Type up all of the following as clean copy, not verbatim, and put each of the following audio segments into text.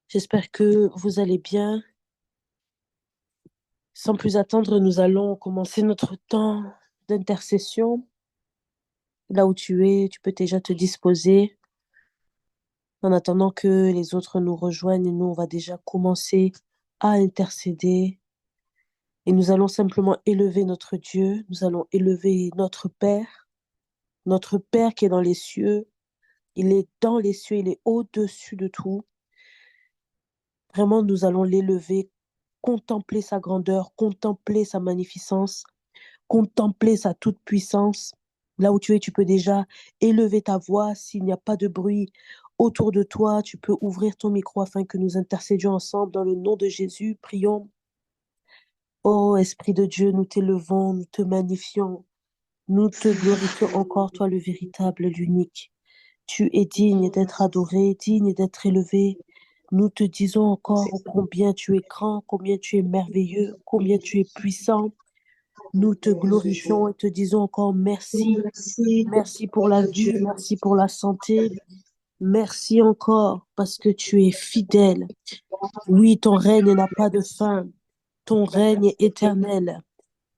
J'espère que vous allez bien. Sans plus attendre, nous allons commencer notre temps d'intercession. Là où tu es, tu peux déjà te disposer. En attendant que les autres nous rejoignent, nous, on va déjà commencer à intercéder. Et nous allons simplement élever notre Dieu. Nous allons élever notre Père qui est dans les cieux. Il est dans les cieux, il est au-dessus de tout. Vraiment, nous allons l'élever, contempler sa grandeur, contempler sa magnificence, contempler sa toute-puissance. Là où tu es, tu peux déjà élever ta voix. S'il n'y a pas de bruit autour de toi, tu peux ouvrir ton micro afin que nous intercédions ensemble dans le nom de Jésus. Prions. Ô Esprit de Dieu, nous t'élevons, nous te magnifions, nous te glorifions encore, toi le véritable, l'unique. Tu es digne d'être adoré, digne d'être élevé. Nous te disons encore combien tu es grand, combien tu es merveilleux, combien tu es puissant. Nous te glorifions et te disons encore merci. Merci pour la vue, merci pour la santé. Merci encore parce que tu es fidèle. Oui, ton règne n'a pas de fin. Ton règne est éternel.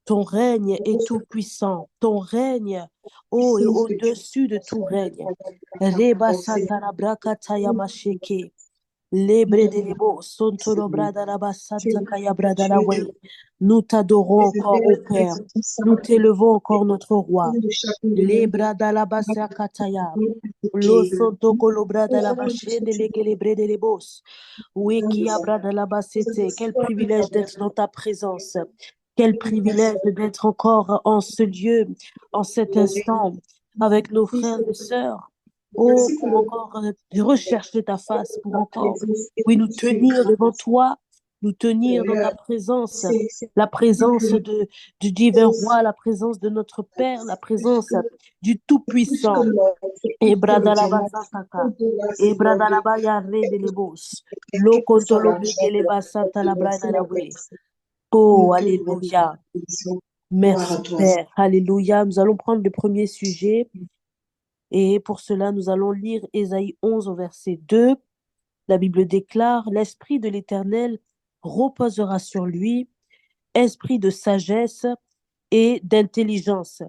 Ton règne est tout-puissant. Ton règne, oh, est au-dessus de tout règne. Reba Santara Brakataya Masheke. Lebre de Lebo, Sontolo Bradalaba Santa Kaya Bradalawe. Nous t'adorons encore, ô Père. Nous t'élevons encore, notre roi. Lebra dalabasa kataya. Lo sonto kolobra dalabashe de legelebre de lebos. Wiki abra dalabasete. Quel privilège d'être dans ta présence. Quel privilège d'être encore en ce lieu, en cet instant, avec nos frères et sœurs. Oh, pour encore rechercher ta face, pour encore, oui, nous tenir devant toi, nous tenir dans ta présence, la présence du divin roi, la présence de notre Père, la présence du Tout-Puissant. Et bradalabasataka, et bradalabaya re de lebos, lo kontolo brigele basata la bradalawe. Oh, alléluia. Merci Père, alléluia. Nous allons prendre le premier sujet et pour cela, nous allons lire Ésaïe 11 au verset 2. La Bible déclare, l'Esprit de l'Éternel reposera sur lui, esprit de sagesse et d'intelligence,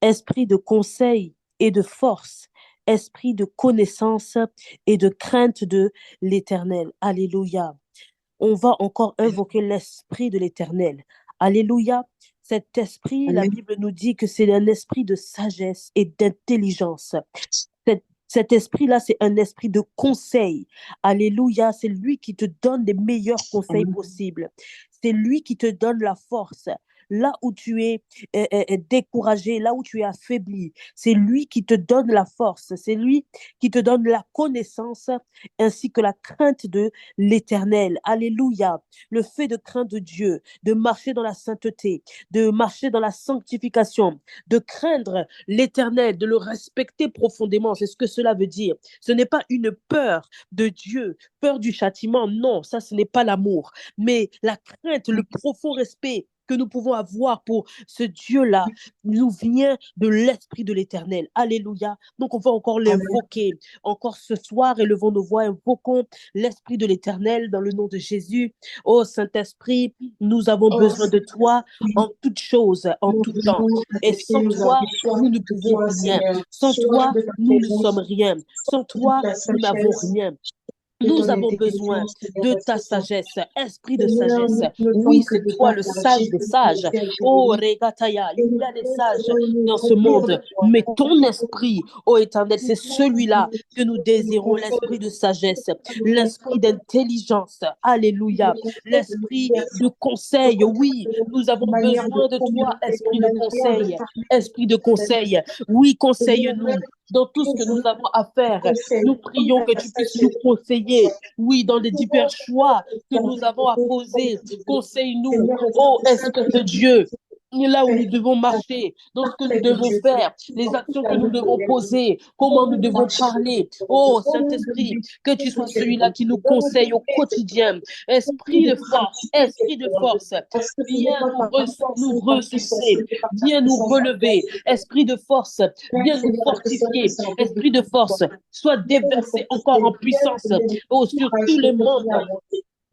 esprit de conseil et de force, esprit de connaissance et de crainte de l'Éternel. Alléluia. On va encore invoquer l'Esprit de l'Éternel. Alléluia. Cet esprit, la Bible nous dit que c'est un esprit de sagesse et d'intelligence. Cet esprit-là, c'est un esprit de conseil. Alléluia, c'est lui qui te donne les meilleurs conseils possibles. C'est lui qui te donne la force. Là où tu es découragé, là où tu es affaibli, c'est lui qui te donne la force. C'est lui qui te donne la connaissance ainsi que la crainte de l'Éternel. Alléluia. Le fait de craindre Dieu, de marcher dans la sainteté, de marcher dans la sanctification, de craindre l'Éternel, de le respecter profondément. C'est ce que cela veut dire. Ce n'est pas une peur de Dieu, peur du châtiment. Non, ça, ce n'est pas l'amour. Mais la crainte, le profond respect que nous pouvons avoir pour ce Dieu-là nous vient de l'Esprit de l'Éternel. Alléluia. Donc, on va encore l'invoquer. Encore ce soir, élevons nos voix, invoquons l'Esprit de l'Éternel dans le nom de Jésus. Oh Saint-Esprit, nous avons besoin de toi en toutes choses, en tout temps. Et sans toi, nous ne pouvons rien. Sans toi, nous ne sommes rien. Sans toi, nous n'avons rien. Nous avons besoin de ta sagesse, esprit de sagesse. Oui, c'est toi le sage des sages. Oh, Regataya, il y a des sages dans ce monde, mais ton esprit, oh éternel, c'est celui-là que nous désirons, l'esprit de sagesse, l'esprit d'intelligence. Alléluia. L'esprit de conseil. Oui, nous avons besoin de toi, esprit de conseil. Esprit de conseil. Oui, conseille-nous dans tout ce que nous avons à faire. Nous prions que tu puisses nous conseiller, oui, dans les divers choix que nous avons à poser. Conseille-nous, ô Esprit de Dieu. là où nous devons marcher, dans ce que nous devons faire, les actions que nous devons poser, comment nous devons parler. Oh, Saint-Esprit, que tu sois celui-là qui nous conseille au quotidien. Esprit de force, viens nous ressourcer, viens nous relever. Esprit de force, viens nous fortifier. Esprit de force, sois déversé encore en puissance oh, sur tous les membres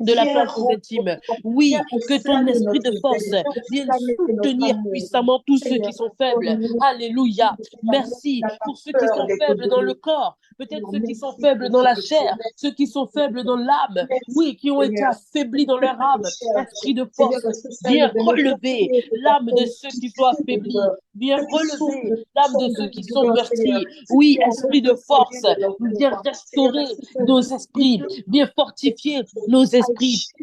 de la place aux intimes. Oui, que ton esprit de force vienne soutenir puissamment tous ceux qui sont faibles. Alléluia. Merci pour ceux qui sont faibles dans le corps, peut-être ceux qui sont faibles dans la chair, ceux qui sont faibles dans l'âme. Oui, qui ont été affaiblis dans leur âme. Esprit de force, viens relever l'âme de ceux qui sont affaiblis. Viens relever l'âme de ceux qui sont meurtris. Oui, esprit de force, viens restaurer nos esprits, viens fortifier nos esprits.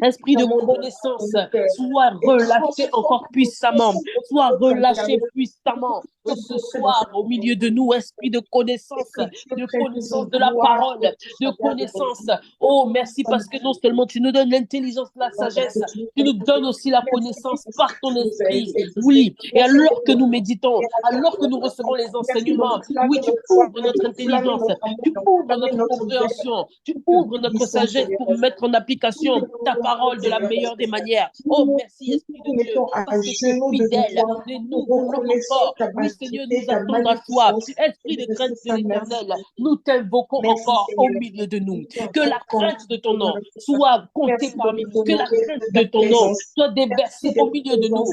Esprit de connaissance, sois relâché encore puissamment, sois relâché puissamment ce soir au milieu de nous, esprit de connaissance de la parole, de connaissance. Oh, merci parce que non seulement tu nous donnes l'intelligence, la sagesse, tu nous donnes aussi la connaissance par ton esprit. Oui, et alors que nous méditons, alors que nous recevons les enseignements, oui, tu ouvres notre intelligence, tu ouvres notre compréhension, tu ouvres notre sagesse pour mettre en application ta parole de la meilleure des manières. Oh, merci, Esprit de Dieu, parce que tu es fidèle et nous voulons encore, oui, Seigneur, nous attendre à toi. Esprit de crainte de l'éternel, nous t'invoquons encore au milieu de nous. Que la crainte de ton nom soit comptée parmi nous, que la crainte de ton nom soit déversée au milieu de nous.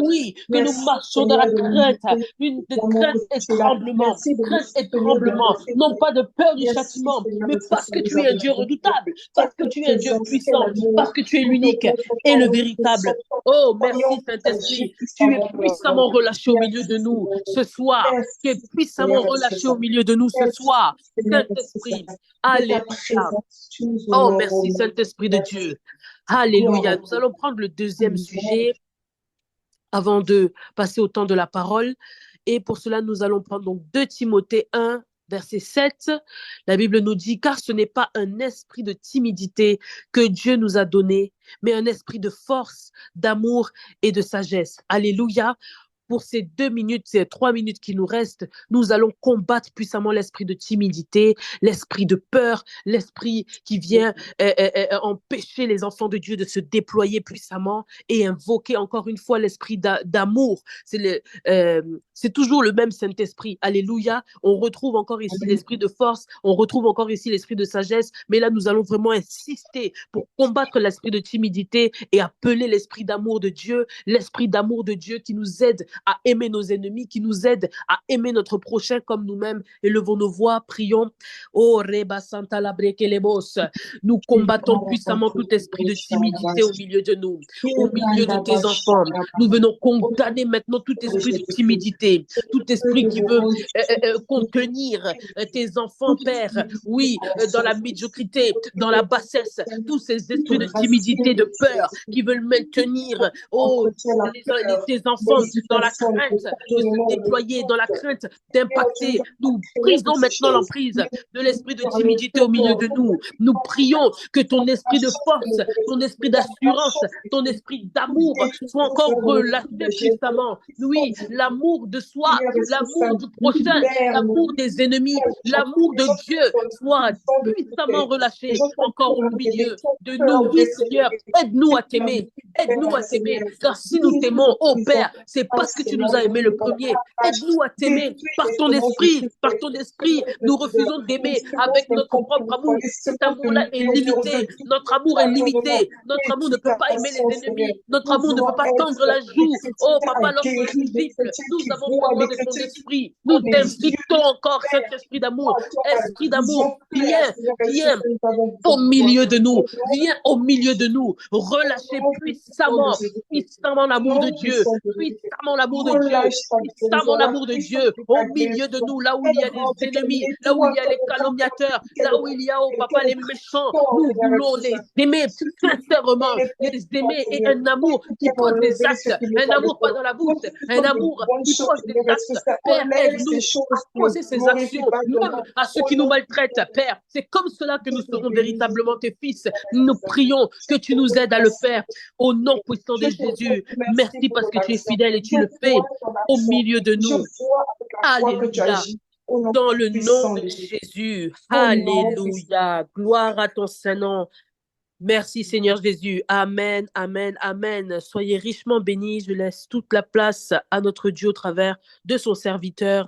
Oui, que nous marchons dans la crainte, une de crainte et tremblement, non pas de peur du châtiment, mais parce que tu es un Dieu redoutable, parce que tu es un Dieu puissant, parce que tu es l'unique et le véritable. Oh, merci Saint-Esprit, tu es puissamment relâché au milieu de nous ce soir, tu es puissamment relâché au milieu de nous ce soir. Saint-Esprit, alléluia. Oh, merci Saint-Esprit de Dieu. Alléluia. Nous allons prendre le deuxième sujet avant de passer au temps de la parole. Et pour cela, nous allons prendre donc 2 Timothée 1, verset 7. La Bible nous dit, car ce n'est pas un esprit de timidité que Dieu nous a donné, mais un esprit de force, d'amour et de sagesse. Alléluia. Pour ces 2 minutes, ces 3 minutes qui nous restent, nous allons combattre puissamment l'esprit de timidité, l'esprit de peur, l'esprit qui vient empêcher les enfants de Dieu de se déployer puissamment et invoquer encore une fois l'esprit d'amour. C'est toujours le même Saint-Esprit. Alléluia. On retrouve encore ici l'esprit de force, on retrouve encore ici l'esprit de sagesse, mais là, nous allons vraiment insister pour combattre l'esprit de timidité et appeler l'esprit d'amour de Dieu qui nous aide à aimer nos ennemis, qui nous aide à aimer notre prochain comme nous-mêmes. Élevons nos voix, prions. Oh, Reba Santa Labrekelebos. Nous combattons puissamment tout esprit de timidité au milieu de nous, au milieu de tes enfants. Nous venons condamner maintenant tout esprit de timidité, tout esprit qui veut contenir tes enfants, Père. Oui, dans la médiocrité, dans la bassesse, tous ces esprits de timidité, de peur qui veulent maintenir tes enfants dans la crainte de se déployer, dans la crainte d'impacter. Nous brisons maintenant l'emprise de l'esprit de timidité au milieu de nous. Nous prions que ton esprit de force, ton esprit d'assurance, ton esprit d'amour soit encore relâché puissamment. Oui, l'amour de soi, l'amour du prochain, l'amour des ennemis, l'amour de Dieu soit puissamment relâché encore au milieu de nous. Oui, Seigneur, aide-nous à t'aimer. Aide-nous à t'aimer, car si nous t'aimons, oh Père, c'est parce que tu nous as aimés le premier. Aide-nous à t'aimer par ton esprit, par ton esprit. Nous refusons d'aimer avec notre propre amour. Cet amour-là est limité. Notre amour est limité. Notre amour ne peut pas aimer les ennemis. Notre amour ne peut pas tendre la joue. Oh Papa, lorsqu'on nous siffle, nous avons besoin de ton esprit. Nous t'invitons encore cet esprit d'amour. Esprit d'amour, viens au milieu de nous. Viens au milieu de nous. Relâchez puissamment l'amour de Dieu. Puissamment l'amour de Dieu. Puissamment l'amour de Dieu au milieu de nous. Là où il y a des ennemis, là où il y a les calomniateurs, là où il y a, oh Papa, les méchants. Nous voulons les aimer sincèrement. Les aimer et un amour qui pose des actes. Un amour pas dans la bouche. Un amour qui pose des actes. Père, aide-nous à poser ces actions, même à ceux qui nous maltraitent. Père, c'est comme cela que nous serons véritablement tes fils. Nous prions que tu nous aides à le faire au nom puissant de Jésus. Merci parce que tu es fidèle et tu le fait vois ton au action. milieu de Je nous. vois avec la foi que tu Alléluia. agis au nom Dans le nom puissant de de Jésus. Jésus. Au nom puissant. Alléluia. Gloire à ton Saint-Nom. Merci Seigneur Jésus. Amen, amen, amen. Soyez richement bénis. Je laisse toute la place à notre Dieu au travers de son serviteur,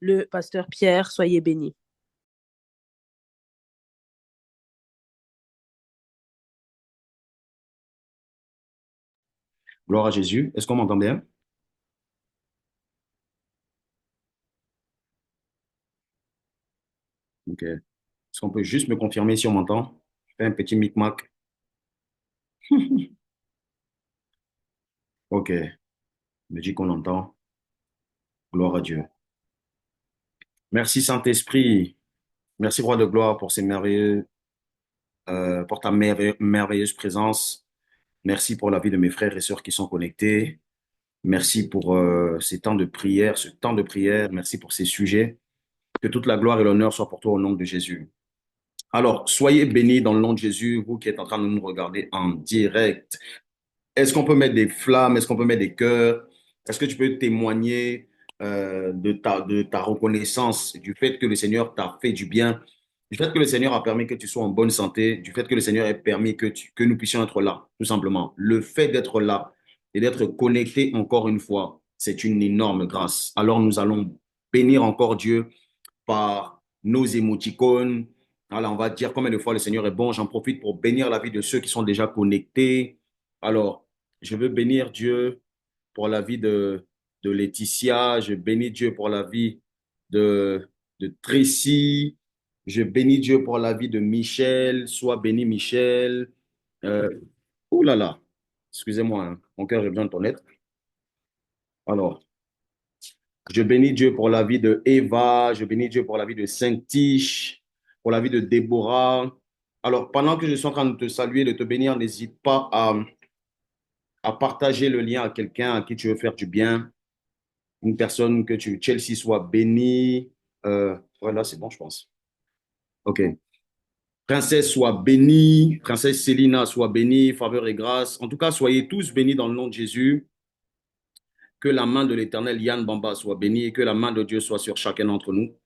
le pasteur Pierre. Soyez bénis. Gloire à Jésus. Est-ce qu'on m'entend bien? Ok. Est-ce qu'on peut juste me confirmer si on m'entend? Je fais un petit micmac. Ok. Il me dit qu'on entend. Gloire à Dieu. Merci Saint-Esprit. Merci Roi de gloire pour ces merveilleux, pour ta merveilleuse présence. Merci pour la vie de mes frères et sœurs qui sont connectés. Merci pour ces temps de prière, ce temps de prière. Merci pour ces sujets. Que toute la gloire et l'honneur soient pour toi au nom de Jésus. Alors, soyez bénis dans le nom de Jésus, vous qui êtes en train de nous regarder en direct. Est-ce qu'on peut mettre des flammes? Est-ce qu'on peut mettre des cœurs? Est-ce que tu peux témoigner de ta reconnaissance, du fait que le Seigneur t'a fait du bien, du fait que le Seigneur a permis que tu sois en bonne santé, du fait que le Seigneur ait permis que nous puissions être là, tout simplement. Le fait d'être là et d'être connecté encore une fois, c'est une énorme grâce. Alors nous allons bénir encore Dieu par nos émoticônes. Alors, on va dire combien de fois le Seigneur est bon. J'en profite pour bénir la vie de ceux qui sont déjà connectés. Alors, je veux bénir Dieu pour la vie de Laetitia. Je bénis Dieu pour la vie de Tracy. Je bénis Dieu pour la vie de Michel. Sois béni, Michel. Euh, oh là là, excusez-moi, hein. Mon cœur, j'ai besoin de ton aide. Alors, je bénis Dieu pour la vie de Eva, je bénis Dieu pour la vie de Saint-Tiche, pour la vie de Déborah. Alors, pendant que je suis en train de te saluer, de te bénir, n'hésite pas à partager le lien à quelqu'un à qui tu veux faire du bien, une personne que tu, Chelsea soit bénie. Voilà, c'est bon, je pense. OK. Princesse soit bénie, Princesse Célina soit bénie, faveur et grâce. En tout cas, soyez tous bénis dans le nom de Jésus. Que la main de l'Éternel, Yann Bamba, soit bénie et que la main de Dieu soit sur chacun d'entre nous.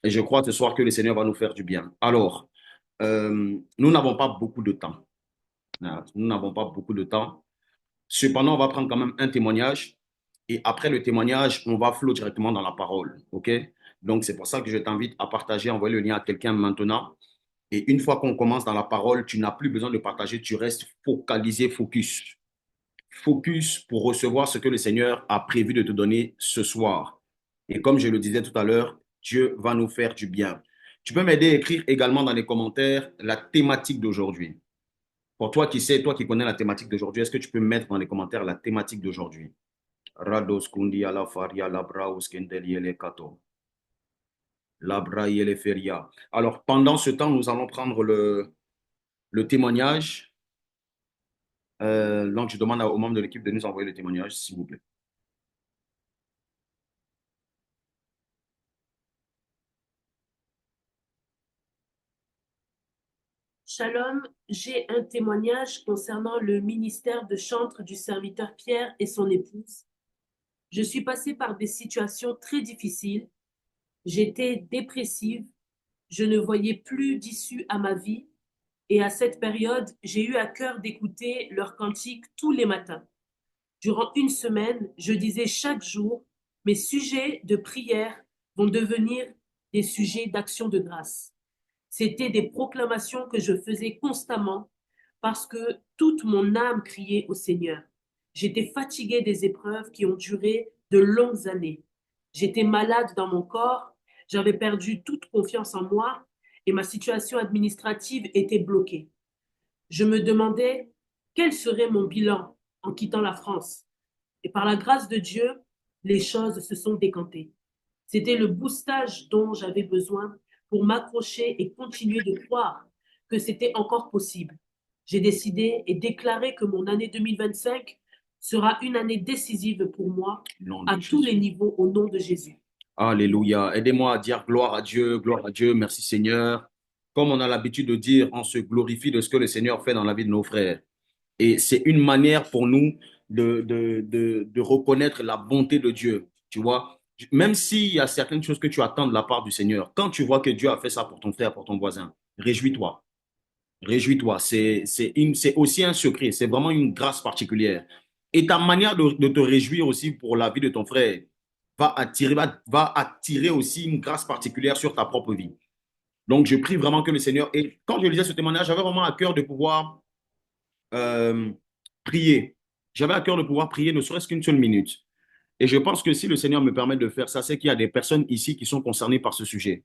Et je crois ce soir que le Seigneur va nous faire du bien. Alors, nous n'avons pas beaucoup de temps. Nous n'avons pas beaucoup de temps. Cependant, on va prendre quand même un témoignage. Et après le témoignage, on va flot directement dans la parole. OK? Donc, c'est pour ça que je t'invite à partager, envoyer le lien à quelqu'un maintenant. Et une fois qu'on commence dans la parole, tu n'as plus besoin de partager, tu restes focalisé, focus. Focus pour recevoir ce que le Seigneur a prévu de te donner ce soir. Et comme je le disais tout à l'heure, Dieu va nous faire du bien. Tu peux m'aider à écrire également dans les commentaires la thématique d'aujourd'hui. Pour toi qui sais, toi qui connais la thématique d'aujourd'hui, est-ce que tu peux mettre dans les commentaires la thématique d'aujourd'hui? Rados kundi ala faria labra uskendeliele kato. Labra yele feria. Alors, pendant ce temps, nous allons prendre le témoignage. Donc, je demande aux membres de l'équipe de nous envoyer le témoignage, s'il vous plaît. Shalom, j'ai un témoignage concernant le ministère de chantre du serviteur Pierre et son épouse. Je suis passée par des situations très difficiles. J'étais dépressive, je ne voyais plus d'issue à ma vie et à cette période, j'ai eu à cœur d'écouter leurs cantiques tous les matins. Durant une semaine, je disais chaque jour, mes sujets de prière vont devenir des sujets d'action de grâce. C'était des proclamations que je faisais constamment parce que toute mon âme criait au Seigneur. J'étais fatiguée des épreuves qui ont duré de longues années. J'étais malade dans mon corps, j'avais perdu toute confiance en moi et ma situation administrative était bloquée. Je me demandais quel serait mon bilan en quittant la France. Et par la grâce de Dieu, les choses se sont décantées. C'était le boostage dont j'avais besoin pour m'accrocher et continuer de croire que c'était encore possible. J'ai décidé et déclaré que mon année 2025 sera une année décisive pour moi à tous les niveaux au nom de Jésus. Alléluia. Aidez-moi à dire gloire à Dieu, gloire à Dieu, merci Seigneur. Comme on a l'habitude de dire, on se glorifie de ce que le Seigneur fait dans la vie de nos frères. Et c'est une manière pour nous de reconnaître la bonté de Dieu, tu vois. Même s'il y a certaines choses que tu attends de la part du Seigneur, quand tu vois que Dieu a fait ça pour ton frère, pour ton voisin, réjouis-toi. Réjouis-toi. C'est aussi un secret. C'est vraiment une grâce particulière. Et ta manière de te réjouir aussi pour la vie de ton frère va attirer aussi une grâce particulière sur ta propre vie. Donc, je prie vraiment que le Seigneur, et quand je lisais ce témoignage, j'avais vraiment à cœur de pouvoir euh, prier. J'avais à cœur de pouvoir prier ne serait-ce qu'une seule minute. Et je pense que si le Seigneur me permet de faire ça, c'est qu'il y a des personnes ici qui sont concernées par ce sujet.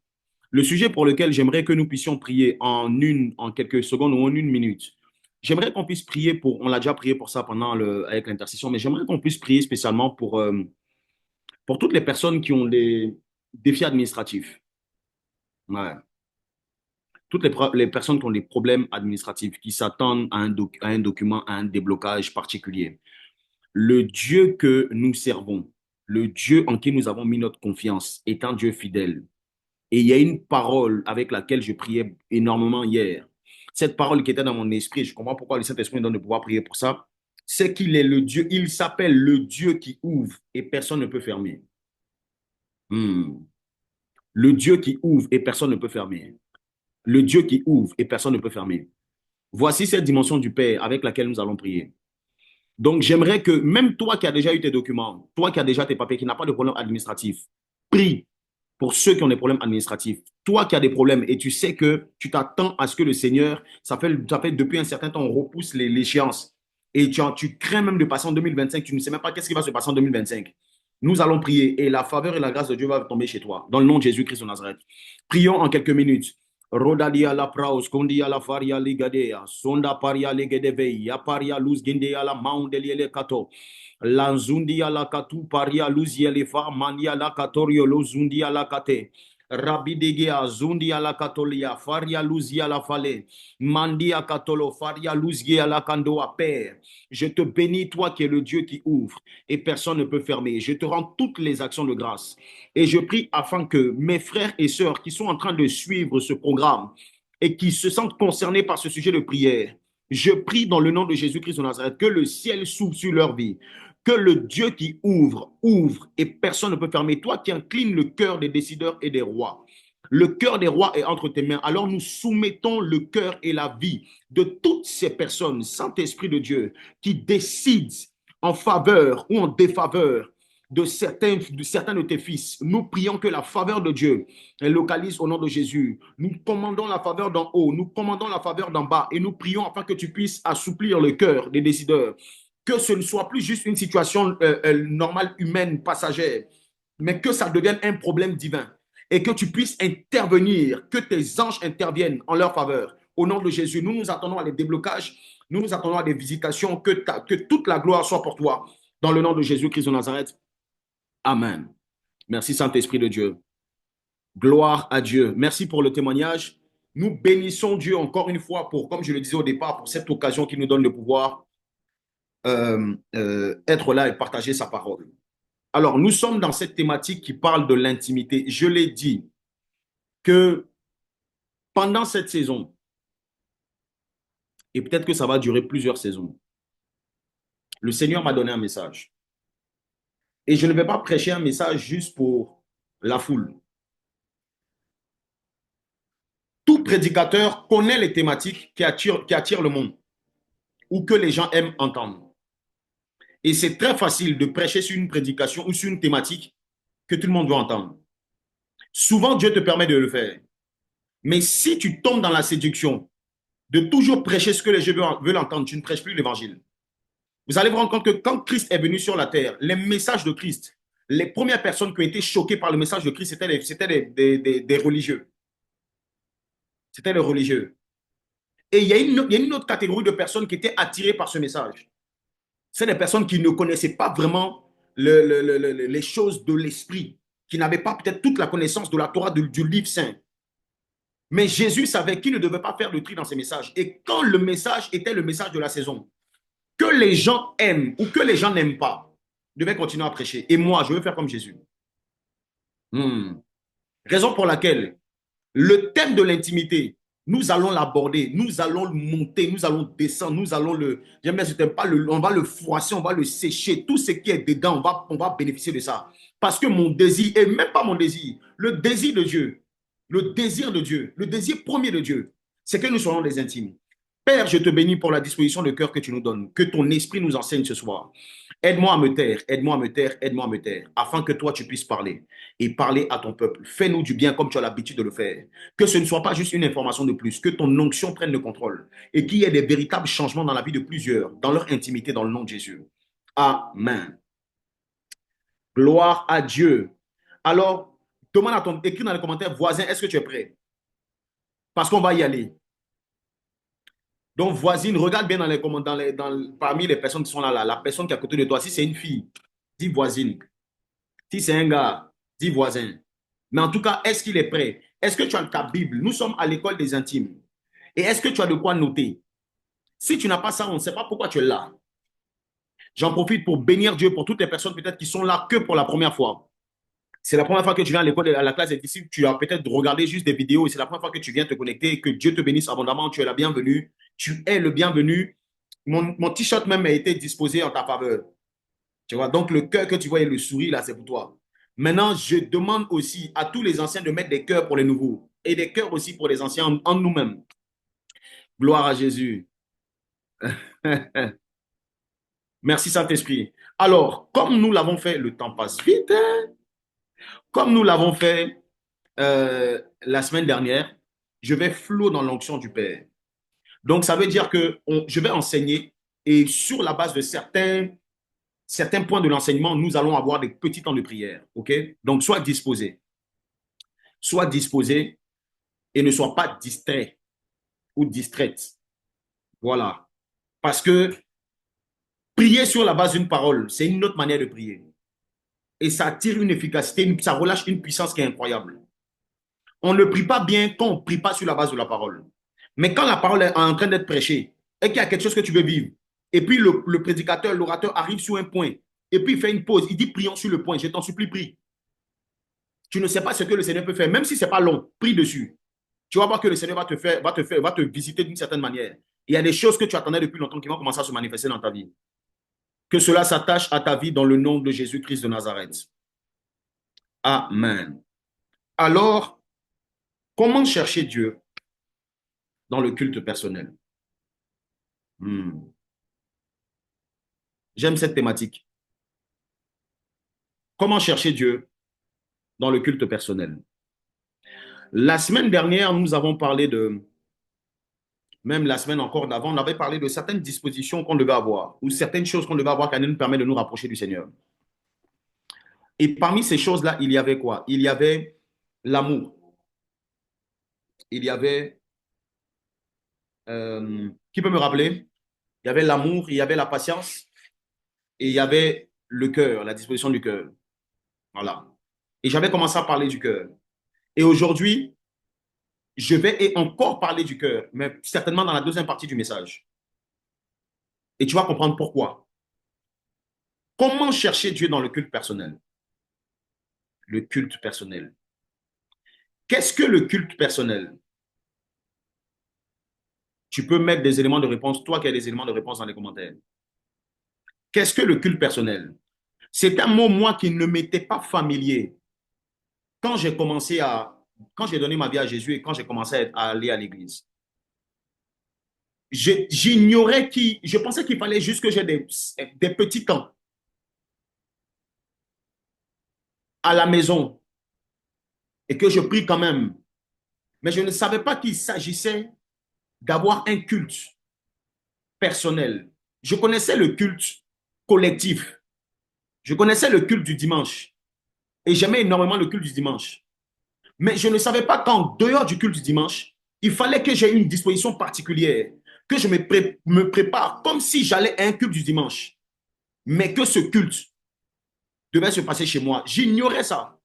Le sujet pour lequel j'aimerais que nous puissions prier en quelques secondes ou en une minute. J'aimerais qu'on puisse prier pour, on l'a déjà prié pour ça avec l'intercession, mais j'aimerais qu'on puisse prier spécialement pour toutes les personnes qui ont des défis administratifs. Ouais. Toutes les personnes qui ont des problèmes administratifs, qui s'attendent à un document, à un déblocage particulier. Le Dieu que nous servons, le Dieu en qui nous avons mis notre confiance, est un Dieu fidèle. Et il y a une parole avec laquelle je priais énormément hier. Cette parole qui était dans mon esprit, je comprends pourquoi le Saint-Esprit me donne de pouvoir prier pour ça, c'est qu'il est le Dieu, il s'appelle le Dieu qui ouvre et personne ne peut fermer. Hmm. Le Dieu qui ouvre et personne ne peut fermer. Le Dieu qui ouvre et personne ne peut fermer. Voici cette dimension du Père avec laquelle nous allons prier. Donc, j'aimerais que même toi qui as déjà eu tes documents, toi qui as déjà tes papiers, qui n'as pas de problème administratif, prie pour ceux qui ont des problèmes administratifs. Toi qui as des problèmes et tu sais que tu t'attends à ce que le Seigneur, ça fait depuis un certain temps, on repousse l'échéance. Et tu crains même de passer en 2025, tu ne sais même pas qu'est-ce qui va se passer en 2025. Nous allons prier et la faveur et la grâce de Dieu va tomber chez toi. Dans le nom de Jésus-Christ de Nazareth. Prions en quelques minutes. Rodalia la praus, kondia la faria ligadea, sonda paria ligedeve, ya paria luz gindia la maundeliele kato. Lanzundia la katu paria luzia lefa mania la katorio lozundia la kate. Rabidegia zundia la katolia faria luzia la fale. Mandia katolo faria luzia la kandoa père. Je te bénis toi qui es le Dieu qui ouvre et personne ne peut fermer. Je te rends toutes les actions de grâce et je prie afin que mes frères et sœurs qui sont en train de suivre ce programme et qui se sentent concernés par ce sujet de prière, je prie dans le nom de Jésus-Christ de Nazareth que le ciel s'ouvre sur leur vie, que le Dieu qui ouvre, ouvre et personne ne peut fermer. Toi qui inclines le cœur des décideurs et des rois. Le cœur des rois est entre tes mains. Alors nous soumettons le cœur et la vie de toutes ces personnes, Saint-Esprit de Dieu, qui décident en faveur ou en défaveur de certains de tes fils. Nous prions que la faveur de Dieu les localise au nom de Jésus. Nous commandons la faveur d'en haut, nous commandons la faveur d'en bas et nous prions afin que tu puisses assouplir le cœur des décideurs. Que ce ne soit plus juste une situation normale, humaine, passagère, mais que ça devienne un problème divin et que tu puisses intervenir, que tes anges interviennent en leur faveur. Au nom de Jésus, nous nous attendons à des déblocages, nous nous attendons à des visitations, que toute la gloire soit pour toi. Dans le nom de Jésus-Christ de Nazareth. Amen. Merci Saint-Esprit de Dieu. Gloire à Dieu. Merci pour le témoignage. Nous bénissons Dieu encore une fois pour, comme je le disais au départ, pour cette occasion qui nous donne de pouvoir être là et partager sa parole. Alors, nous sommes dans cette thématique qui parle de l'intimité. Je l'ai dit que pendant cette saison, et peut-être que ça va durer plusieurs saisons, le Seigneur m'a donné un message. Et je ne vais pas prêcher un message juste pour la foule. Tout prédicateur connaît les thématiques qui attirent le monde ou que les gens aiment entendre. Et c'est très facile de prêcher sur une prédication ou sur une thématique que tout le monde veut entendre. Souvent, Dieu te permet de le faire. Mais si tu tombes dans la séduction de toujours prêcher ce que les gens veulent entendre, tu ne prêches plus l'évangile. Vous allez vous rendre compte que quand Christ est venu sur la terre, les messages de Christ, les premières personnes qui ont été choquées par le message de Christ, c'était des religieux. C'était les religieux. Et il y a une autre catégorie de personnes qui étaient attirées par ce message. C'est des personnes qui ne connaissaient pas vraiment les choses de l'esprit, qui n'avaient pas peut-être toute la connaissance de la Torah, du livre saint. Mais Jésus savait qu'il ne devait pas faire le tri dans ses messages. Et quand le message était le message de la saison, que les gens aiment ou que les gens n'aiment pas, devait continuer à prêcher. Et moi, je veux faire comme Jésus. Raison pour laquelle le thème de l'intimité Nous allons l'aborder, nous allons le monter, nous allons descendre, nous allons le, j'aime bien ce terme, pas le, on va le froisser, on va le sécher. Tout ce qui est dedans, on va bénéficier de ça. Parce que mon désir, et même pas mon désir, le désir de Dieu, le désir de Dieu, le désir premier de Dieu, c'est que nous soyons des intimes. Père, je te bénis pour la disposition de cœur que tu nous donnes, que ton esprit nous enseigne ce soir. Aide-moi à me taire, aide-moi à me taire, aide-moi à me taire, afin que toi tu puisses parler et parler à ton peuple. Fais-nous du bien comme tu as l'habitude de le faire. Que ce ne soit pas juste une information de plus, que ton onction prenne le contrôle et qu'il y ait des véritables changements dans la vie de plusieurs, dans leur intimité, dans le nom de Jésus. Amen. Gloire à Dieu. Alors, demande à ton, écris dans les commentaires, voisin, est-ce que tu es prêt? Parce qu'on va y aller. Donc, voisine, regarde bien dans les commentaires, parmi les personnes qui sont là, la personne qui est à côté de toi, si c'est une fille, dis voisine. Si c'est un gars, dis voisin. Mais en tout cas, est-ce qu'il est prêt? Est-ce que tu as ta Bible? Nous sommes à l'école des intimes. Et est-ce que tu as de quoi noter? Si tu n'as pas ça, on ne sait pas pourquoi tu es là. J'en profite pour bénir Dieu pour toutes les personnes peut-être qui sont là que pour la première fois. C'est la première fois que tu viens à l'école, à la classe des disciples, tu as peut-être regardé juste des vidéos et c'est la première fois que tu viens te connecter. Que Dieu te bénisse abondamment. Tu es la bienvenue. Tu es le bienvenu. Mon t-shirt même a été disposé en ta faveur. Tu vois, donc le cœur que tu vois et le sourire là, c'est pour toi. Maintenant, je demande aussi à tous les anciens de mettre des cœurs pour les nouveaux et des cœurs aussi pour les anciens en nous-mêmes. Gloire à Jésus. Merci Saint-Esprit. Alors, comme nous l'avons fait, le temps passe vite, hein? Comme nous l'avons fait la semaine dernière, je vais flot dans l'onction du Père. Donc, ça veut dire que je vais enseigner et sur la base de certains points de l'enseignement, nous allons avoir des petits temps de prière. OK? Donc, sois disposé. Sois disposé et ne sois pas distrait ou distraite. Voilà. Parce que prier sur la base d'une parole, c'est une autre manière de prier. Et ça attire une efficacité, ça relâche une puissance qui est incroyable. On ne prie pas bien quand on ne prie pas sur la base de la parole. Mais quand la parole est en train d'être prêchée et qu'il y a quelque chose que tu veux vivre, et puis le prédicateur, l'orateur arrive sur un point, et puis il fait une pause, il dit prions sur le point, je t'en supplie, prie. Tu ne sais pas ce que le Seigneur peut faire, même si ce n'est pas long, prie dessus. Tu vas voir que le Seigneur va te visiter d'une certaine manière. Il y a des choses que tu attendais depuis longtemps qui vont commencer à se manifester dans ta vie. Que cela s'attache à ta vie dans le nom de Jésus-Christ de Nazareth. Amen. Alors, comment chercher Dieu dans le culte personnel? J'aime cette thématique. Comment chercher Dieu dans le culte personnel? La semaine dernière, nous avons parlé de, même la semaine encore d'avant, on avait parlé de certaines dispositions qu'on devait avoir, ou certaines choses qu'on devait avoir qui nous permettent de nous rapprocher du Seigneur. Et parmi ces choses-là, il y avait quoi? Il y avait l'amour. Il y avait, qui peut me rappeler? Il y avait l'amour, il y avait la patience, et il y avait le cœur, la disposition du cœur. Voilà. Et j'avais commencé à parler du cœur. Et aujourd'hui, je vais encore parler du cœur, mais certainement dans la deuxième partie du message. Et tu vas comprendre pourquoi. Comment chercher Dieu dans le culte personnel? Le culte personnel. Qu'est-ce que le culte personnel? Tu peux mettre des éléments de réponse, toi qui as des éléments de réponse dans les commentaires. Qu'est-ce que le culte personnel? C'est un mot, moi, qui ne m'était pas familier. Quand j'ai donné ma vie à Jésus et quand j'ai commencé à aller à l'église, j'ignorais je pensais qu'il fallait juste que j'ai des petits temps à la maison et que je prie quand même. Mais je ne savais pas qu'il s'agissait d'avoir un culte personnel. Je connaissais le culte collectif. Je connaissais le culte du dimanche. Et j'aimais énormément le culte du dimanche. Mais je ne savais pas qu'en dehors du culte du dimanche, il fallait que j'aie une disposition particulière, que je me prépare comme si j'allais à un culte du dimanche. Mais que ce culte devait se passer chez moi. J'ignorais ça.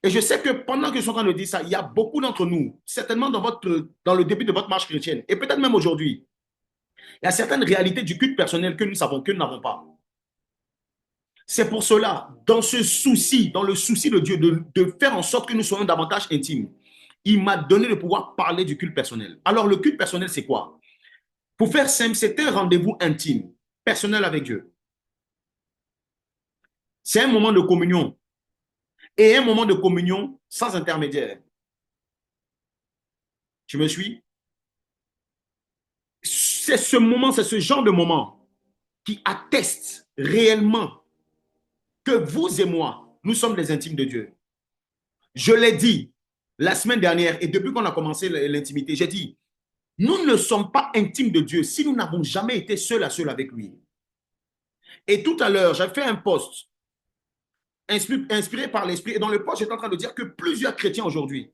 Et je sais que pendant que je suis en train de dire ça, il y a beaucoup d'entre nous, certainement dans le début de votre marche chrétienne, et peut-être même aujourd'hui, il y a certaines réalités du culte personnel que nous savons, que nous n'avons pas. C'est pour cela, dans le souci de Dieu, de faire en sorte que nous soyons davantage intimes, il m'a donné le pouvoir de parler du culte personnel. Alors, le culte personnel, c'est quoi? Pour faire simple, c'est un rendez-vous intime, personnel avec Dieu. C'est un moment de communion. Et un moment de communion sans intermédiaire. Tu me suis? C'est ce moment, c'est ce genre de moment qui atteste réellement que vous et moi, nous sommes les intimes de Dieu. Je l'ai dit la semaine dernière et depuis qu'on a commencé l'intimité, j'ai dit, nous ne sommes pas intimes de Dieu si nous n'avons jamais été seul à seul avec lui. Et tout à l'heure, j'ai fait un post inspiré par l'Esprit et dans le post, j'étais en train de dire que plusieurs chrétiens aujourd'hui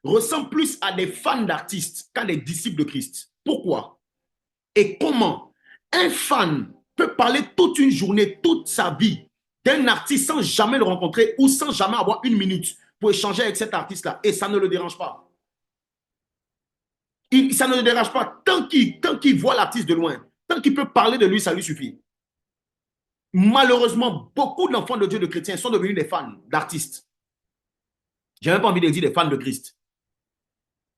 ressemblent plus à des fans d'artistes qu'à des disciples de Christ. Pourquoi? Et comment un fan peut parler toute une journée, toute sa vie d'un artiste sans jamais le rencontrer ou sans jamais avoir une minute pour échanger avec cet artiste-là et ça ne le dérange pas. Ça ne le dérange pas tant qu'il voit l'artiste de loin, tant qu'il peut parler de lui, ça lui suffit. Malheureusement, beaucoup d'enfants de Dieu, de chrétiens, sont devenus des fans d'artistes. J'ai même pas envie de dire des fans de Christ.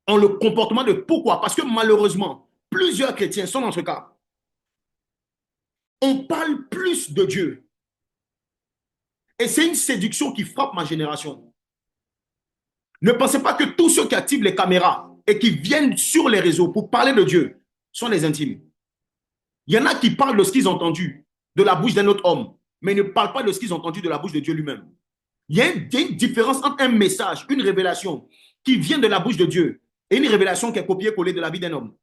Ont le comportement de pourquoi? Parce que malheureusement, plusieurs chrétiens sont dans ce cas. On parle plus de Dieu. Et c'est une séduction qui frappe ma génération. Ne pensez pas que tous ceux qui activent les caméras et qui viennent sur les réseaux pour parler de Dieu sont les intimes. Il y en a qui parlent de ce qu'ils ont entendu de la bouche d'un autre homme, mais ne parlent pas de ce qu'ils ont entendu de la bouche de Dieu lui-même. Il y a une différence entre un message, une révélation qui vient de la bouche de Dieu et une révélation qui est copiée-collée de la vie d'un homme.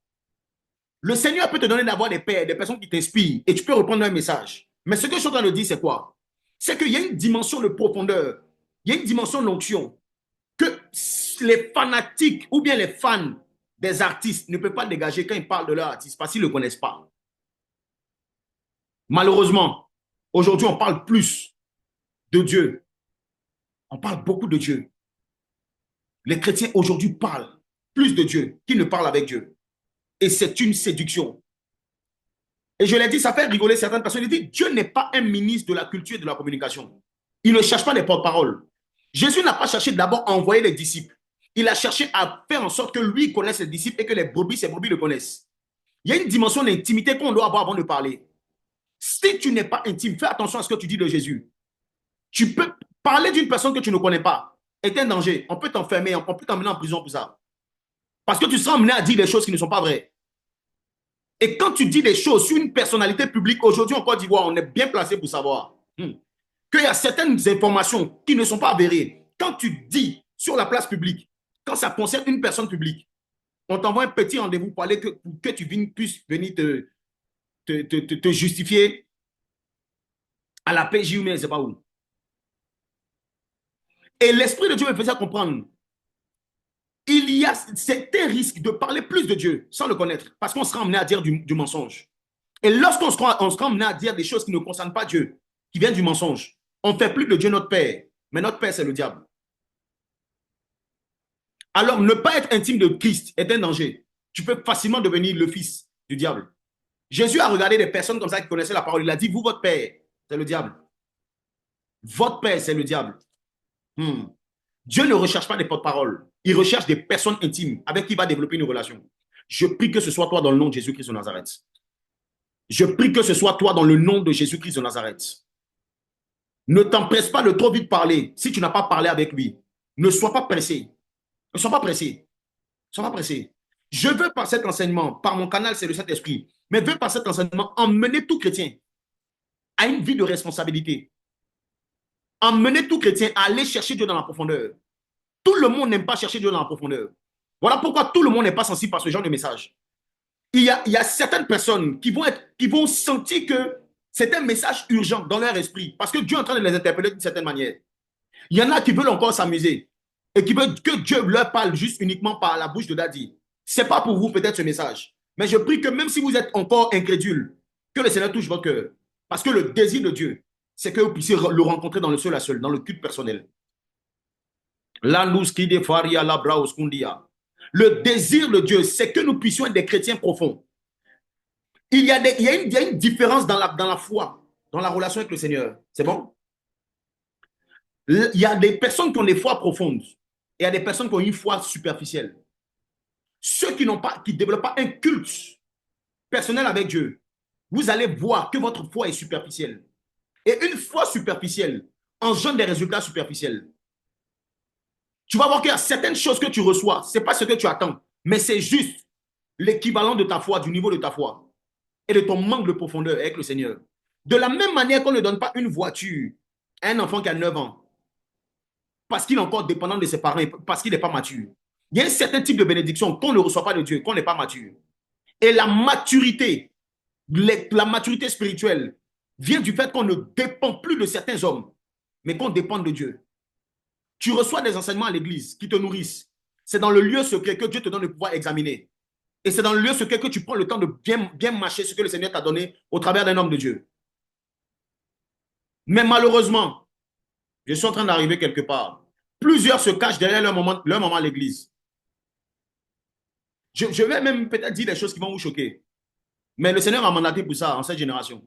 Le Seigneur peut te donner d'avoir des pères, des personnes qui t'inspirent et tu peux reprendre un message. Mais ce que je suis en train de dire, c'est quoi? C'est qu'il y a une dimension de profondeur, il y a une dimension d'onction que les fanatiques ou bien les fans des artistes ne peuvent pas dégager quand ils parlent de leur artiste parce qu'ils ne le connaissent pas. Malheureusement, aujourd'hui, on parle plus de Dieu. On parle beaucoup de Dieu. Les chrétiens aujourd'hui parlent plus de Dieu qu'ils ne parlent avec Dieu. Et c'est une séduction. Et je l'ai dit, ça fait rigoler certaines personnes. Il dit, Dieu n'est pas un ministre de la culture et de la communication. Il ne cherche pas les porte-paroles. Jésus n'a pas cherché d'abord à envoyer les disciples. Il a cherché à faire en sorte que lui connaisse les disciples et que les brebis, ses brebis le connaissent. Il y a une dimension d'intimité qu'on doit avoir avant de parler. Si tu n'es pas intime, fais attention à ce que tu dis de Jésus. Tu peux parler d'une personne que tu ne connais pas. C'est un danger. On peut t'enfermer, on peut t'emmener en prison pour ça. Parce que tu seras amené à dire des choses qui ne sont pas vraies. Et quand tu dis des choses sur une personnalité publique, aujourd'hui en Côte d'Ivoire, on est bien placé pour savoir qu'il y a certaines informations qui ne sont pas avérées. Quand tu dis sur la place publique, quand ça concerne une personne publique, on t'envoie un petit rendez-vous pour aller que tu puisses venir te justifier à la PJ ou je ne sais pas où. Et l'Esprit de Dieu me faisait comprendre. C'est un risque de parler plus de Dieu sans le connaître, parce qu'on sera amené à dire du mensonge. Et lorsqu'on sera amené à dire des choses qui ne concernent pas Dieu, qui viennent du mensonge, on ne fait plus de Dieu notre Père, mais notre Père, c'est le diable. Alors, ne pas être intime de Christ est un danger. Tu peux facilement devenir le fils du diable. Jésus a regardé des personnes comme ça qui connaissaient la parole. Il a dit, vous, votre Père, c'est le diable. Votre Père, c'est le diable. Dieu ne recherche pas des porte-paroles. Il recherche des personnes intimes avec qui il va développer une relation. Je prie que ce soit toi dans le nom de Jésus-Christ de Nazareth. Je prie que ce soit toi dans le nom de Jésus-Christ de Nazareth. Ne t'empresse pas de trop vite parler si tu n'as pas parlé avec lui. Ne sois pas pressé. Ne sois pas pressé. Ne sois pas pressé. Je veux par cet enseignement, par mon canal, c'est le Saint-Esprit, mais veux par cet enseignement emmener tout chrétien à une vie de responsabilité. Emmener tout chrétien à aller chercher Dieu dans la profondeur. Tout le monde n'aime pas chercher Dieu dans la profondeur. Voilà pourquoi tout le monde n'est pas sensible à ce genre de message. Il y a certaines personnes qui vont sentir que c'est un message urgent dans leur esprit parce que Dieu est en train de les interpeller d'une certaine manière. Il y en a qui veulent encore s'amuser et qui veulent que Dieu leur parle juste uniquement par la bouche de Daddy. Ce n'est pas pour vous peut-être ce message. Mais je prie que même si vous êtes encore incrédule, que le Seigneur touche votre cœur. Parce que le désir de Dieu, c'est que vous puissiez le rencontrer dans le seul à seul, dans le culte personnel. Le désir de Dieu, c'est que nous puissions être des chrétiens profonds. Il y a une différence dans la foi, dans la relation avec le Seigneur. C'est bon? Il y a des personnes qui ont des foi profondes. Et il y a des personnes qui ont une foi superficielle. Ceux qui ne développent pas un culte personnel avec Dieu, vous allez voir que votre foi est superficielle. Et une foi superficielle engendre des résultats superficiels. Tu vas voir qu'il y a certaines choses que tu reçois, ce n'est pas ce que tu attends, mais c'est juste l'équivalent de ta foi, du niveau de ta foi et de ton manque de profondeur avec le Seigneur. De la même manière qu'on ne donne pas une voiture à un enfant qui a 9 ans, parce qu'il est encore dépendant de ses parents, parce qu'il n'est pas mature. Il y a un certain type de bénédiction qu'on ne reçoit pas de Dieu, qu'on n'est pas mature. Et la maturité spirituelle vient du fait qu'on ne dépend plus de certains hommes, mais qu'on dépend de Dieu. Tu reçois des enseignements à l'église qui te nourrissent. C'est dans le lieu secret que Dieu te donne le pouvoir examiner. Et c'est dans le lieu secret que tu prends le temps de bien mâcher ce que le Seigneur t'a donné au travers d'un homme de Dieu. Mais malheureusement, je suis en train d'arriver quelque part. Plusieurs se cachent derrière leur moment à l'église. Je vais même peut-être dire des choses qui vont vous choquer. Mais le Seigneur m'a mandaté pour ça en cette génération.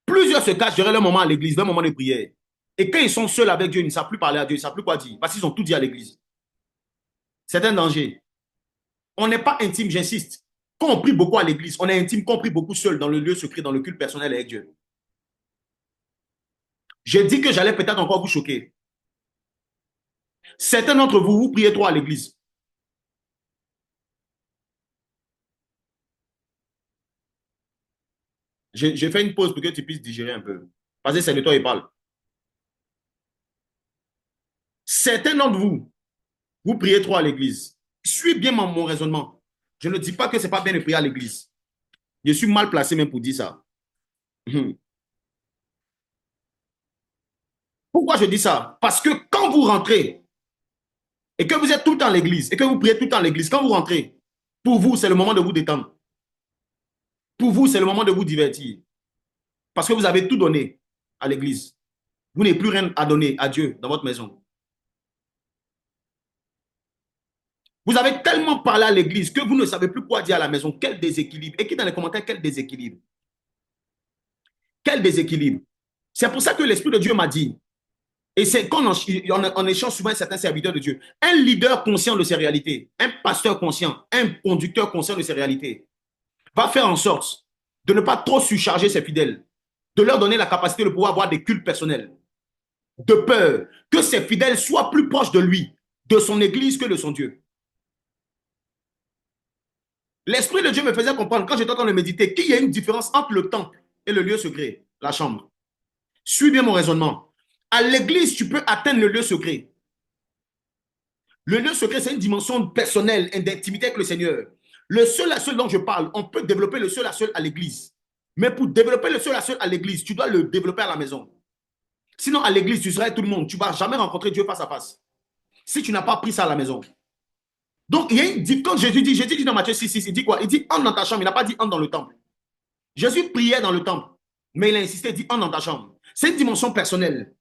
Plusieurs se cachent derrière leur moment à l'église, leur moment de prière. Et quand ils sont seuls avec Dieu, ils ne savent plus parler à Dieu, ils ne savent plus quoi dire. Parce qu'ils ont tout dit à l'église. C'est un danger. On n'est pas intime, j'insiste. Quand on prie beaucoup à l'église, on est intime, qu'on prie beaucoup seul dans le lieu secret, dans le culte personnel avec Dieu. J'ai dit que j'allais peut-être encore vous choquer. Certains d'entre vous, vous priez trop à l'église. J'ai fait une pause pour que tu puisses digérer un peu. Parce que c'est de toi qu'il parle. Certains d'entre vous, vous priez trop à l'église. Suis bien mon raisonnement. Je ne dis pas que ce n'est pas bien de prier à l'église. Je suis mal placé même pour dire ça. Pourquoi je dis ça? Parce que quand vous rentrez et que vous êtes tout le temps à l'église et que vous priez tout le temps à l'église, quand vous rentrez, pour vous, c'est le moment de vous détendre. Pour vous, c'est le moment de vous divertir. Parce que vous avez tout donné à l'église. Vous n'avez plus rien à donner à Dieu dans votre maison. Vous avez tellement parlé à l'église que vous ne savez plus quoi dire à la maison. Quel déséquilibre. Écris dans les commentaires quel déséquilibre. Quel déséquilibre. C'est pour ça que l'Esprit de Dieu m'a dit, et c'est qu'on en échange souvent certains serviteurs de Dieu, un leader conscient de ses réalités, un pasteur conscient, un conducteur conscient de ses réalités, va faire en sorte de ne pas trop surcharger ses fidèles, de leur donner la capacité de pouvoir avoir des cultes personnels, de peur que ses fidèles soient plus proches de lui, de son église que de son Dieu. L'Esprit de Dieu me faisait comprendre, quand j'étais en train de méditer, qu'il y a une différence entre le temple et le lieu secret, la chambre. Suis bien mon raisonnement. À l'église, tu peux atteindre le lieu secret. Le lieu secret, c'est une dimension personnelle et d'intimité avec le Seigneur. Le seul à seul dont je parle, on peut développer le seul à seul à l'église. Mais pour développer le seul à seul à l'église, tu dois le développer à la maison. Sinon, à l'église, tu seras tout le monde. Tu ne vas jamais rencontrer Dieu face à face. Si tu n'as pas pris ça à la maison. Donc, il y a une, quand Jésus dit dans Matthieu 6, il dit quoi? Il dit entre dans ta chambre. Il n'a pas dit entre dans le temple. Jésus priait dans le temple. Mais il a insisté, il dit entre dans ta chambre. C'est une dimension personnelle.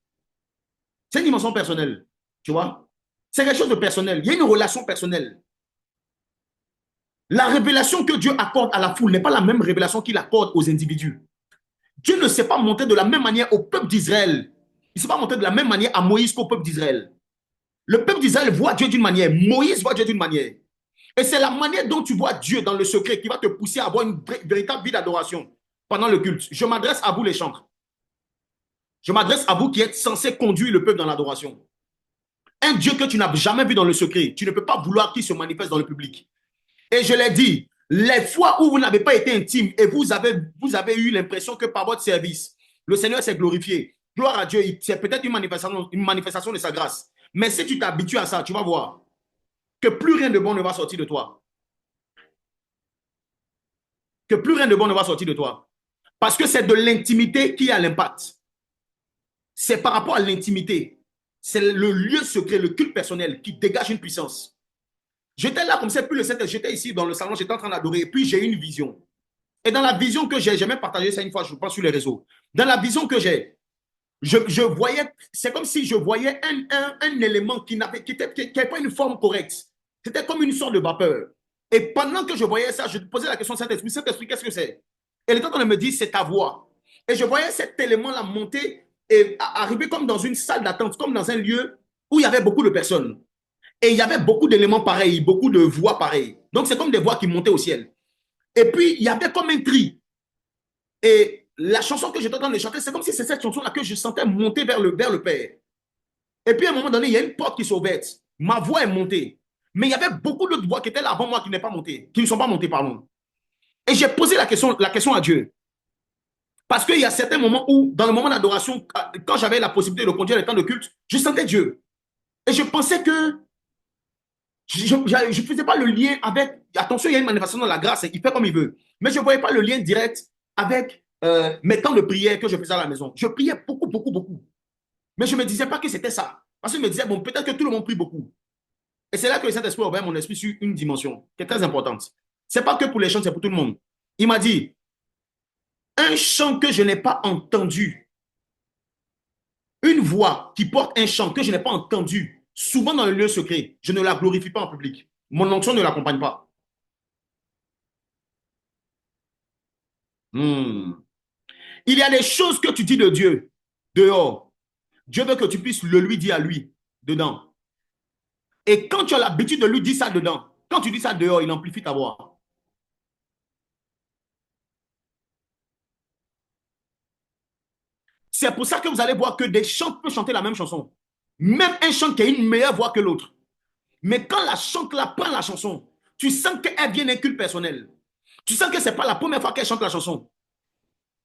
C'est une dimension personnelle. Tu vois? C'est quelque chose de personnel. Il y a une relation personnelle. La révélation que Dieu accorde à la foule n'est pas la même révélation qu'il accorde aux individus. Dieu ne s'est pas montré de la même manière au peuple d'Israël. Il ne s'est pas montré de la même manière à Moïse qu'au peuple d'Israël. Le peuple d'Israël voit Dieu d'une manière, Moïse voit Dieu d'une manière. Et c'est la manière dont tu vois Dieu dans le secret qui va te pousser à avoir une véritable vie d'adoration pendant le culte. Je m'adresse à vous les chantres. Je m'adresse à vous qui êtes censés conduire le peuple dans l'adoration. Un Dieu que tu n'as jamais vu dans le secret, tu ne peux pas vouloir qu'il se manifeste dans le public. Et je l'ai dit, les fois où vous n'avez pas été intime et vous avez eu l'impression que par votre service, le Seigneur s'est glorifié. Gloire à Dieu, c'est peut-être une manifestation de sa grâce. Mais si tu t'habitues à ça, tu vas voir que plus rien de bon ne va sortir de toi. Que plus rien de bon ne va sortir de toi. Parce que c'est de l'intimité qui a l'impact. C'est par rapport à l'intimité. C'est le lieu secret, le culte personnel qui dégage une puissance. J'étais là comme ça, puis j'étais ici dans le salon, j'étais en train d'adorer, puis j'ai eu une vision. Et dans la vision que j'ai même partagé ça une fois, je pense, sur les réseaux. Dans la vision que j'ai, je voyais, c'est comme si je voyais un élément qui n'avait pas une forme correcte. C'était comme une sorte de vapeur. Et pendant que je voyais ça, je posais la question à Saint-Esprit, Saint-Esprit, qu'est-ce que c'est? Et le temps qu'on me dit, c'est ta voix. Et je voyais cet élément-là monter et arriver comme dans une salle d'attente, comme dans un lieu où il y avait beaucoup de personnes. Et il y avait beaucoup d'éléments pareils, beaucoup de voix pareilles. Donc, c'est comme des voix qui montaient au ciel. Et puis, il y avait comme un cri. Et la chanson que j'étais en train de chanter, c'est comme si c'est cette chanson-là que je sentais monter vers le Père. Et puis, à un moment donné, il y a une porte qui s'est ouverte. Ma voix est montée. Mais il y avait beaucoup d'autres voix qui étaient là avant moi qui n'est pas montées, qui ne sont pas montées, pardon. Et j'ai posé la question à Dieu. Parce qu'il y a certains moments où, dans le moment d'adoration, quand j'avais la possibilité de conduire les temps de culte, je sentais Dieu. Et je pensais que je ne faisais pas le lien avec. Attention, il y a une manifestation de la grâce, il fait comme il veut. Mais je ne voyais pas le lien direct avec mes temps de prière que je faisais à la maison. Je priais beaucoup, beaucoup, beaucoup. Mais je ne me disais pas que c'était ça. Parce que je me disais, bon, peut-être que tout le monde prie beaucoup. Et c'est là que le Saint-Esprit a ouvert mon esprit sur une dimension qui est très importante. Ce n'est pas que pour les chants, c'est pour tout le monde. Il m'a dit, un chant que je n'ai pas entendu, une voix qui porte un chant que je n'ai pas entendu, souvent dans le lieu secret, je ne la glorifie pas en public. Mon onction ne l'accompagne pas. Hmm. Il y a des choses que tu dis de Dieu dehors. Dieu veut que tu puisses le lui dire à lui dedans. Et quand tu as l'habitude de lui dire ça dedans, quand tu dis ça dehors, il amplifie ta voix. C'est pour ça que vous allez voir que des chants peuvent chanter la même chanson. Même un chant qui a une meilleure voix que l'autre. Mais quand la chante là prend la chanson, tu sens qu'elle vient d'un culte personnel. Tu sens que ce n'est pas la première fois qu'elle chante la chanson.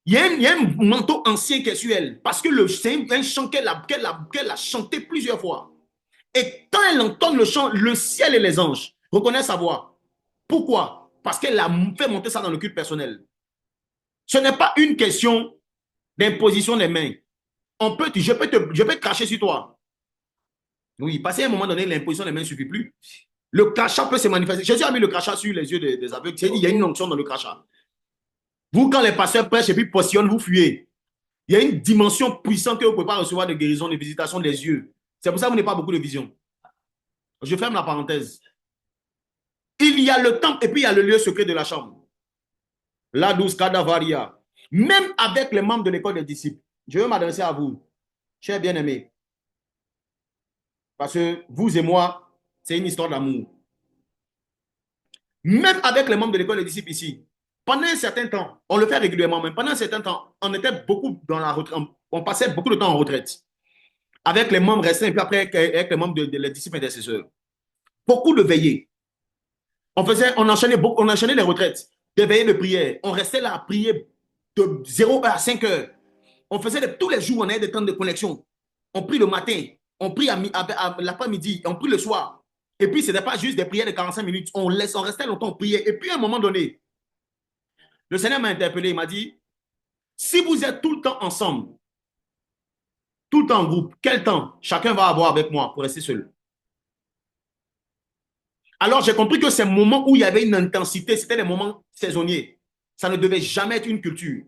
Il y a un manteau ancien qui est sur elle. Parce que c'est un chant qu'elle a chanté plusieurs fois. Et quand elle entend le chant, le ciel et les anges reconnaissent sa voix. Pourquoi? Parce qu'elle a fait monter ça dans le culte personnel. Ce n'est pas une question d'imposition des mains. Je peux te cracher sur toi. Oui, parce qu'à un moment donné, l'imposition des mains ne suffit plus. Le crachat peut se manifester. Jésus a mis le crachat sur les yeux des aveugles. Il y a une onction dans le crachat. Vous, quand les pasteurs prêchent et puis postillonnent, vous fuyez. Il y a une dimension puissante que vous ne pouvez pas recevoir de guérison, de visitation des yeux. C'est pour ça que vous n'avez pas beaucoup de vision. Je ferme la parenthèse. Il y a le temple et puis il y a le lieu secret de la chambre. La douce cadavaria. Même avec les membres de l'école des disciples, je veux m'adresser à vous, chers bien-aimés. Parce que vous et moi, c'est une histoire d'amour. Même avec les membres de l'école des disciples ici, pendant un certain temps, on le fait régulièrement, mais pendant un certain temps, on était beaucoup dans la retraite, on passait beaucoup de temps en retraite. Avec les membres restants et puis après avec les membres les disciples intercesseurs. Beaucoup de veillées. On enchaînait les retraites, des veillées de prière. On restait là à prier de 0 heure à 5 heures. On faisait tous les jours, on avait des temps de connexion. On prie le matin, on prie à l'après-midi, on prie le soir. Et puis, ce n'était pas juste des prières de 45 minutes. On restait longtemps, on priait. Et puis, à un moment donné, le Seigneur m'a interpellé, il m'a dit, si vous êtes tout le temps ensemble, tout le temps en groupe, quel temps chacun va avoir avec moi pour rester seul? Alors, j'ai compris que ces moments où il y avait une intensité, c'était des moments saisonniers. Ça ne devait jamais être une culture.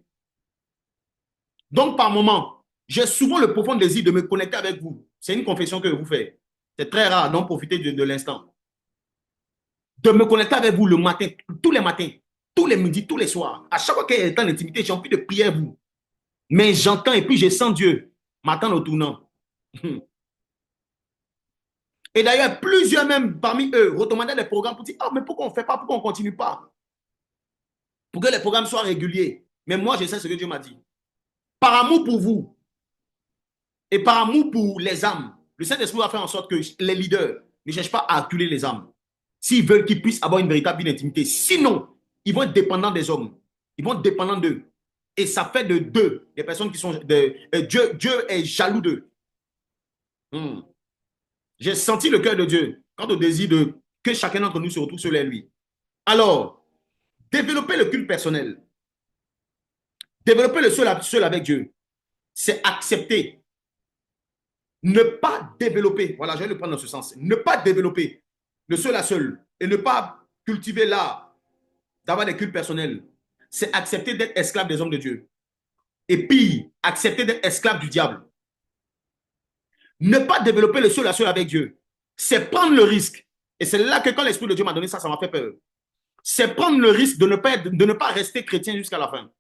Donc, par moment, j'ai souvent le profond désir de me connecter avec vous. C'est une confession que je vous fais. C'est très rare d'en profiter de l'instant. De me connecter avec vous le matin, tous les matins, tous les midis, tous les soirs. À chaque fois qu'il y a un temps d'intimité, j'ai envie de prier à vous. Mais j'entends et puis je sens Dieu m'attendre au tournant. Et d'ailleurs, plusieurs même parmi eux recommandaient des programmes pour dire, ah, mais pourquoi on ne fait pas, pourquoi on ne continue pas? Pour que les programmes soient réguliers. Mais moi, je sais ce que Dieu m'a dit. Par amour pour vous et par amour pour les âmes, le Saint-Esprit va faire en sorte que les leaders ne cherchent pas à acculer les âmes. S'ils veulent qu'ils puissent avoir une véritable intimité. Sinon, ils vont être dépendants des hommes. Ils vont être dépendants d'eux. Et ça fait de d'eux des personnes qui sont... Dieu est jaloux d'eux. J'ai senti le cœur de Dieu quant au désir de que chacun d'entre nous se retrouve sur lui. Alors, développer le culte personnel, développer le seul avec Dieu, c'est accepter. Ne pas développer, voilà, je vais le prendre dans ce sens, ne pas développer le seul à seul et ne pas cultiver l'art d'avoir des cultes personnels, c'est accepter d'être esclave des hommes de Dieu. Et pire, accepter d'être esclave du diable. Ne pas développer le seul à seul avec Dieu, c'est prendre le risque. Et c'est là que quand l'Esprit de Dieu m'a donné ça, ça m'a fait peur. C'est prendre le risque de ne pas rester chrétien jusqu'à la fin.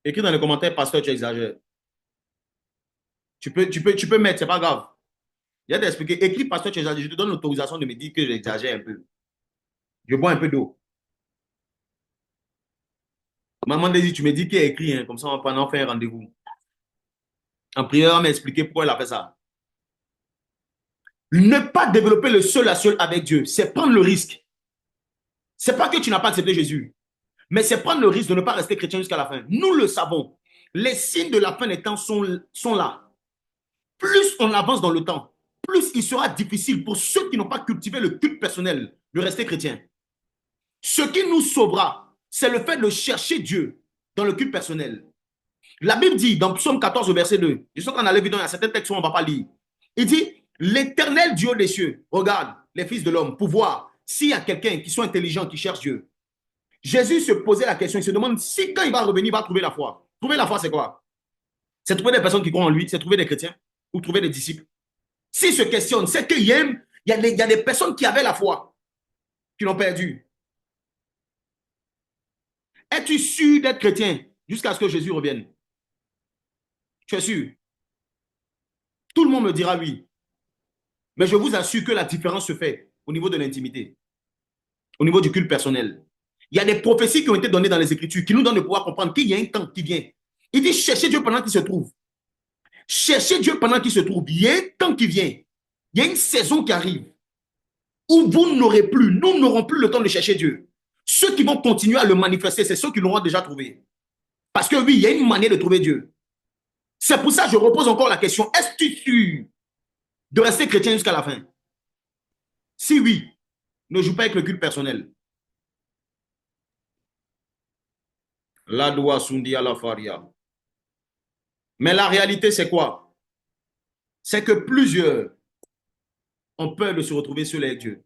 Écris dans les commentaires, pasteur, tu exagères. Tu peux mettre, c'est pas grave. Il y a d'expliquer. Écris, pasteur, tu exagères. Je te donne l'autorisation de me dire que j'exagère un peu. Je bois un peu d'eau. Maman Daisy, tu me dis qu'il a écrit, hein, comme ça, on fait un rendez-vous. En prière, on m'a expliqué pourquoi elle a fait ça. Ne pas développer le seul à seul avec Dieu, c'est prendre le risque. C'est pas que tu n'as pas accepté Jésus, mais c'est prendre le risque de ne pas rester chrétien jusqu'à la fin. Nous le savons. Les signes de la fin des temps sont là. Plus on avance dans le temps, plus il sera difficile pour ceux qui n'ont pas cultivé le culte personnel de rester chrétien. Ce qui nous sauvera, c'est le fait de chercher Dieu dans le culte personnel. La Bible dit dans Psaume 14, verset 2, je sais qu'on a l'évidence, il y a certains textes où on ne va pas lire. Il dit, l'Éternel Dieu des cieux regarde les fils de l'homme pour voir s'il y a quelqu'un qui soit intelligent, qui cherche Dieu. Jésus se posait la question, il se demande si quand il va revenir, il va trouver la foi. Trouver la foi, c'est quoi? C'est trouver des personnes qui croient en lui, c'est trouver des chrétiens ou trouver des disciples. S'il se questionne, c'est qu'il y a des personnes qui avaient la foi, qui l'ont perdu. Es-tu sûr d'être chrétien jusqu'à ce que Jésus revienne? Tu es sûr? Tout le monde me dira oui. Mais je vous assure que la différence se fait au niveau de l'intimité, au niveau du culte personnel. Il y a des prophéties qui ont été données dans les Écritures qui nous donnent de pouvoir comprendre qu'il y a un temps qui vient. Il dit cherchez Dieu pendant qu'il se trouve. Cherchez Dieu pendant qu'il se trouve. Il y a un temps qui vient. Il y a une saison qui arrive où vous n'aurez plus, nous n'aurons plus le temps de chercher Dieu. Ceux qui vont continuer à le manifester, c'est ceux qui l'auront déjà trouvé. Parce que oui, il y a une manière de trouver Dieu. C'est pour ça que je repose encore la question, est-ce sûr de rester chrétien jusqu'à la fin? Si oui, ne joue pas avec le culte personnel. La doua sundi à la faria. Mais la réalité, c'est quoi? C'est que plusieurs ont peur de se retrouver seuls avec Dieu.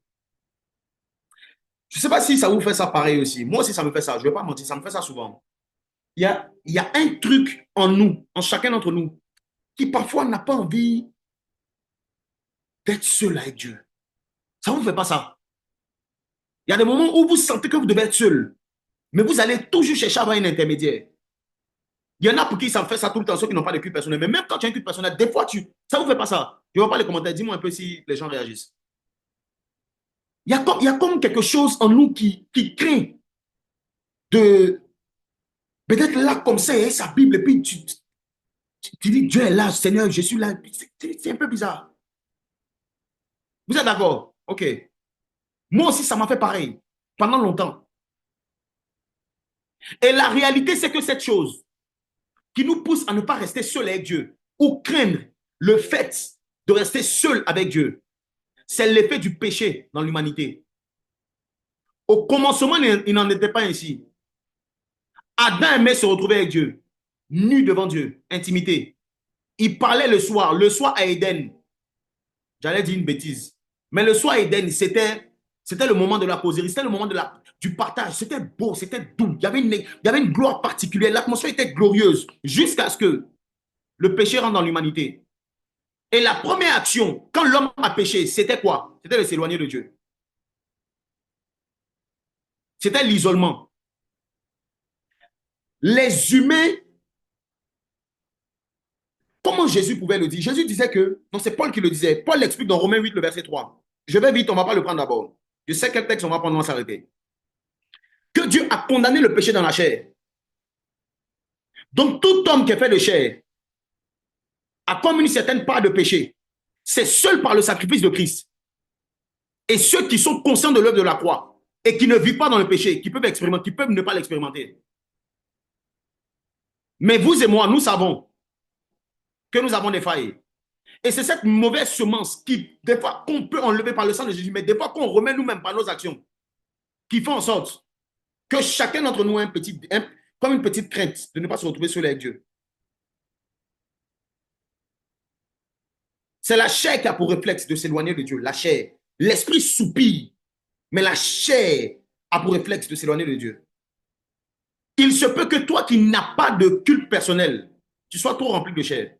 Je ne sais pas si ça vous fait ça pareil aussi. Moi aussi, ça me fait ça. Je ne vais pas mentir, ça me fait ça souvent. Il y a un truc en nous, en chacun d'entre nous, qui parfois n'a pas envie d'être seul avec Dieu. Ça ne vous fait pas ça? Il y a des moments où vous sentez que vous devez être seul, mais vous allez toujours chercher à avoir un intermédiaire. Il y en a pour qui ça fait ça tout le temps, ceux qui n'ont pas de culte personnel. Mais même quand tu as un culte personnel, des fois, ça ne vous fait pas ça. Je ne vois pas les commentaires. Dis-moi un peu si les gens réagissent. Il y a comme quelque chose en nous qui craint de peut-être là comme ça, il y a sa Bible, et puis tu dis Dieu est là, Seigneur, je suis là. C'est un peu bizarre. Vous êtes d'accord? Ok. Moi aussi, ça m'a fait pareil pendant longtemps. Et la réalité, c'est que cette chose qui nous pousse à ne pas rester seul avec Dieu ou craindre le fait de rester seul avec Dieu, c'est l'effet du péché dans l'humanité. Au commencement, il n'en était pas ainsi. Adam aimait se retrouver avec Dieu, nu devant Dieu, intimité. Il parlait le soir à Éden. J'allais dire une bêtise. Mais le soir à Éden, c'était le moment de la causerie, c'était le moment du partage. C'était beau, c'était doux. Il y avait une gloire particulière. L'atmosphère était glorieuse jusqu'à ce que le péché rentre dans l'humanité. Et la première action, quand l'homme a péché, c'était quoi? C'était de s'éloigner de Dieu. C'était l'isolement. Les humains, comment Jésus pouvait le dire? Jésus disait que, non, c'est Paul qui le disait. Paul l'explique dans Romains 8, le verset 3. Je vais vite, on ne va pas le prendre d'abord. Je sais quel texte on va prendre, on va s'arrêter. Que Dieu a condamné le péché dans la chair. Donc, tout homme qui est fait de chair a comme une certaine part de péché. C'est seul par le sacrifice de Christ. Et ceux qui sont conscients de l'œuvre de la croix et qui ne vivent pas dans le péché, qui peuvent ne pas l'expérimenter. Mais vous et moi, nous savons que nous avons des failles. Et c'est cette mauvaise semence qui, des fois, qu'on peut enlever par le sang de Jésus, mais des fois qu'on remet nous-mêmes par nos actions, qui font en sorte que chacun d'entre nous a comme une petite crainte de ne pas se retrouver seul avec Dieu. C'est la chair qui a pour réflexe de s'éloigner de Dieu, la chair. L'esprit soupire, mais la chair a pour réflexe de s'éloigner de Dieu. Il se peut que toi qui n'as pas de culte personnel, tu sois trop rempli de chair.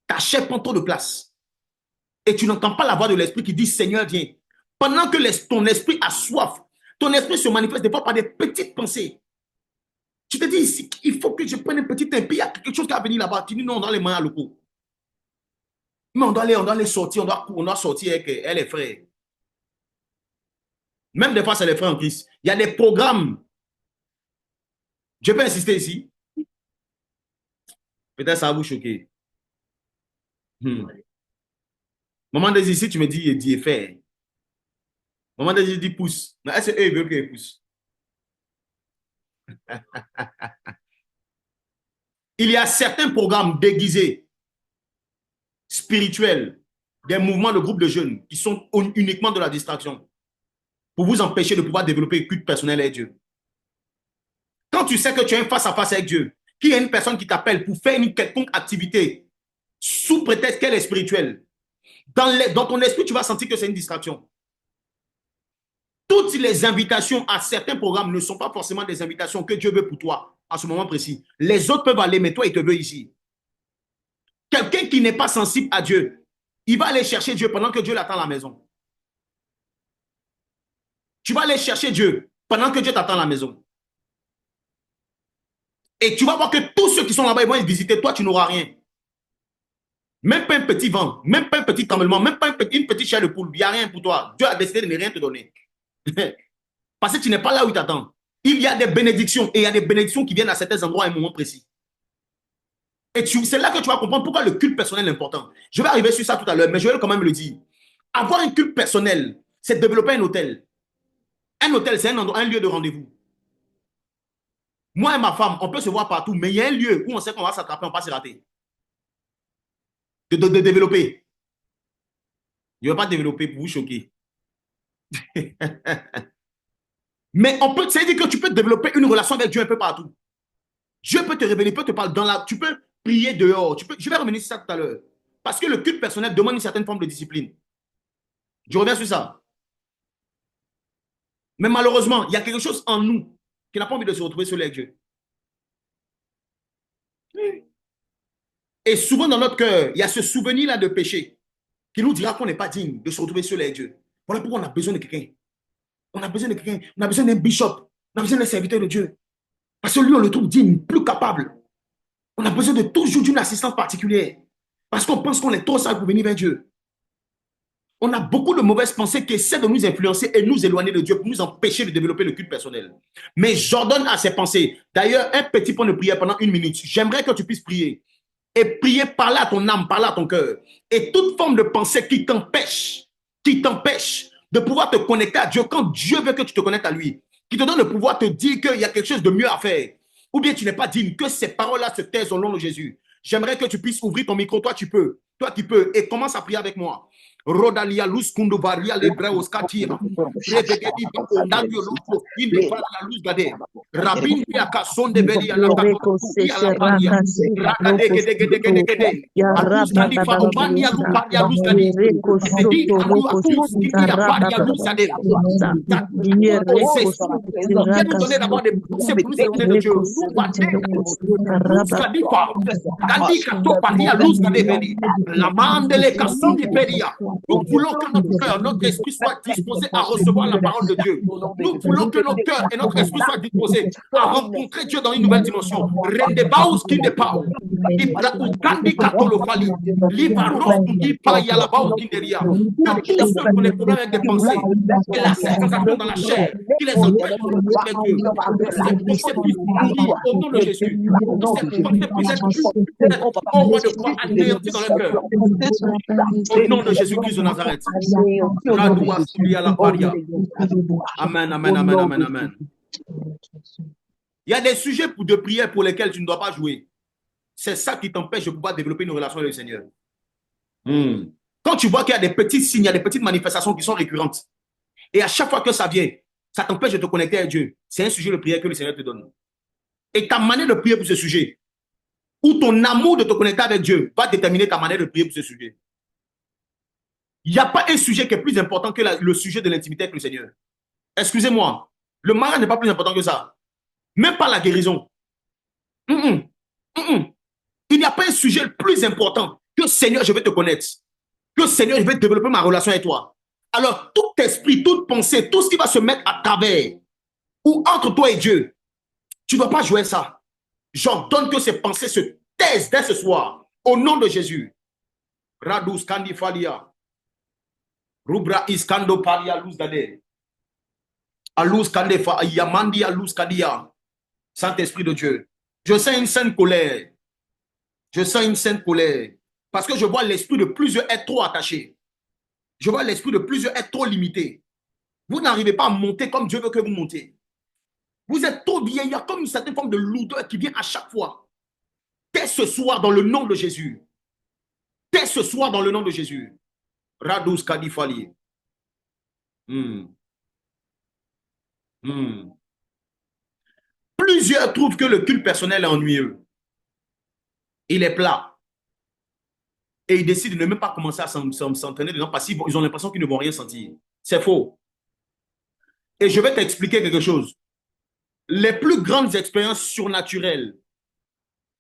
Ta chair prend trop de place. Et tu n'entends pas la voix de l'esprit qui dit Seigneur, viens. Pendant que ton esprit a soif, ton esprit se manifeste des fois par des petites pensées. Tu te dis, il faut que je prenne un petit temps, puis il y a quelque chose qui va venir là-bas. Tu dis non, dans les mains à l'eau. Mais on doit les sortir, on doit sortir avec elle, les frères. Même des fois, c'est les frères en Christ. Il y a des programmes. Je peux insister ici. Peut-être ça va vous choquer. Maman des ici, tu me dis, dit et fait. Maman des dit pousse. Mais est-ce qu'eux, ils veulent qu'ils poussent? Il y a certains programmes déguisés, spirituels, des mouvements de groupes de jeunes qui sont uniquement de la distraction pour vous empêcher de pouvoir développer un culte personnel avec Dieu. Quand tu sais que tu es face à face avec Dieu, qu'il y a une personne qui t'appelle pour faire une quelconque activité sous prétexte qu'elle est spirituelle, dans ton esprit, tu vas sentir que c'est une distraction. Toutes les invitations à certains programmes ne sont pas forcément des invitations que Dieu veut pour toi à ce moment précis. Les autres peuvent aller, mais toi, il te veut ici. Quelqu'un qui n'est pas sensible à Dieu, il va aller chercher Dieu pendant que Dieu l'attend à la maison. Tu vas aller chercher Dieu pendant que Dieu t'attend à la maison. Et tu vas voir que tous ceux qui sont là-bas, ils vont visiter. Toi, tu n'auras rien. Même pas un petit vent, même pas un petit tremblement, même pas une petite chair de poule. Il n'y a rien pour toi. Dieu a décidé de ne rien te donner. Parce que tu n'es pas là où il t'attend. Il y a des bénédictions et il y a des bénédictions qui viennent à certains endroits à un moment précis. Et c'est là que tu vas comprendre pourquoi le culte personnel est important. Je vais arriver sur ça tout à l'heure, mais je vais quand même le dire. Avoir un culte personnel, c'est développer un hôtel. Un hôtel, c'est un lieu de rendez-vous. Moi et ma femme, on peut se voir partout, mais il y a un lieu où on sait qu'on va s'attraper, on ne va pas se rater. De développer. Je ne vais pas développer pour vous choquer. Mais ça veut dire que tu peux développer une relation avec Dieu un peu partout. Dieu peut te révéler, peut te parler tu peux prier dehors. Je vais revenir sur ça tout à l'heure. Parce que le culte personnel demande une certaine forme de discipline. Je reviens sur ça. Mais malheureusement, il y a quelque chose en nous qui n'a pas envie de se retrouver seul avec Dieu. Et souvent dans notre cœur, il y a ce souvenir-là de péché qui nous dira qu'on n'est pas digne de se retrouver seul avec Dieu. Voilà pourquoi on a besoin de quelqu'un. On a besoin de quelqu'un. On a besoin d'un bishop. On a besoin d'un serviteur de Dieu. Parce que lui, on le trouve digne, plus capable. On a besoin de toujours d'une assistance particulière. Parce qu'on pense qu'on est trop sage pour venir vers Dieu. On a beaucoup de mauvaises pensées qui essaient de nous influencer et nous éloigner de Dieu pour nous empêcher de développer le culte personnel. Mais j'ordonne à ces pensées. D'ailleurs, un petit point de prière pendant 1 minute. J'aimerais que tu puisses prier. Et prier, parler à ton âme, parler à ton cœur. Et toute forme de pensée qui t'empêche de pouvoir te connecter à Dieu quand Dieu veut que tu te connectes à lui, qui te donne le pouvoir de te dire qu'il y a quelque chose de mieux à faire, ou bien tu n'es pas digne, que ces paroles-là se taisent au nom de Jésus. J'aimerais que tu puisses ouvrir ton micro, toi qui peux, et commence à prier avec moi. Rodalia luz kundu varia lebreos katira rebegedi ondavio lupo inde para la luz gade rabin ya kason de belia la la paria ragade gede aluz gadi fa umania lu paria luz gadi edi alu atus kiti ya paria luz gade Viens nous donner d'abord des pensées pour nous écouter de Dieu. Nous voulons que notre cœur, notre esprit soit disposé à recevoir la parole de Dieu. Nous voulons que nos cœurs et notre esprit soient disposés à rencontrer Dieu dans une nouvelle dimension. Rendebaus qui n'est pas. Que tous ceux qui ont des problèmes avec des pensées et la sensation dans la chair qui les empêche de nous avec Dieu, que cette pensée puisse mourir au nom de Jésus. Que cette pensée puisse être au roi de gloire anéantie dans le cœur. Au nom de Jésus-Christ de Nazareth. Amen, amen, amen, amen, amen. Il y a des sujets de prière pour lesquels tu ne dois pas jouer. C'est ça qui t'empêche de pouvoir développer une relation avec le Seigneur. Quand tu vois qu'il y a des petits signes, il y a des petites manifestations qui sont récurrentes, et à chaque fois que ça vient, ça t'empêche de te connecter à Dieu, c'est un sujet de prière que le Seigneur te donne. Et ta manière de prier pour ce sujet, ou ton amour de te connecter avec Dieu, va déterminer ta manière de prier pour ce sujet. Il n'y a pas un sujet qui est plus important que le sujet de l'intimité avec le Seigneur. Excusez-moi, le mariage n'est pas plus important que ça. Même pas la guérison. Il n'y a pas un sujet plus important que Seigneur, je vais te connaître. Que Seigneur, je vais développer ma relation avec toi. Alors, tout esprit, toute pensée, tout ce qui va se mettre à travers ou entre toi et Dieu, tu ne dois pas jouer ça. J'ordonne que ces pensées se taisent dès ce soir, au nom de Jésus. Radus Candifalia. Rubra Iskando Palia Luz Dade. Aluz Kandefa. Yamandi Aluz Kadia. Saint-Esprit de Dieu. Je sens une sainte colère. Je sens une sainte colère. Parce que je vois l'esprit de plusieurs être trop attaché. Je vois l'esprit de plusieurs être trop limité. Vous n'arrivez pas à monter comme Dieu veut que vous montiez. Vous êtes trop bien. Il y a comme une certaine forme de lourdeur qui vient à chaque fois. Dès ce soir, dans le nom de Jésus. Dès ce soir, dans le nom de Jésus. Radous Kadifali. Plusieurs trouvent que le culte personnel est ennuyeux. Il est plat. Et ils décident de ne même pas commencer à s'entraîner dedans parce qu'ils ont l'impression qu'ils ne vont rien sentir. C'est faux. Et je vais t'expliquer quelque chose. Les plus grandes expériences surnaturelles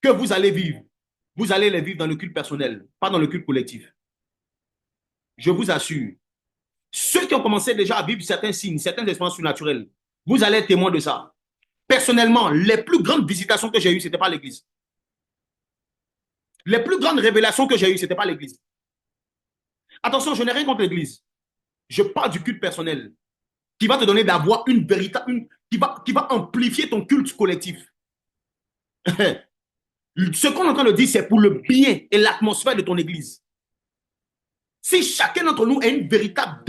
que vous allez les vivre dans le culte personnel, pas dans le culte collectif. Je vous assure. Ceux qui ont commencé déjà à vivre certains signes, certaines expériences surnaturelles, vous allez être témoin de ça. Personnellement, les plus grandes visitations que j'ai eues, ce n'était pas l'église. Les plus grandes révélations que j'ai eues, ce n'était pas l'église. Attention, je n'ai rien contre l'église. Je parle du culte personnel qui va te donner d'avoir une véritable, qui va amplifier ton culte collectif. Ce qu'on est en train de dire, c'est pour le bien et l'atmosphère de ton église. Si chacun d'entre nous a une véritable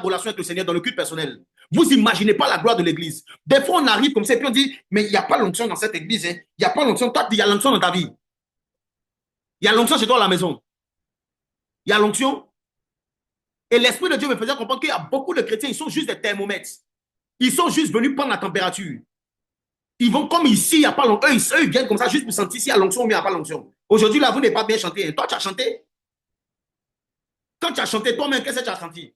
relation avec le Seigneur dans le culte personnel, vous n'imaginez pas la gloire de l'église. Des fois, on arrive comme ça et puis on dit, mais il n'y a pas l'onction dans cette église. Il n'y a pas l'onction. Toi, il y a l'onction dans ta vie. Il y a l'onction chez toi à la maison. Il y a l'onction. Et l'Esprit de Dieu me faisait comprendre qu'il y a beaucoup de chrétiens, ils sont juste des thermomètres. Ils sont juste venus prendre la température. Ils vont comme ici, il n'y a pas l'onction. Eux, ils viennent comme ça juste pour sentir s'il y a l'onction ou il n'y a pas l'onction. Aujourd'hui, là, vous n'avez pas bien chanté. Toi, tu as chanté. Quand tu as chanté, toi-même, qu'est-ce que tu as senti?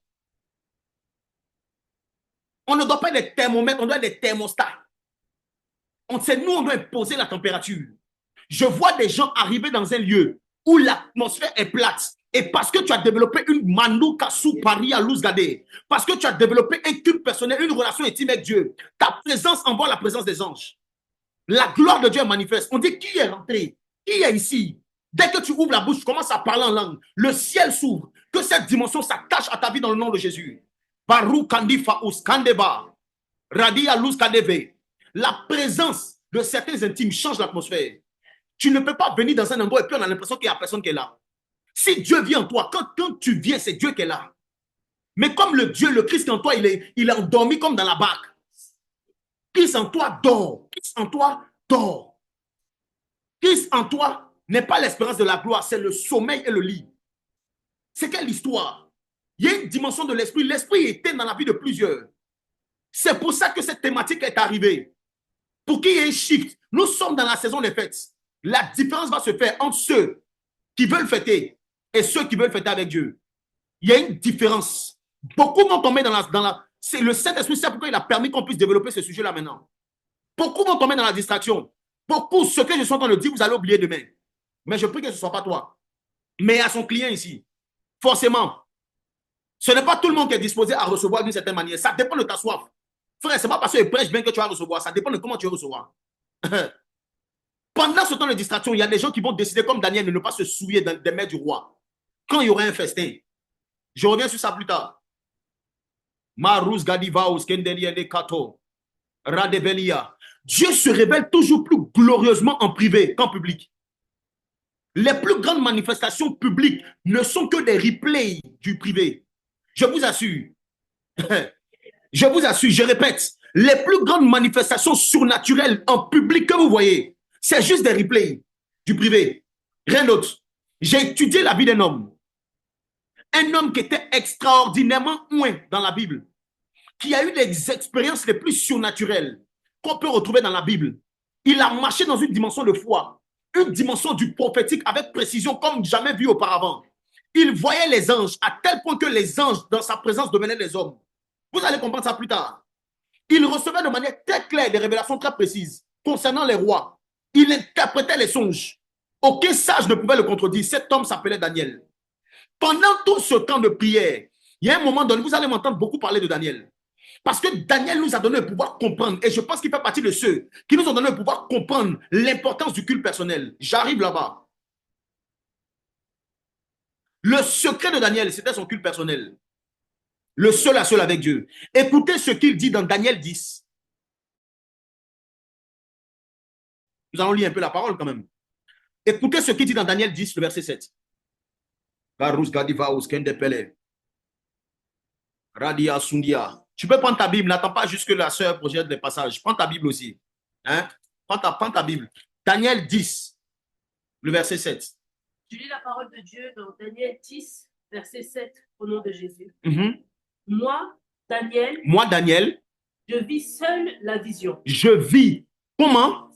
On ne doit pas être des thermomètres, on doit être des thermostats. Nous, on doit imposer la température. Je vois des gens arriver dans un lieu où l'atmosphère est plate. Et parce que tu as développé une manouka sous Paris à Louzgade, parce que tu as développé un culte personnel, une relation intime avec Dieu, ta présence envoie la présence des anges. La gloire de Dieu est manifeste. On dit qui est rentré? Qui est ici? Dès que tu ouvres la bouche, tu commences à parler en langue. Le ciel s'ouvre. Que cette dimension s'attache à ta vie dans le nom de Jésus. Barou Kandifa Uskandeba. Radia Luz Kadeve. La présence de certains intimes change l'atmosphère. Tu ne peux pas venir dans un endroit et puis on a l'impression qu'il n'y a personne qui est là. Si Dieu vient en toi, quand tu viens, c'est Dieu qui est là. Mais comme le Christ en toi, il est endormi comme dans la barque. Christ en toi dort. Christ en toi dort. Christ en toi n'est pas l'espérance de la gloire, c'est le sommeil et le lit. C'est quelle histoire? Il y a une dimension de l'esprit. L'esprit était dans la vie de plusieurs. C'est pour ça que cette thématique est arrivée. Pour qu'il y ait un shift. Nous sommes dans la saison des fêtes. La différence va se faire entre ceux qui veulent fêter et ceux qui veulent fêter avec Dieu. Il y a une différence. Beaucoup vont tomber dans la c'est le Saint-Esprit, c'est pourquoi il a permis qu'on puisse développer ce sujet-là maintenant. Beaucoup vont tomber dans la distraction. Beaucoup, ce que je suis en train de dire, vous allez oublier demain. Mais je prie que ce ne soit pas toi. Mais à son client ici, forcément, ce n'est pas tout le monde qui est disposé à recevoir d'une certaine manière. Ça dépend de ta soif. Frère, ce n'est pas parce qu'il prêche bien que tu vas recevoir. Ça dépend de comment tu vas recevoir. Pendant ce temps de distraction, il y a des gens qui vont décider, comme Daniel, de ne pas se souiller des mains du roi. Quand il y aura un festin. Je reviens sur ça plus tard. Marus Gadivaus, Kendeliende Kato, Radevelia. Dieu se révèle toujours plus glorieusement en privé qu'en public. Les plus grandes manifestations publiques ne sont que des replays du privé. Je vous assure. Je vous assure, je répète, les plus grandes manifestations surnaturelles en public que vous voyez, c'est juste des replays du privé. Rien d'autre. J'ai étudié la vie d'un homme. Un homme qui était extraordinairement loin dans la Bible, qui a eu les expériences les plus surnaturelles qu'on peut retrouver dans la Bible. Il a marché dans une dimension de foi, une dimension du prophétique avec précision comme jamais vu auparavant. Il voyait les anges à tel point que les anges, dans sa présence, devenaient les hommes. Vous allez comprendre ça plus tard. Il recevait de manière très claire des révélations très précises concernant les rois. Il interprétait les songes. Aucun sage ne pouvait le contredire. Cet homme s'appelait Daniel. Pendant tout ce temps de prière, il y a un moment donné, vous allez m'entendre beaucoup parler de Daniel. Parce que Daniel nous a donné le pouvoir de comprendre, et je pense qu'il fait partie de ceux qui nous ont donné le pouvoir de comprendre l'importance du culte personnel. J'arrive là-bas. Le secret de Daniel, c'était son culte personnel. Le seul à seul avec Dieu. Écoutez ce qu'il dit dans Daniel 10. Nous allons lire un peu la parole quand même. Écoutez ce qu'il dit dans Daniel 10, le verset 7. Radia Sundia. Tu peux prendre ta Bible, n'attends pas juste que la sœur projette les passages. Prends ta Bible aussi. Hein? Prends ta Bible. Daniel 10, le verset 7. Je lis la parole de Dieu dans Daniel 10, verset 7, au nom de Jésus. Moi, Daniel, je vis seul la vision. Je vis. Comment?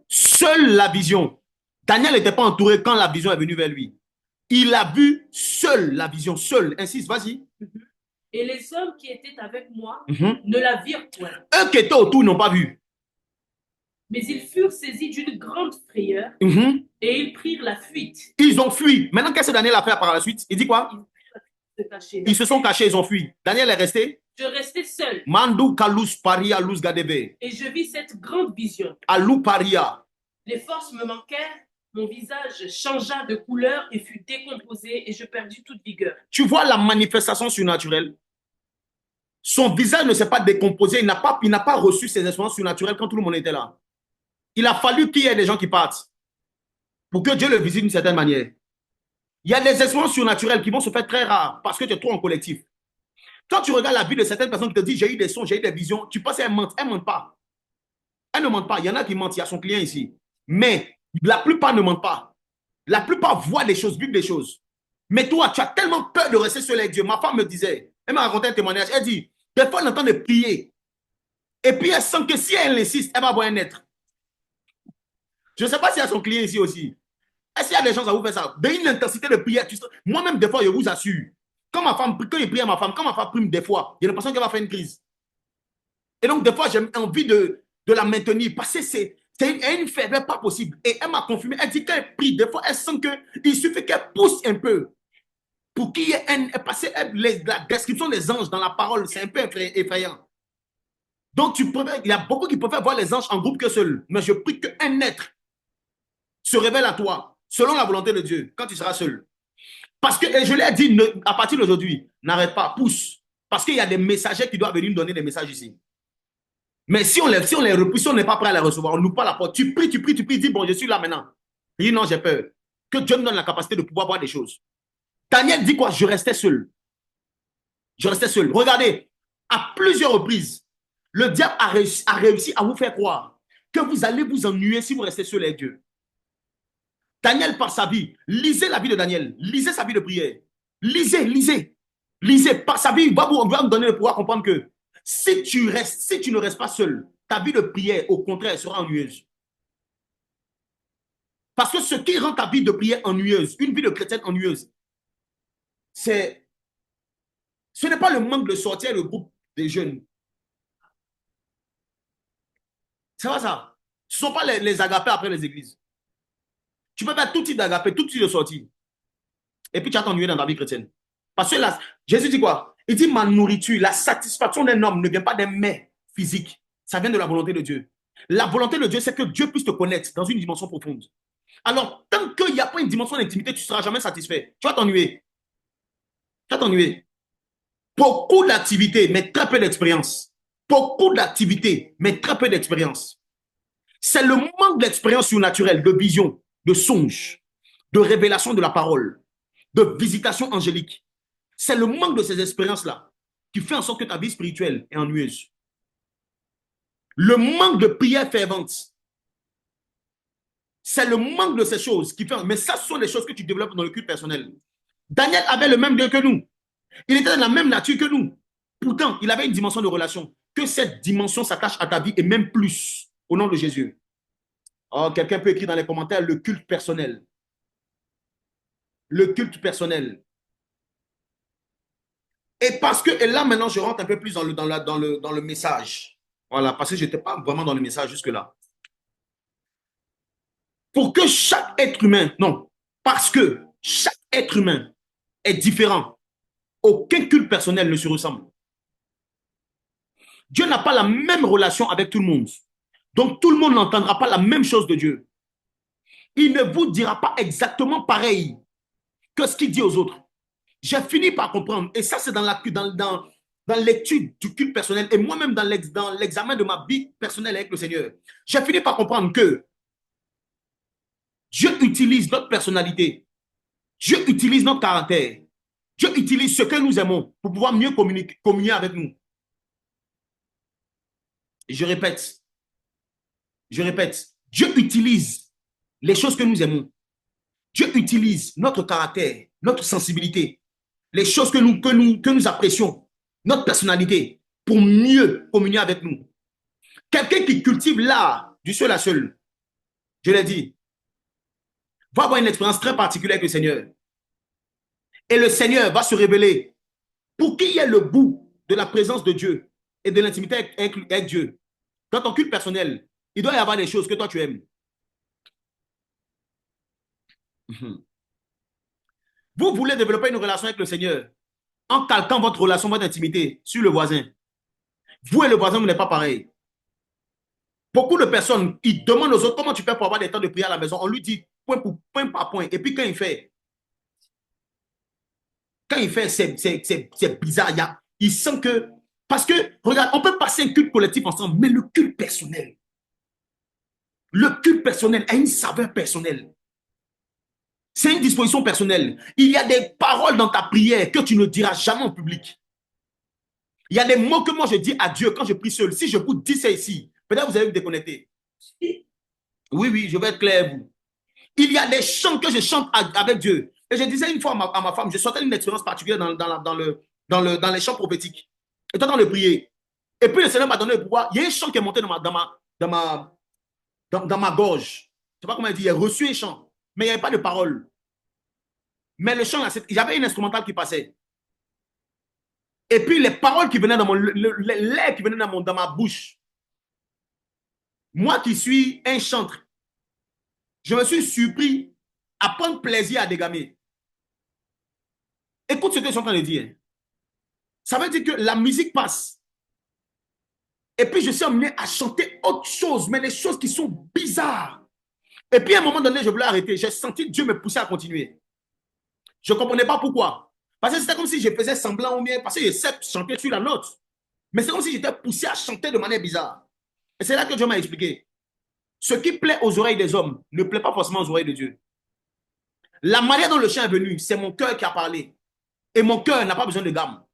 Seul la vision. Daniel n'était pas entouré quand la vision est venue vers lui. Il a vu seul la vision, seul. Insiste, vas-y. Et les hommes qui étaient avec moi ne la virent point. Eux qui étaient autour n'ont pas vu. Mais ils furent saisis d'une grande frayeur et ils prirent la fuite. Ils ont fui. Maintenant, qu'est-ce que Daniel a fait par la suite? Il dit quoi? Ils se sont cachés, ils ont fui. Daniel est resté? Je restais seul. Mandou kalus paria luz gadebe. Et je vis cette grande vision. Alou paria. Les forces me manquèrent, mon visage changea de couleur et fut décomposé et je perdis toute vigueur. Tu vois la manifestation surnaturelle? Son visage ne s'est pas décomposé, il n'a pas reçu ses expériences surnaturelles quand tout le monde était là. Il a fallu qu'il y ait des gens qui partent pour que Dieu le visite d'une certaine manière. Il y a des expériences surnaturelles qui vont se faire très rares parce que tu es trop en collectif. Quand tu regardes la vie de certaines personnes qui te disent j'ai eu des sons, j'ai eu des visions, tu penses qu'elles mentent. Elles ne mentent pas. Elles ne mentent pas. Il y en a qui mentent, il y a son client ici. Mais la plupart ne mentent pas. La plupart voient des choses, vivent des choses. Mais toi, tu as tellement peur de rester seul avec Dieu. Ma femme me disait, elle m'a raconté un témoignage, elle dit, des fois elle entend de prier. Et puis elle sent que si elle insiste, elle va voir un être. Je ne sais pas s'il y a son client ici aussi. Est-ce qu'il y a des gens à vous faire ça? D'une intensité de prière. Moi-même, des fois, je vous assure, quand il prie à ma femme, quand ma femme prime des fois, j'ai l'impression qu'elle va faire une crise. Et donc, des fois, j'ai envie de la maintenir parce que c'est une ferveur pas possible. Et elle m'a confirmé, elle dit qu'elle prie, des fois, elle sent qu'il suffit qu'elle pousse un peu pour qu'il y ait la description des anges dans la parole, c'est un peu effrayant. Donc, il y a beaucoup qui préfèrent voir les anges en groupe que seul. Mais je prie qu'un être se révèle à toi, selon la volonté de Dieu, quand tu seras seul. Parce que, et je l'ai dit, à partir d'aujourd'hui, n'arrête pas, pousse. Parce qu'il y a des messagers qui doivent venir nous donner des messages ici. Mais si on les repousse, si on n'est pas prêt à les recevoir, on n'ouvre pas la porte. Tu pries, dis, bon, je suis là maintenant. Il dit, non, j'ai peur. Que Dieu me donne la capacité de pouvoir voir des choses. Daniel dit quoi? Je restais seul. Je restais seul. Regardez, à plusieurs reprises, le diable a réussi à vous faire croire que vous allez vous ennuyer si vous restez seul avec Dieu. Daniel, par sa vie, lisez la vie de Daniel, lisez sa vie de prière. Lisez. Par sa vie, il va vous donner le pouvoir à comprendre que si tu ne restes pas seul, ta vie de prière, au contraire, sera ennuyeuse. Parce que ce qui rend ta vie de prière ennuyeuse, une vie de chrétienne ennuyeuse, ce n'est pas le manque de sortir le groupe des jeunes. C'est pas ça. Ce ne sont pas les agapés après les églises. Tu peux faire tout type d'agapé, tout type de sortie. Et puis tu vas t'ennuyer dans ta vie chrétienne. Parce que là, Jésus dit quoi? Il dit, ma nourriture, la satisfaction d'un homme ne vient pas d'un mets physique. Ça vient de la volonté de Dieu. La volonté de Dieu, c'est que Dieu puisse te connaître dans une dimension profonde. Alors, tant qu'il n'y a pas une dimension d'intimité, tu ne seras jamais satisfait. Tu vas t'ennuyer. Beaucoup d'activités, mais très peu d'expérience. Beaucoup d'activités, mais très peu d'expérience. C'est le manque d'expérience surnaturelle, de vision, de songe, de révélation de la parole, de visitation angélique. C'est le manque de ces expériences-là qui fait en sorte que ta vie spirituelle est ennuyeuse. Le manque de prière fervente, c'est le manque de ces choses qui fait. Mais ça, ce sont des choses que tu développes dans le culte personnel. Daniel avait le même Dieu que nous. Il était de la même nature que nous. Pourtant, il avait une dimension de relation. Que cette dimension s'attache à ta vie et même plus, au nom de Jésus. Oh, quelqu'un peut écrire dans les commentaires le culte personnel. Le culte personnel. Et parce que, et là maintenant, je rentre un peu plus dans le message. Voilà, parce que je n'étais pas vraiment dans le message jusque-là. Pour que chaque être humain, non, parce que chaque être humain est différent. Aucun culte personnel ne se ressemble. Dieu n'a pas la même relation avec tout le monde. Donc, tout le monde n'entendra pas la même chose de Dieu. Il ne vous dira pas exactement pareil. que ce qu'il dit aux autres. J'ai fini par comprendre. Et ça, c'est dans l'étude du culte personnel et moi-même dans l'examen de ma vie personnelle avec le Seigneur. J'ai fini par comprendre que Dieu utilise notre personnalité. Dieu utilise notre caractère. Dieu utilise ce que nous aimons pour pouvoir mieux communier avec nous. Et je répète, Dieu utilise les choses que nous aimons. Dieu utilise notre caractère, notre sensibilité, les choses que nous apprécions, notre personnalité, pour mieux communier avec nous. Quelqu'un qui cultive l'art du seul à seul, je l'ai dit, va avoir une expérience très particulière avec le Seigneur. Et le Seigneur va se révéler pour qu'il y ait le bout de la présence de Dieu et de l'intimité avec Dieu. Dans ton culte personnel, il doit y avoir des choses que toi tu aimes. Vous voulez développer une relation avec le Seigneur en calquant votre relation, votre intimité sur le voisin. Vous et le voisin, vous n'êtes pas pareil. Beaucoup de personnes, ils demandent aux autres comment tu fais pour avoir des temps de prière à la maison. On lui dit point par point. Et puis quand il fait, c'est bizarre. Il sent que, parce que, regarde, on peut passer un culte collectif ensemble, mais le culte personnel a une saveur personnelle. C'est une disposition personnelle. Il y a des paroles dans ta prière que tu ne diras jamais en public. Il y a des mots que moi je dis à Dieu quand je prie seul. Si je vous dis ça ici, peut-être vous allez vous déconnecter. Oui, je vais être clair vous. Il y a des chants que je chante avec Dieu. Et je disais une fois à ma femme, je sortais une expérience particulière dans les chants prophétiques. Et toi, dans le prier. Et puis le Seigneur m'a donné le pouvoir. Il y a un chant qui est monté dans ma gorge. Je ne sais pas comment il dit. Il a reçu un chant. Mais il n'y avait pas de parole. Mais le chant, j'avais une instrumentale qui passait. Et puis les paroles qui venaient l'air qui venait dans ma bouche. Moi qui suis un chanteur, je me suis surpris à prendre plaisir à dégamer. Écoute ce que je suis en train de dire. Ça veut dire que la musique passe. Et puis je suis amené à chanter autre chose, mais des choses qui sont bizarres. Et puis à un moment donné, je voulais arrêter. J'ai senti Dieu me pousser à continuer. Je ne comprenais pas pourquoi. Parce que c'était comme si je faisais semblant ou bien, parce que je sais chanter sur la note. Mais c'est comme si j'étais poussé à chanter de manière bizarre. Et c'est là que Dieu m'a expliqué. Ce qui plaît aux oreilles des hommes ne plaît pas forcément aux oreilles de Dieu. La manière dont le chant est venu, c'est mon cœur qui a parlé. Et mon cœur n'a pas besoin de gamme.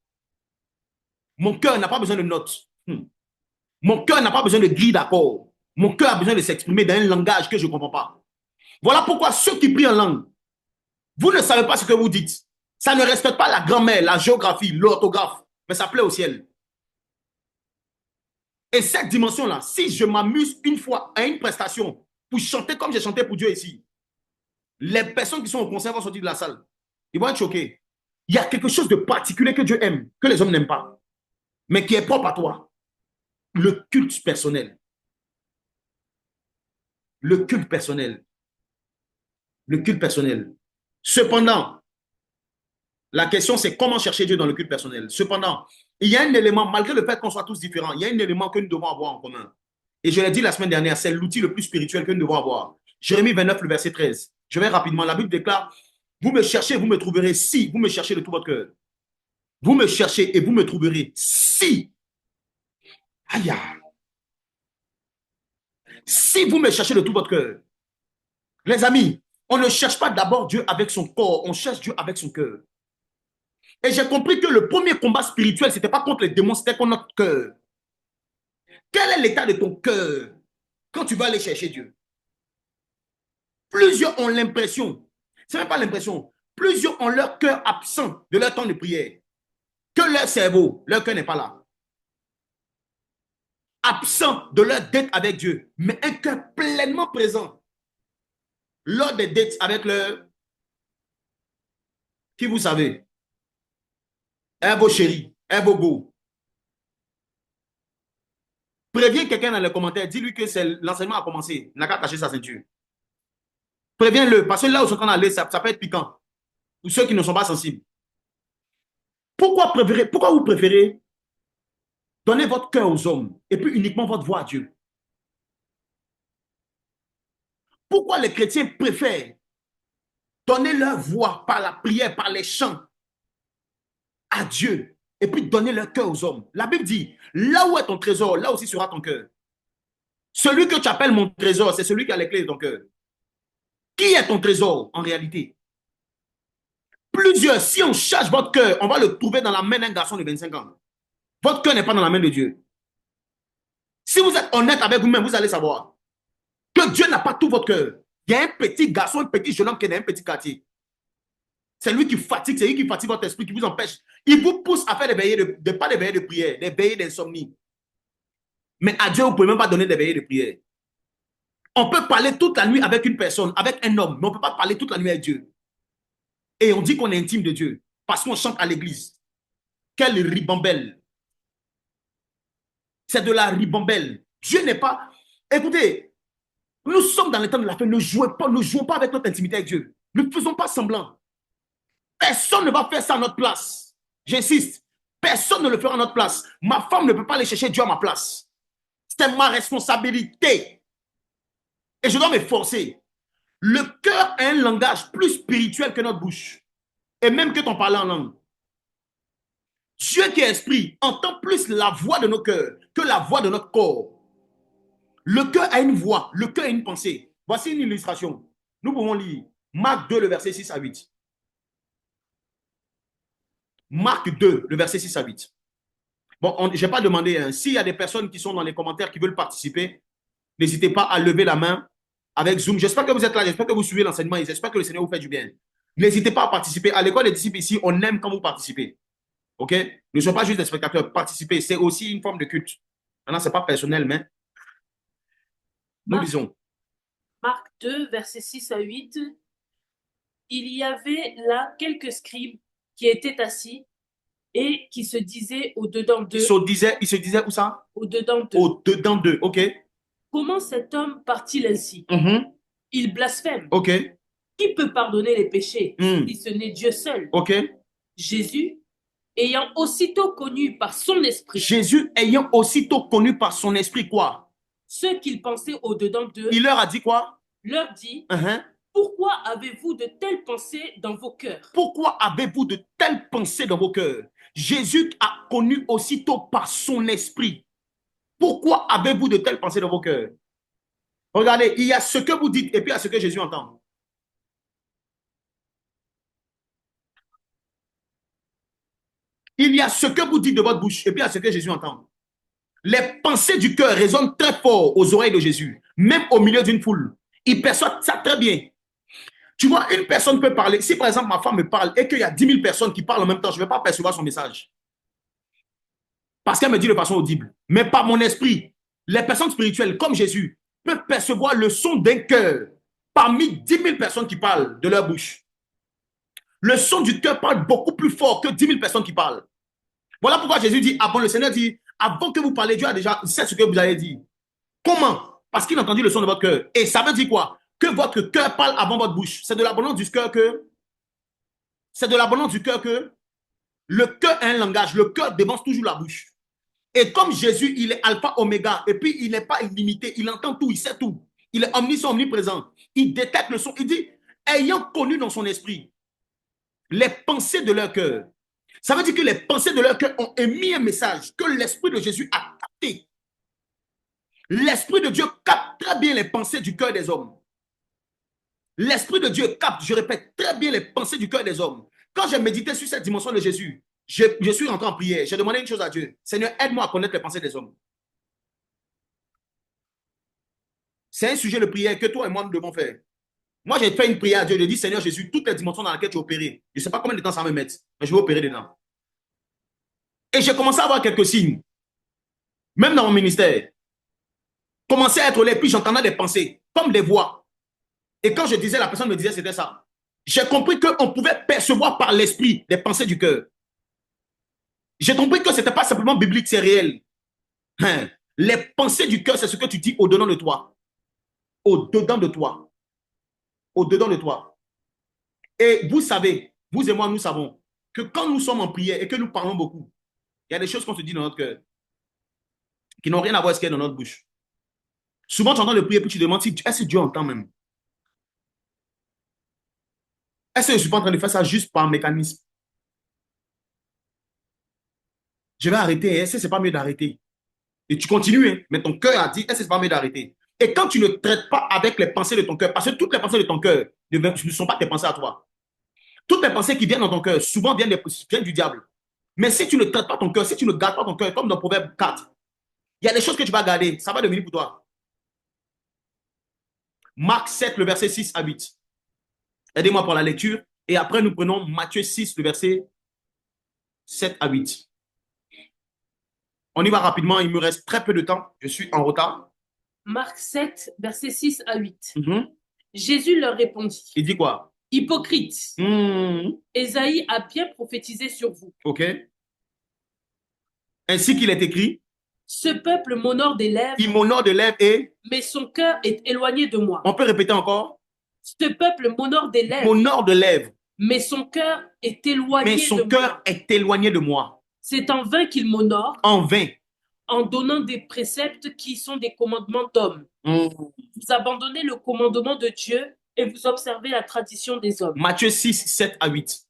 Mon cœur n'a pas besoin de notes. Mon cœur n'a pas besoin de grille d'accords. Mon cœur a besoin de s'exprimer dans un langage que je ne comprends pas. Voilà pourquoi ceux qui prient en langue, vous ne savez pas ce que vous dites. Ça ne respecte pas la grammaire, la géographie, l'orthographe, mais ça plaît au ciel. Et cette dimension-là, si je m'amuse une fois à une prestation pour chanter comme j'ai chanté pour Dieu ici, les personnes qui sont au concert vont sortir de la salle. Ils vont être choqués. Il y a quelque chose de particulier que Dieu aime, que les hommes n'aiment pas, mais qui est propre à toi. Le culte personnel. Le culte personnel. Le culte personnel. Cependant, la question c'est comment chercher Dieu dans le culte personnel. Cependant, il y a un élément, malgré le fait qu'on soit tous différents, il y a un élément que nous devons avoir en commun. Et je l'ai dit la semaine dernière, c'est l'outil le plus spirituel que nous devons avoir. Jérémie 29, le verset 13. Je vais rapidement. La Bible déclare, vous me cherchez, vous me trouverez si vous me cherchez de tout votre cœur. Vous me cherchez et vous me trouverez si. Aïe. Si vous me cherchez de tout votre cœur. Les amis, on ne cherche pas d'abord Dieu avec son corps, on cherche Dieu avec son cœur. Et j'ai compris que le premier combat spirituel, ce n'était pas contre les démons, c'était contre notre cœur. Quel est l'état de ton cœur quand tu vas aller chercher Dieu? Plusieurs ont l'impression, ce n'est même pas l'impression, plusieurs ont leur cœur absent de leur temps de prière. Que leur cerveau, leur cœur n'est pas là. Absent de leur dette avec Dieu, mais un cœur pleinement présent lors des dettes avec leur... Qui vous savez? Un beau chéri, un beau beau. Préviens quelqu'un dans les commentaires, dis-lui que l'enseignement a commencé. Il n'a qu'à cacher sa ceinture. Préviens-le, parce que là où ils sont en train d'aller, ça peut être piquant. Pour ceux qui ne sont pas sensibles. Pourquoi vous préférez donner votre cœur aux hommes et puis uniquement votre voix à Dieu? Pourquoi les chrétiens préfèrent donner leur voix par la prière, par les chants à Dieu, et puis donner leur cœur aux hommes. La Bible dit, là où est ton trésor, là aussi sera ton cœur. Celui que tu appelles mon trésor, c'est celui qui a les clés de ton cœur. Qui est ton trésor en réalité? Plusieurs, si on cherche votre cœur, on va le trouver dans la main d'un garçon de 25 ans. Votre cœur n'est pas dans la main de Dieu. Si vous êtes honnête avec vous-même, vous allez savoir que Dieu n'a pas tout votre cœur. Il y a un petit garçon, un petit jeune homme qui est dans un petit quartier. C'est lui qui fatigue, c'est lui qui fatigue votre esprit, qui vous empêche. Il vous pousse à faire des veillées, pas des veillées de prière, des veillées d'insomnie. Mais à Dieu, vous ne pouvez même pas donner des veillées de prière. On peut parler toute la nuit avec une personne, avec un homme, mais on ne peut pas parler toute la nuit avec Dieu. Et on dit qu'on est intime de Dieu parce qu'on chante à l'église. Quelle ribambelle! C'est de la ribambelle. Dieu n'est pas... Écoutez, nous sommes dans le temps de la fin. Ne jouons pas avec notre intimité avec Dieu. Ne faisons pas semblant. Personne ne va faire ça à notre place. J'insiste. Personne ne le fera à notre place. Ma femme ne peut pas aller chercher Dieu à ma place. C'est ma responsabilité. Et je dois m'efforcer. Le cœur a un langage plus spirituel que notre bouche. Et même que ton parler en langue. Dieu qui est esprit entend plus la voix de nos cœurs que la voix de notre corps. Le cœur a une voix, le cœur a une pensée. Voici une illustration. Nous pouvons lire Marc 2, le verset 6 à 8. Marc 2, le verset 6 à 8. Bon, je n'ai pas demandé, hein, s'il y a des personnes qui sont dans les commentaires qui veulent participer, n'hésitez pas à lever la main avec Zoom. J'espère que vous êtes là, j'espère que vous suivez l'enseignement et j'espère que le Seigneur vous fait du bien. N'hésitez pas à participer. À l'école des disciples ici, on aime quand vous participez. OK? Ne soyez pas juste des spectateurs, participez. C'est aussi une forme de culte. Maintenant, ce n'est pas personnel, mais nous lisons. Marc 2, versets 6 à 8. Il y avait là quelques scribes qui étaient assis et qui se disaient au-dedans d'eux. Il se disait où ça? Au-dedans d'eux. Au-dedans d'eux, OK. Comment cet homme part-il ainsi? Il blasphème. OK. Qui peut pardonner les péchés si ce n'est Dieu seul? OK. Jésus, ayant aussitôt connu par son esprit. Jésus ayant aussitôt connu par son esprit quoi? Ce qu'il pensait au-dedans d'eux. Il leur a dit quoi? Leur dit, pourquoi avez-vous de telles pensées dans vos cœurs? Pourquoi avez-vous de telles pensées dans vos cœurs? Jésus a connu aussitôt par son esprit. Pourquoi avez-vous de telles pensées dans vos cœurs? Regardez, il y a ce que vous dites et puis il y a ce que Jésus entend. Il y a ce que vous dites de votre bouche et puis il y a ce que Jésus entend. Les pensées du cœur résonnent très fort aux oreilles de Jésus, même au milieu d'une foule. Il perçoit ça très bien. Tu vois, une personne peut parler. Si par exemple ma femme me parle et qu'il y a 10 000 personnes qui parlent en même temps, je ne vais pas percevoir son message. Parce qu'elle me dit de façon audible. Mais par mon esprit, les personnes spirituelles comme Jésus peuvent percevoir le son d'un cœur parmi 10 000 personnes qui parlent de leur bouche. Le son du cœur parle beaucoup plus fort que 10 000 personnes qui parlent. Voilà pourquoi Jésus dit, le Seigneur dit, avant que vous parlez, Dieu a déjà sait ce que vous avez dit. Comment? Parce qu'il a entendu le son de votre cœur. Et ça veut dire quoi? Que votre cœur parle avant votre bouche. C'est de l'abondance du cœur que... C'est de l'abondance du cœur que... Le cœur a un langage. Le cœur dévance toujours la bouche. Et comme Jésus, il est alpha, oméga, et puis il n'est pas illimité, il entend tout, il sait tout. Il est omniscient, omniprésent. Il détecte le son. Il dit, ayant connu dans son esprit les pensées de leur cœur. Ça veut dire que les pensées de leur cœur ont émis un message que l'Esprit de Jésus a capté. L'Esprit de Dieu capte très bien les pensées du cœur des hommes. L'Esprit de Dieu capte, je répète, très bien les pensées du cœur des hommes. Quand j'ai médité sur cette dimension de Jésus, je suis rentré en prière. J'ai demandé une chose à Dieu. Seigneur, aide-moi à connaître les pensées des hommes. C'est un sujet de prière que toi et moi nous devons faire. Moi, j'ai fait une prière à Dieu. Je dis, Seigneur Jésus, toutes les dimensions dans lesquelles tu as opéré, je ne sais pas combien de temps ça va me mettre, mais je vais opérer dedans. Et j'ai commencé à avoir quelques signes. Même dans mon ministère. Commençais à être là, puis j'entendais des pensées, comme des voix. Et quand je disais, la personne me disait, c'était ça. J'ai compris qu'on pouvait percevoir par l'esprit des pensées du cœur. J'ai compris que ce n'était pas simplement biblique, c'est réel. Les pensées du cœur, c'est ce que tu dis au-dedans de toi. Au-dedans de toi. Au-dedans de toi. Et vous savez, vous et moi, nous savons que quand nous sommes en prière et que nous parlons beaucoup, il y a des choses qu'on se dit dans notre cœur qui n'ont rien à voir avec ce qu'il y a dans notre bouche. Souvent, tu entends le prier, puis tu demandes si est-ce que Dieu entend même. Est-ce que je ne suis pas en train de faire ça juste par mécanisme? Je vais arrêter. Est-ce que ce n'est pas mieux d'arrêter? Et tu continues, hein, mais ton cœur a dit, est-ce que ce n'est pas mieux d'arrêter? Et quand tu ne traites pas avec les pensées de ton cœur, parce que toutes les pensées de ton cœur ne sont pas tes pensées à toi. Toutes les pensées qui viennent dans ton cœur, souvent viennent du diable. Mais si tu ne traites pas ton cœur, si tu ne gardes pas ton cœur, comme dans Proverbe 4, il y a des choses que tu vas garder, ça va devenir pour toi. Marc 7, le verset 6 à 8. Aidez-moi pour la lecture. Et après, nous prenons Matthieu 6, le verset 7 à 8. On y va rapidement, il me reste très peu de temps. Je suis en retard. Marc 7, verset 6 à 8. Jésus leur répondit. Il dit quoi? Hypocrite, Ésaïe a bien prophétisé sur vous. Ok. Ainsi qu'il est écrit. Ce peuple m'honore des lèvres. Il m'honore des lèvres et. Mais son cœur est éloigné de moi. On peut répéter encore? Ce peuple m'honore des lèvres. M'honore de lèvres. Mais son cœur est éloigné de moi. Mais son cœur est éloigné de moi. C'est en vain qu'il m'honore. En vain. En donnant des préceptes qui sont des commandements d'hommes. Vous abandonnez le commandement de Dieu et vous observez la tradition des hommes. Matthieu 6, 7 à 8.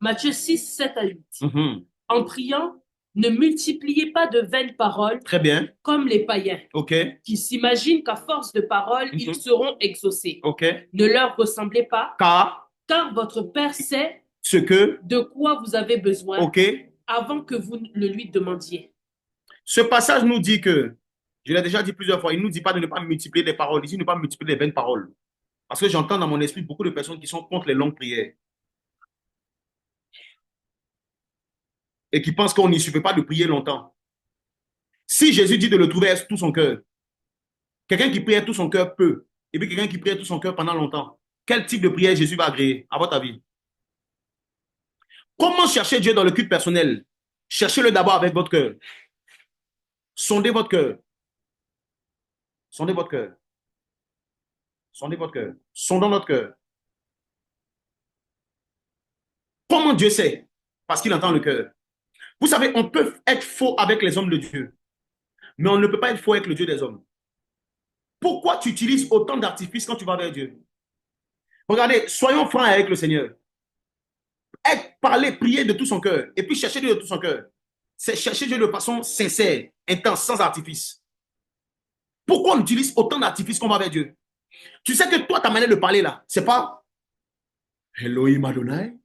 Matthieu 6, 7 à 8. En priant, ne multipliez pas de vaines paroles. Très bien. Comme les païens. Ok. Qui s'imaginent qu'à force de paroles, ils seront exaucés. Ok. Ne leur ressemblez pas. Car votre Père sait ce que de quoi vous avez besoin. Ok. Avant que vous le lui demandiez. Ce passage nous dit que, je l'ai déjà dit plusieurs fois, il ne nous dit pas de ne pas multiplier les paroles, il dit de ne pas multiplier les vaines paroles. Parce que j'entends dans mon esprit beaucoup de personnes qui sont contre les longues prières. Et qui pensent qu'on n'y suffit pas de prier longtemps. Si Jésus dit de le trouver à tout son cœur, quelqu'un qui prie à tout son cœur peut, et puis quelqu'un qui prie à tout son cœur pendant longtemps, quel type de prière Jésus va agréer, à votre avis? Comment chercher Dieu dans le culte personnel? Cherchez-le d'abord avec votre cœur. Sondez votre cœur. Sondez votre cœur. Sondez votre cœur. Sondons notre cœur. Comment Dieu sait? Parce qu'il entend le cœur. Vous savez, on peut être faux avec les hommes de Dieu, mais on ne peut pas être faux avec le Dieu des hommes. Pourquoi tu utilises autant d'artifices quand tu vas vers Dieu? Regardez, soyons francs avec le Seigneur. Parler, prier de tout son cœur, et puis chercher Dieu de tout son cœur. C'est chercher Dieu de façon sincère, intense, sans artifice. Pourquoi on utilise autant d'artifices qu'on va vers Dieu? Tu sais que toi, ta manière de parler là, c'est pas Elohim Adonai,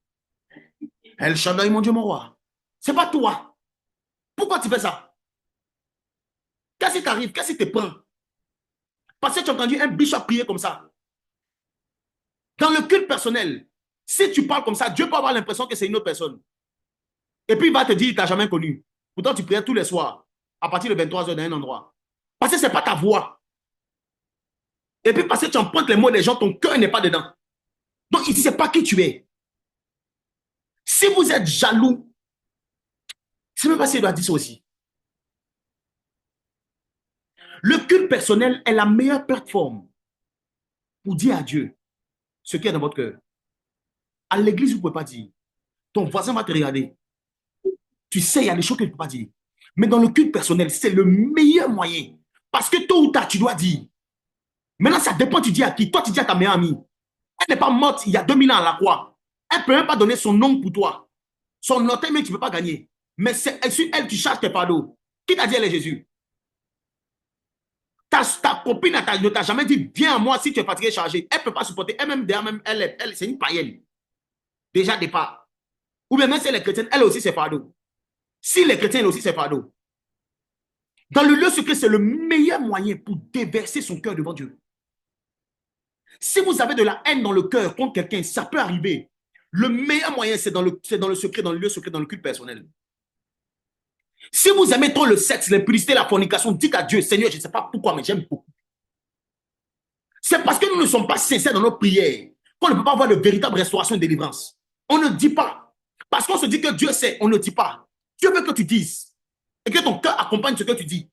El Shaddai, mon Dieu, mon roi. C'est pas toi. Pourquoi tu fais ça? Qu'est-ce qui t'arrive? Qu'est-ce qui te prend? Parce que tu as entendu un bishop prier comme ça. Dans le culte personnel, si tu parles comme ça, Dieu peut avoir l'impression que c'est une autre personne. Et puis il va te dire, il ne t'a jamais connu. Pourtant, tu priais tous les soirs, à partir de 23h dans un endroit. Parce que ce n'est pas ta voix. Et puis parce que tu empruntes les mots des gens, ton cœur n'est pas dedans. Donc, il ne sait pas qui tu es. Si vous êtes jaloux, je ne sais même pas si il doit dire ça aussi. Le culte personnel est la meilleure plateforme pour dire à Dieu ce qui est dans votre cœur. À l'église, vous ne pouvez pas dire. Ton voisin va te regarder. Tu sais, il y a des choses que tu ne peux pas dire. Mais dans le culte personnel, c'est le meilleur moyen. Parce que tôt ou tard, tu dois dire. Maintenant, ça dépend, tu dis à qui. Toi, tu dis à ta meilleure amie. Elle n'est pas morte il y a 2000 ans à la croix. Elle ne peut même pas donner son nom pour toi. Son orteil, mais tu ne peux pas gagner. Mais c'est sur elle, tu charges tes fardeaux. Qui t'a dit elle est Jésus? Ta copine ne t'a jamais dit, viens à moi si tu es fatigué, chargé. Elle ne peut pas supporter. Elle-même, elle c'est une païenne. Déjà, départ. Ou bien même si elle est chrétienne, elle aussi, c'est fardeau. Si les chrétiens, elle aussi, c'est fardeau. Dans le lieu secret, c'est le meilleur moyen pour déverser son cœur devant Dieu. Si vous avez de la haine dans le cœur contre quelqu'un, ça peut arriver. Le meilleur moyen, c'est dans le secret, dans le lieu secret, dans le culte personnel. Si vous aimez trop le sexe, l'impudicité, la fornication, dites à Dieu, Seigneur, je ne sais pas pourquoi, mais j'aime beaucoup. C'est parce que nous ne sommes pas sincères dans nos prières qu'on ne peut pas avoir de véritable restauration et délivrance. On ne dit pas. Parce qu'on se dit que Dieu sait, on ne dit pas. Dieu veut que tu dises. Et que ton cœur accompagne ce que tu dis.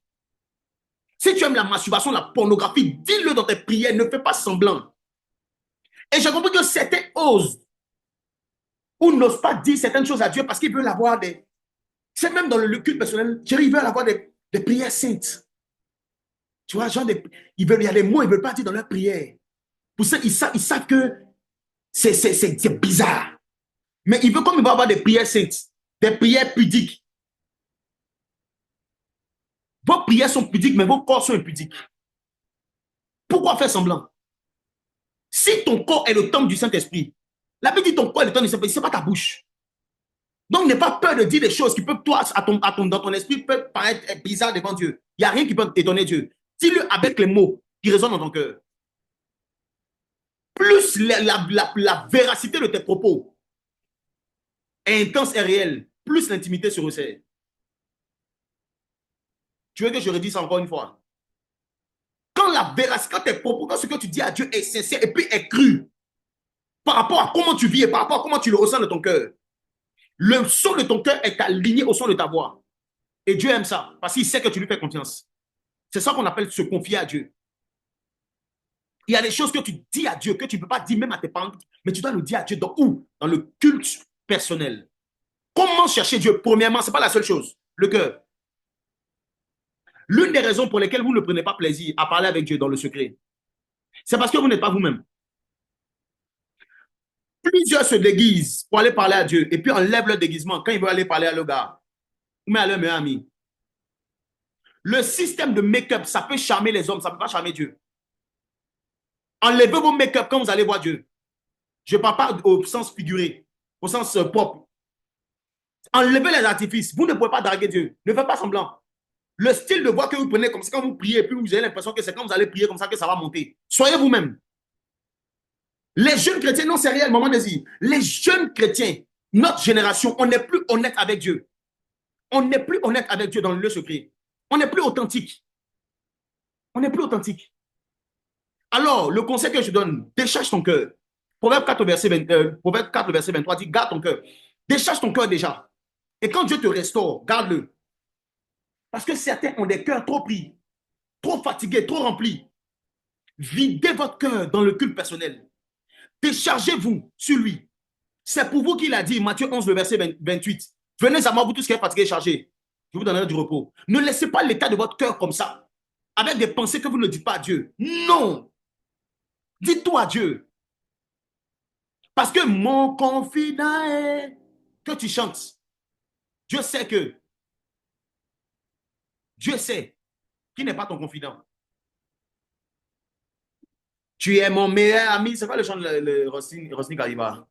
Si tu aimes la masturbation, la pornographie, dis-le dans tes prières, ne fais pas semblant. Et j'ai compris que certains osent ou n'osent pas dire certaines choses à Dieu parce qu'ils veulent avoir des... C'est même dans le culte personnel, ils veulent avoir des prières saintes. Tu vois, genre, il y a des mots, ils ne veulent pas dire dans leur prière. Pour ça, ils savent que c'est bizarre. Mais il veut comme il va avoir des prières saintes, des prières pudiques. Vos prières sont pudiques, mais vos corps sont impudiques. Pourquoi faire semblant? Si ton corps est le temple du Saint-Esprit, la Bible dit ton corps est le temple du Saint-Esprit, ce n'est pas ta bouche. Donc, n'aie pas peur de dire des choses qui peuvent, toi, dans ton esprit, peuvent paraître bizarres devant Dieu. Il n'y a rien qui peut étonner Dieu. Dis-le avec les mots qui résonnent dans ton cœur. Plus la véracité de tes propos est intense et réelle, plus l'intimité se resserre. Tu veux que je redise ça encore une fois? Quand la véracité, quand tes propos, quand ce que tu dis à Dieu est sincère et puis est cru, par rapport à comment tu vis et par rapport à comment tu le ressens de ton cœur, le son de ton cœur est aligné au son de ta voix. Et Dieu aime ça, parce qu'il sait que tu lui fais confiance. C'est ça qu'on appelle se confier à Dieu. Il y a des choses que tu dis à Dieu, que tu ne peux pas dire même à tes parents, mais tu dois le dire à Dieu. Dans où? Dans le culte personnel. Comment chercher Dieu? Premièrement, ce n'est pas la seule chose, le cœur. L'une des raisons pour lesquelles vous ne prenez pas plaisir à parler avec Dieu dans le secret, c'est parce que vous n'êtes pas vous-même. Plusieurs se déguisent pour aller parler à Dieu et puis enlèvent leur déguisement quand ils veulent aller parler à leur gars ou à leur meilleur ami. Le système de make-up, ça peut charmer les hommes, ça ne peut pas charmer Dieu. Enlevez vos make-up quand vous allez voir Dieu. Je ne parle pas au sens figuré, au sens propre. Enlevez les artifices. Vous ne pouvez pas draguer Dieu. Ne faites pas semblant. Le style de voix que vous prenez comme ça quand vous priez, et puis vous avez l'impression que c'est quand vous allez prier comme ça que ça va monter. Soyez vous-même. Les jeunes chrétiens, non, c'est réel, maman Désir. Les jeunes chrétiens, notre génération, on n'est plus honnête avec Dieu. On n'est plus honnête avec Dieu dans le lieu secret. On n'est plus authentique. On n'est plus authentique. Alors, le conseil que je donne, décharge ton cœur. Proverbe 4, verset 23 dit, garde ton cœur. Décharge ton cœur déjà. Et quand Dieu te restaure, garde-le. Parce que certains ont des cœurs trop pris, trop fatigués, trop remplis. Videz votre cœur dans le culte personnel. Déchargez-vous sur lui. C'est pour vous qu'il a dit, Matthieu 11, le verset 28. Venez à moi, vous tous qui êtes fatigués et chargés. Je vous donnerai du repos. Ne laissez pas l'état de votre cœur comme ça, avec des pensées que vous ne dites pas à Dieu. Non. Dites-tout à Dieu. Parce que mon confident est que tu chantes. Dieu sait qui n'est pas ton confident. Tu es mon meilleur ami. C'est quoi le chant de Rosny Kaliba?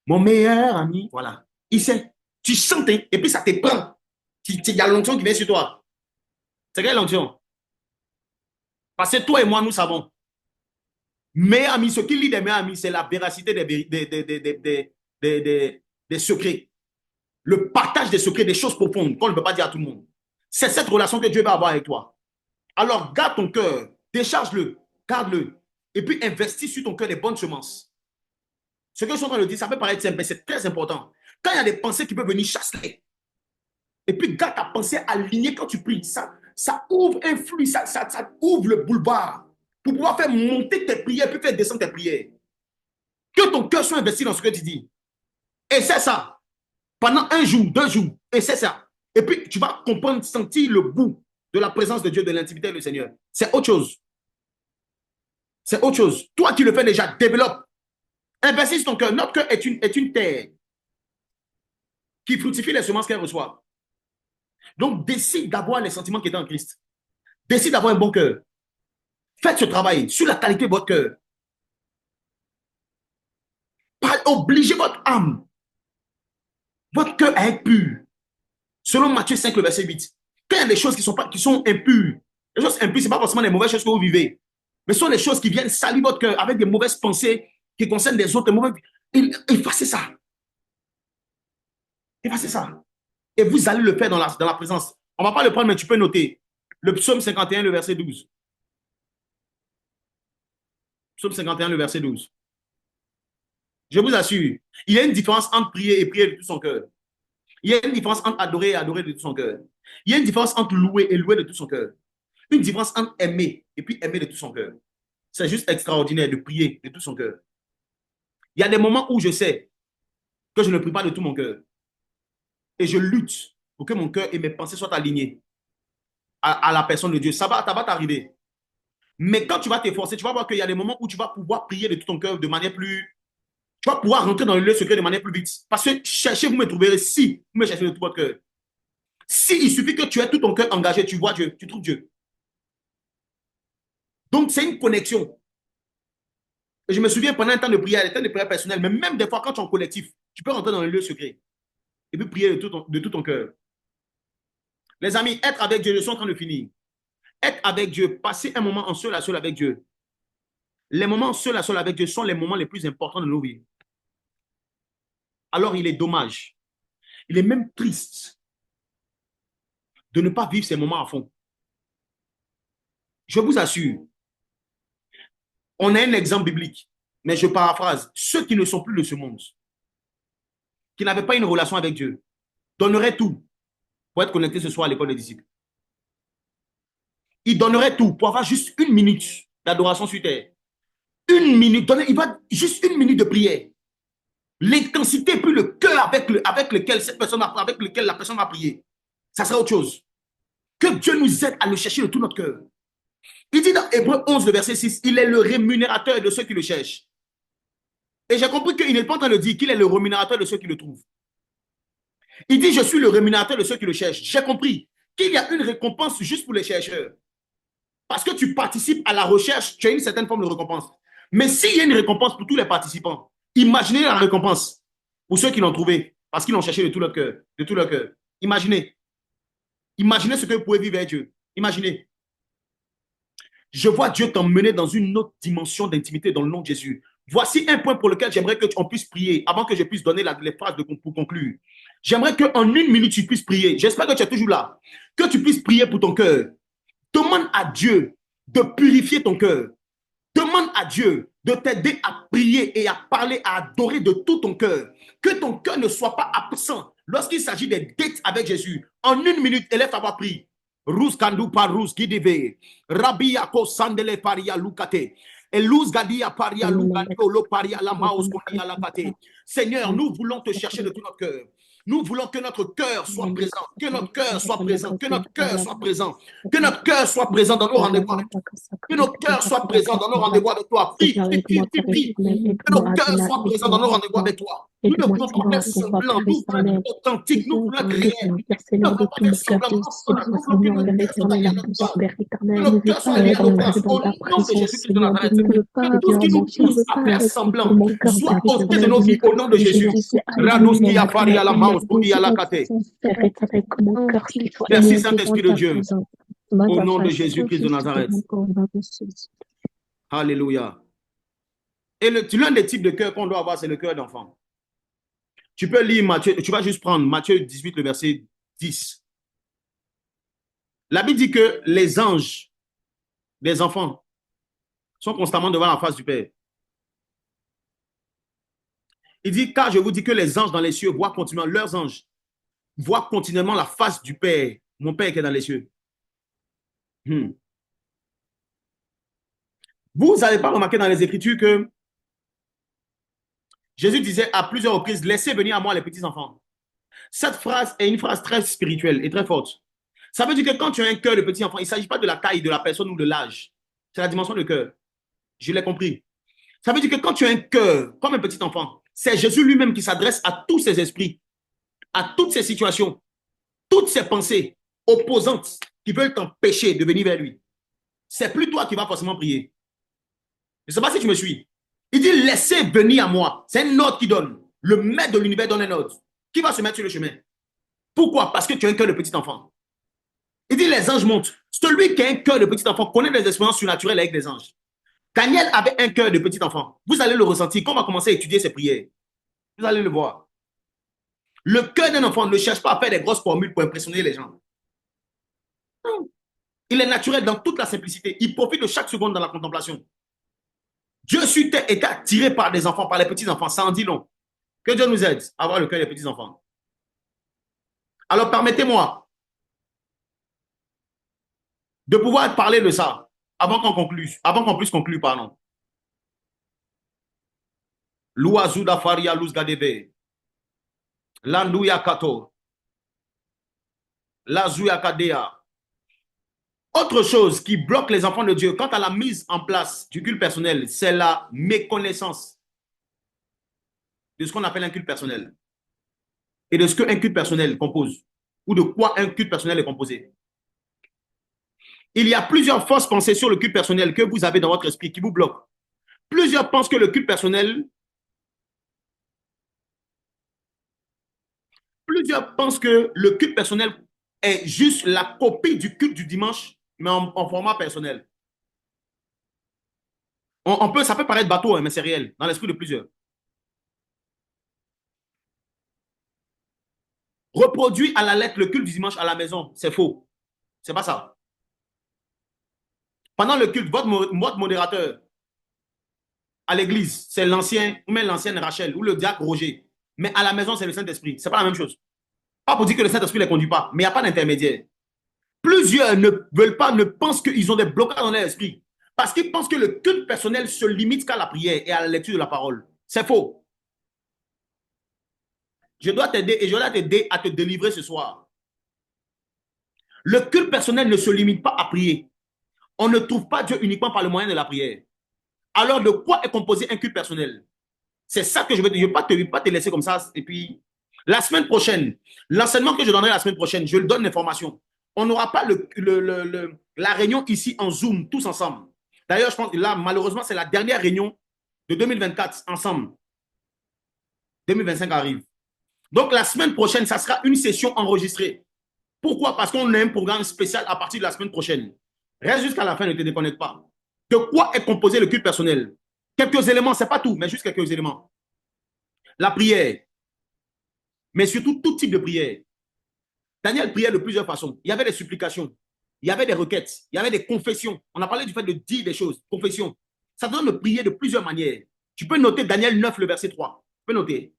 Mon meilleur ami. Voilà. Il sait. Tu chantes et puis ça te prend. Il y a l'onction qui vient sur toi. C'est quelle l'onction? Parce que toi et moi, nous savons. Meilleur ami, ce qui lie des meilleurs amis, c'est la véracité des secrets. Le partage des secrets, des choses profondes qu'on ne peut pas dire à tout le monde. C'est cette relation que Dieu va avoir avec toi. Alors, garde ton cœur, décharge-le, garde-le, et puis investis sur ton cœur des bonnes semences. Ce que je suis en train de dire, ça peut paraître simple, mais c'est très important. Quand il y a des pensées qui peuvent venir chasser, et puis garde ta pensée alignée quand tu pries, ça ouvre un flux, ça ouvre le boulevard pour pouvoir faire monter tes prières, puis faire descendre tes prières. Que ton cœur soit investi dans ce que tu dis. Et c'est ça. Pendant 1 jour, 2 jours, et c'est ça. Et puis, tu vas comprendre, sentir le goût de la présence de Dieu, de l'intimité du Seigneur. C'est autre chose. C'est autre chose. Toi qui le fais déjà, développe. Investis sur ton cœur. Notre cœur est une terre qui fructifie les semences qu'elle reçoit. Donc, décide d'avoir les sentiments qui étaient en Christ. Décide d'avoir un bon cœur. Faites ce travail sur la qualité de votre cœur. Obligez votre âme, votre cœur à être pur. Selon Matthieu 5, le verset 8. Quand il y a des choses qui sont impures, les choses impures, ce n'est pas forcément les mauvaises choses que vous vivez, mais ce sont les choses qui viennent salir votre cœur avec des mauvaises pensées qui concernent des autres. Effacez ça. Effacez ça. Et vous allez le faire dans la présence. On ne va pas le prendre, mais tu peux noter. Le psaume 51, le verset 12. Psaume 51, le verset 12. Je vous assure, il y a une différence entre prier et prier de tout son cœur. Il y a une différence entre adorer et adorer de tout son cœur. Il y a une différence entre louer et louer de tout son cœur. Une différence entre aimer et puis aimer de tout son cœur. C'est juste extraordinaire de prier de tout son cœur. Il y a des moments où je sais que je ne prie pas de tout mon cœur. Et je lutte pour que mon cœur et mes pensées soient alignés à la personne de Dieu. Ça va t'arriver. Mais quand tu vas t'efforcer, tu vas voir qu'il y a des moments où tu vas pouvoir prier de tout ton cœur de manière plus... Tu vas pouvoir rentrer dans le lieu secret de manière plus vite. Parce que cherchez, vous me trouverez si vous me cherchez de tout votre cœur. Si il suffit que tu aies tout ton cœur engagé, tu vois Dieu, tu trouves Dieu. Donc, c'est une connexion. Et je me souviens pendant un temps de prière, un temps de prière personnelle, mais même des fois, quand tu es en collectif, tu peux rentrer dans le lieu secret et puis prier de tout ton cœur. Les amis, être avec Dieu, je suis en train de finir. Être avec Dieu, passer un moment en seul à seul avec Dieu. Les moments seul à seul avec Dieu sont les moments les plus importants de nos vies. Alors, il est dommage, il est même triste de ne pas vivre ces moments à fond. Je vous assure, on a un exemple biblique, mais je paraphrase. Ceux qui ne sont plus de ce monde, qui n'avaient pas une relation avec Dieu, donneraient tout pour être connectés ce soir à l'école des disciples. Ils donneraient tout pour avoir juste une minute d'adoration sur terre. Une minute, il va juste une minute de prière. L'intensité, puis le cœur avec lequel la personne va prier, ça sera autre chose. Que Dieu nous aide à le chercher de tout notre cœur. Il dit dans Hébreux 11, le verset 6, il est le rémunérateur de ceux qui le cherchent. Et j'ai compris qu'il n'est pas en train de dire qu'il est le rémunérateur de ceux qui le trouvent. Il dit, je suis le rémunérateur de ceux qui le cherchent. J'ai compris qu'il y a une récompense juste pour les chercheurs. Parce que tu participes à la recherche, tu as une certaine forme de récompense. Mais s'il y a une récompense pour tous les participants, imaginez la récompense pour ceux qui l'ont trouvé, parce qu'ils l'ont cherché de tout leur cœur, de tout leur cœur. Imaginez. Imaginez ce que vous pouvez vivre avec Dieu. Imaginez. Je vois Dieu t'emmener dans une autre dimension d'intimité dans le nom de Jésus. Voici un point pour lequel j'aimerais qu'on puisse prier avant que je puisse donner les phrases pour conclure. J'aimerais qu'en une minute, tu puisses prier. J'espère que tu es toujours là. Que tu puisses prier pour ton cœur. Demande à Dieu de purifier ton cœur. Demande à Dieu de t'aider à prier et à parler, à adorer de tout ton cœur. Que ton cœur ne soit pas absent lorsqu'il s'agit des dates avec Jésus. En une minute, élève ta voix, prie. Rus kandu parus gideve. Rabbi ako sandele paria lukate. Eluz gadia paria lugatio lo paria la maos konia la kate. Seigneur, nous voulons te chercher de tout notre cœur. Nous voulons que notre cœur soit présent, que notre cœur soit présent, que notre cœur soit présent, que notre cœur soit présent dans nos rendez-vous avec toi. Que nos cœurs soient présents dans nos rendez-vous avec toi. Prie. Que nos cœurs soient présents dans nos rendez-vous avec toi. Nous ne voulons pas être semblants, nous voulons être authentiques, nous voulons être réels. Nous ne voulons pas être semblants, nous voulons que nos cœurs soient alignés à notre part. Que nos cœurs soient alignés à notre place. Au nom de Jésus-Christ de Nazareth, que tout ce qui nous pousse à faire semblant soit ôté de nos vies au nom de Jésus. Ranuski Afari à la Maus, Budi à la Kate. Merci Saint-Esprit de Dieu. Au nom de Jésus-Christ de Nazareth. Alléluia. Et l'un des types de cœur qu'on doit avoir, c'est le cœur d'enfant. Tu peux lire Matthieu, tu vas juste prendre Matthieu 18, le verset 10. La Bible dit que les anges des enfants sont constamment devant la face du Père. Il dit, car je vous dis que les anges dans les cieux voient continuellement, leurs anges voient continuellement la face du Père, mon Père qui est dans les cieux. Vous n'avez pas remarqué dans les Écritures que Jésus disait à plusieurs reprises, laissez venir à moi les petits enfants. Cette phrase est une phrase très spirituelle et très forte. Ça veut dire que quand tu as un cœur de petit enfant, il ne s'agit pas de la taille de la personne ou de l'âge. C'est la dimension du cœur. Je l'ai compris. Ça veut dire que quand tu as un cœur comme un petit enfant, c'est Jésus lui-même qui s'adresse à tous ses esprits, à toutes ces situations, toutes ces pensées opposantes qui veulent t'empêcher de venir vers lui. C'est plus toi qui vas forcément prier. Je ne sais pas si tu me suis. Il dit, laissez venir à moi. C'est un ordre qui donne. Le maître de l'univers donne un ordre. Qui va se mettre sur le chemin? Pourquoi? Parce que tu as un cœur de petit enfant. Il dit, les anges montent. Celui qui a un cœur de petit enfant connaît des expériences surnaturelles avec des anges. Daniel avait un cœur de petit enfant. Vous allez le ressentir. Quand on va commencer à étudier ses prières, vous allez le voir. Le cœur d'un enfant ne cherche pas à faire des grosses formules pour impressionner les gens. Non. Il est naturel dans toute la simplicité. Il profite de chaque seconde dans la contemplation. Dieu sur terre est attiré par des enfants, par les petits enfants. Ça en dit long. Que Dieu nous aide à avoir le cœur des petits enfants. Alors permettez-moi de pouvoir parler de ça avant qu'on puisse conclure, pardon. Louazouda faria luz gadebe. Landouya kato. Lazouya kadea. Autre chose qui bloque les enfants de Dieu quant à la mise en place du culte personnel, c'est la méconnaissance de ce qu'on appelle un culte personnel et de ce qu'un culte personnel compose ou de quoi un culte personnel est composé. Il y a plusieurs fausses pensées sur le culte personnel que vous avez dans votre esprit qui vous bloquent. Plusieurs pensent que le culte personnel, est juste la copie du culte du dimanche, mais en format personnel. Ça peut paraître bateau, hein, mais c'est réel, dans l'esprit de plusieurs. Reproduit à la lettre le culte du dimanche à la maison, c'est faux. C'est pas ça. Pendant le culte, votre modérateur à l'église, c'est l'ancien, ou même l'ancienne Rachel, ou le diacre Roger. Mais à la maison, c'est le Saint-Esprit. C'est pas la même chose. Pas pour dire que le Saint-Esprit ne les conduit pas, mais il n'y a pas d'intermédiaire. Plusieurs ne veulent pas, ne pensent qu'ils ont des blocages dans leur esprit. Parce qu'ils pensent que le culte personnel se limite qu'à la prière et à la lecture de la parole. C'est faux. Je dois t'aider et je dois t'aider à te délivrer ce soir. Le culte personnel ne se limite pas à prier. On ne trouve pas Dieu uniquement par le moyen de la prière. Alors, de quoi est composé un culte personnel? C'est ça que je veux te dire. Je ne vais pas te laisser comme ça. Et puis, la semaine prochaine, l'enseignement que je donnerai la semaine prochaine, je le donne l'information. On n'aura pas la réunion ici en Zoom, tous ensemble. D'ailleurs, je pense que là, malheureusement, c'est la dernière réunion de 2024 ensemble. 2025 arrive. Donc, la semaine prochaine, ça sera une session enregistrée. Pourquoi? Parce qu'on a un programme spécial à partir de la semaine prochaine. Reste jusqu'à la fin, ne te déconnecte pas. De quoi est composé le culte personnel? Quelques éléments, ce n'est pas tout, mais juste quelques éléments. La prière, mais surtout tout type de prière. Daniel priait de plusieurs façons. Il y avait des supplications, il y avait des requêtes, il y avait des confessions. On a parlé du fait de dire des choses, confession. Ça donne de prier de plusieurs manières. Tu peux noter Daniel 9, le verset 3. Tu peux noter.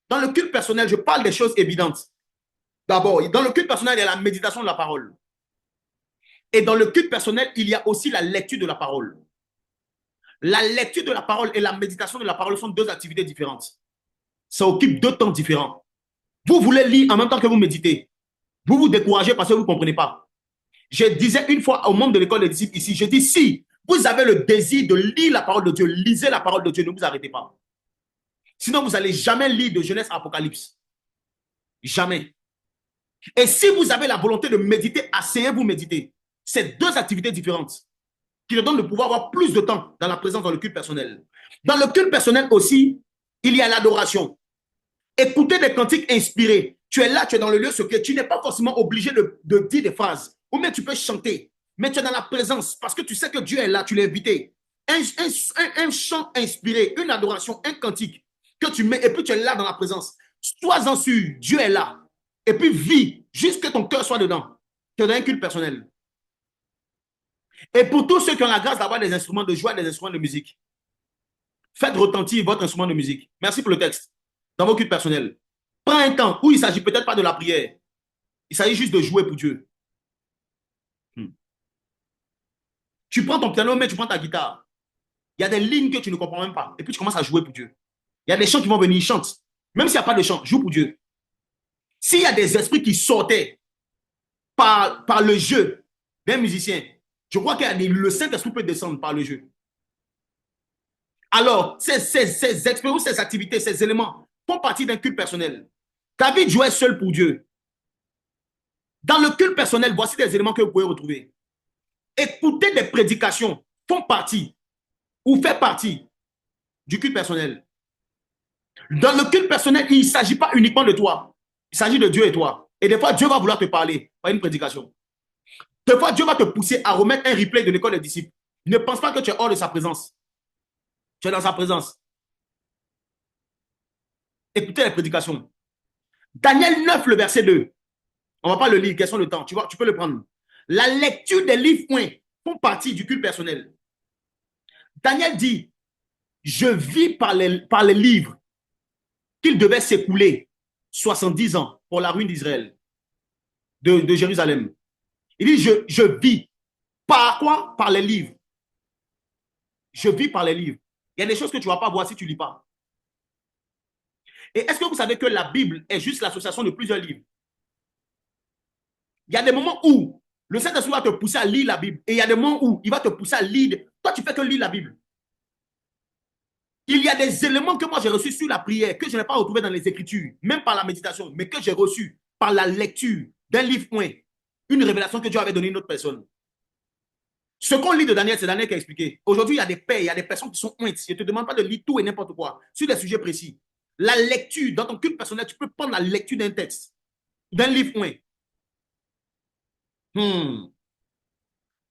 Dans le culte personnel, je parle des choses évidentes. D'abord, dans le culte personnel, il y a la méditation de la parole. Et dans le culte personnel, il y a aussi la lecture de la parole. La lecture de la parole et la méditation de la parole sont deux activités différentes. Ça occupe deux temps différents. Vous voulez lire en même temps que vous méditez. Vous vous découragez parce que vous ne comprenez pas. Je disais une fois aux membres de l'école des disciples ici, je dis si vous avez le désir de lire la parole de Dieu, lisez la parole de Dieu, ne vous arrêtez pas. Sinon, vous n'allez jamais lire de Genèse à Apocalypse. Jamais. Et si vous avez la volonté de méditer, asseyez-vous méditer. C'est deux activités différentes qui nous donnent le pouvoir d'avoir plus de temps dans la présence dans le culte personnel. Dans le culte personnel aussi, il y a l'adoration. Écouter des cantiques inspirés. Tu es là, tu es dans le lieu secret. Tu n'es pas forcément obligé de dire des phrases. Ou même tu peux chanter. Mais tu es dans la présence parce que tu sais que Dieu est là, tu l'as invité. Un chant inspiré, une adoration, un cantique que tu mets et puis tu es là dans la présence. Sois-en sûr, Dieu est là. Et puis vis jusqu'à ce que ton cœur soit dedans. Tu es dans un culte personnel. Et pour tous ceux qui ont la grâce d'avoir des instruments de joie, des instruments de musique, faites retentir votre instrument de musique. Merci pour le texte. Dans vos cultes personnels. Prends un temps où il ne s'agit peut-être pas de la prière. Il s'agit juste de jouer pour Dieu. Tu prends ton piano, mais tu prends ta guitare. Il y a des lignes que tu ne comprends même pas. Et puis tu commences à jouer pour Dieu. Il y a des chants qui vont venir, ils chantent. Même s'il n'y a pas de chant, joue pour Dieu. S'il y a des esprits qui sortaient par le jeu d'un musicien, je crois que le Saint-Esprit peut descendre par le jeu. Alors, ces expériences, ces activités, ces éléments font partie d'un culte personnel. David jouait seul pour Dieu. Dans le culte personnel, voici des éléments que vous pouvez retrouver. Écouter des prédications font partie ou fait partie du culte personnel. Dans le culte personnel, il ne s'agit pas uniquement de toi. Il s'agit de Dieu et toi. Et des fois, Dieu va vouloir te parler par une prédication. Des fois, Dieu va te pousser à remettre un replay de l'école des disciples. Ne pense pas que tu es hors de sa présence. Tu es dans sa présence. Écoutez les prédications. Daniel 9, le verset 2. On ne va pas le lire, question de temps. Tu vois, tu peux le prendre. La lecture des livres font partie du culte personnel. Daniel dit, je vis par les livres qu'il devait s'écouler 70 ans pour la ruine d'Israël, de Jérusalem. Il dit, je vis. Par quoi? Par les livres. Je vis par les livres. Il y a des choses que tu ne vas pas voir si tu ne lis pas. Et est-ce que vous savez que la Bible est juste l'association de plusieurs livres? Il y a des moments où Le Saint-Esprit va te pousser à lire la Bible. Et il y a des moments où il va te pousser à lire. Toi, tu fais que lire la Bible. Il y a des éléments que moi j'ai reçus sur la prière, que je n'ai pas retrouvé dans les Écritures, même par la méditation, mais que j'ai reçus par la lecture d'un livre, une révélation que Dieu avait donnée à une autre personne. Ce qu'on lit de Daniel, c'est Daniel qui a expliqué. Aujourd'hui, il y a des pères, il y a des personnes qui sont ointes. Je ne te demande pas de lire tout et n'importe quoi sur des sujets précis. La lecture, dans ton culte personnel, tu peux prendre la lecture d'un texte, d'un livre,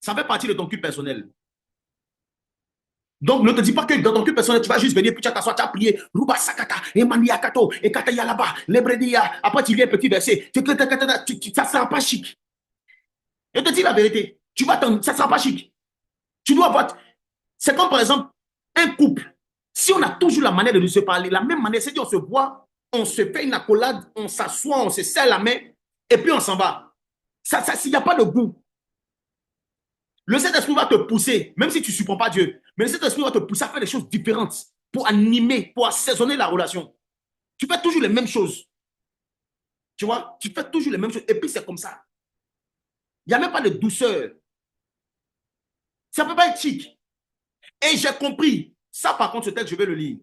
Ça fait partie de ton culte personnel. Donc, ne te dis pas que dans ton culte personnel, tu vas juste venir, puis tu vas t'asseoir, tu as prié, Ruba Sakata, Emania Kato, Ekata Yalaba, Lebredia. Après, tu lis un petit verset. Ça ne sera pas chic. Je te dis la vérité. Ça ne sera pas chic. Tu dois avoir. C'est comme par exemple un couple. Si on a toujours la manière de se parler, la même manière, c'est-à-dire on se voit, on se fait une accolade, on s'assoit, on se serre la main, et puis on s'en va. Il n'y a pas de goût. Le Saint-Esprit va te pousser, même si tu ne supportes pas Dieu, mais le Saint-Esprit va te pousser à faire des choses différentes pour animer, pour assaisonner la relation. Tu fais toujours les mêmes choses. Tu vois, tu fais toujours les mêmes choses. Et puis c'est comme ça. Il n'y a même pas de douceur. Ça ne peut pas être chic. Et j'ai compris. Ça, par contre, ce texte, je vais le lire.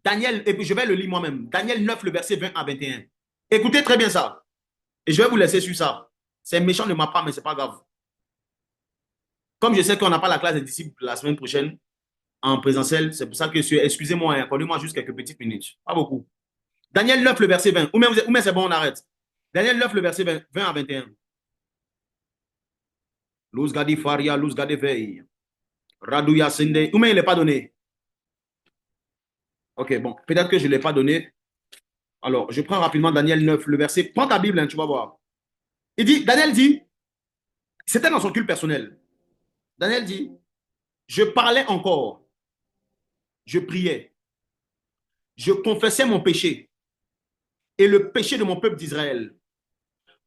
Daniel, et puis je vais le lire moi-même. Daniel 9, le verset 20 à 21. Écoutez très bien ça. Et je vais vous laisser sur ça. C'est méchant de ma part, mais ce n'est pas grave. Comme je sais qu'on n'a pas la classe des disciples la semaine prochaine, en présentiel, c'est pour ça que, excusez-moi, accordez-moi juste quelques petites minutes. Pas beaucoup. Daniel 9, le verset 20. Ou même c'est bon, on arrête. Daniel 9, le verset 20 à 21. Luz gadi faria, luz gadi veille. Radouya sende. Ou même il n'est pas donné. Ok, bon. Peut-être que je ne l'ai pas donné. Alors, je prends rapidement Daniel 9, le verset. Prends ta Bible, hein, tu vas voir. Daniel dit, c'était dans son culte personnel. Daniel dit, je parlais encore, je priais, je confessais mon péché et le péché de mon peuple d'Israël.